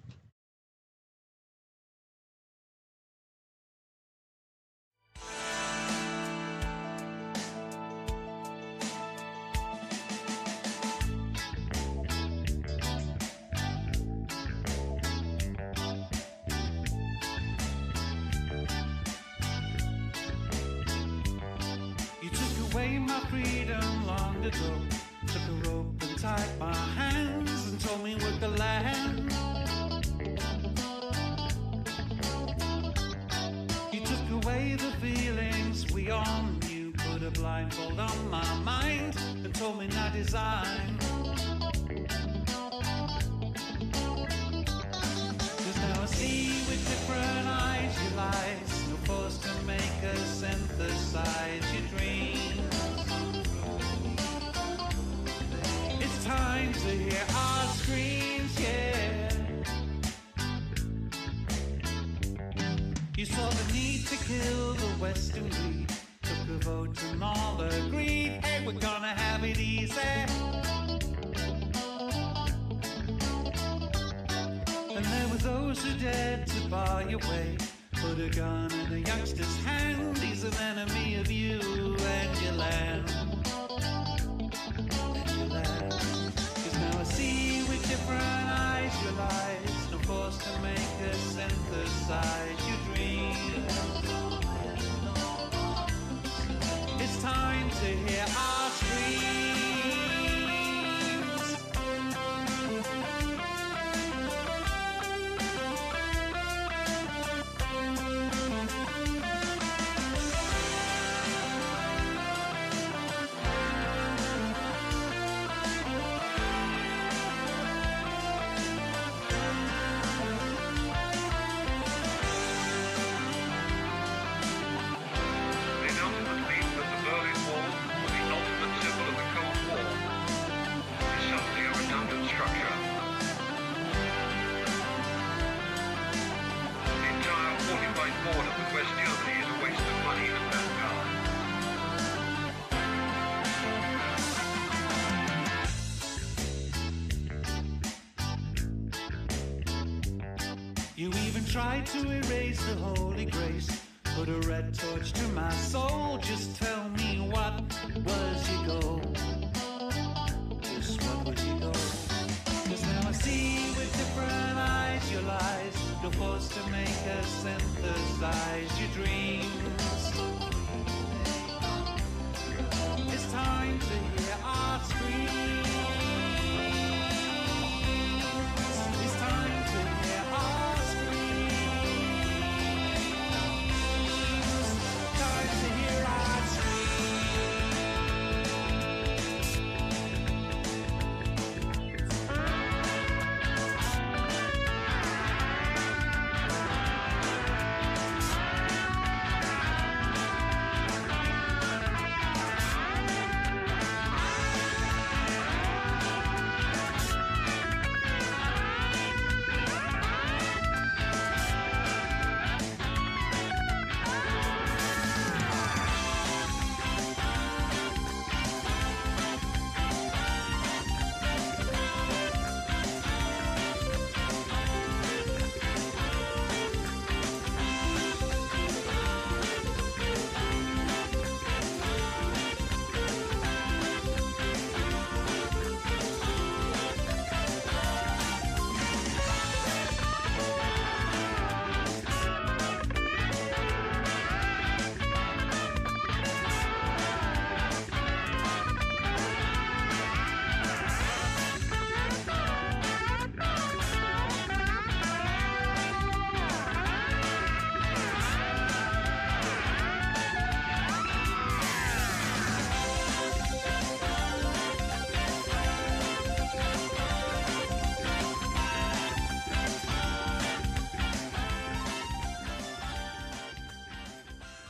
Away my freedom long ago. Took a rope and tied my hands and told me where to land. You took away the feelings we all knew. Put a blindfold on my mind and told me not design. 'Cause now I see with different eyes your lies. No force to make us synthesize your dreams. Time to hear our screams, yeah. You saw the need to kill the Western greed. Took a vote and all agreed. Hey, we're gonna have it easy. And there were those who dared to bar your way. Put a gun in a youngster's hand. He's an enemy of you and your land. See with different eyes your lies. No force to make us synthesize your dreams. It's time to hear our screams. You even tried to erase the holy grace. Put a red torch to my soul. Just tell me, what was your goal? Just what was your goal? 'Cause now I see with different eyes your lies. No force to make us synthesize your dreams. It's time to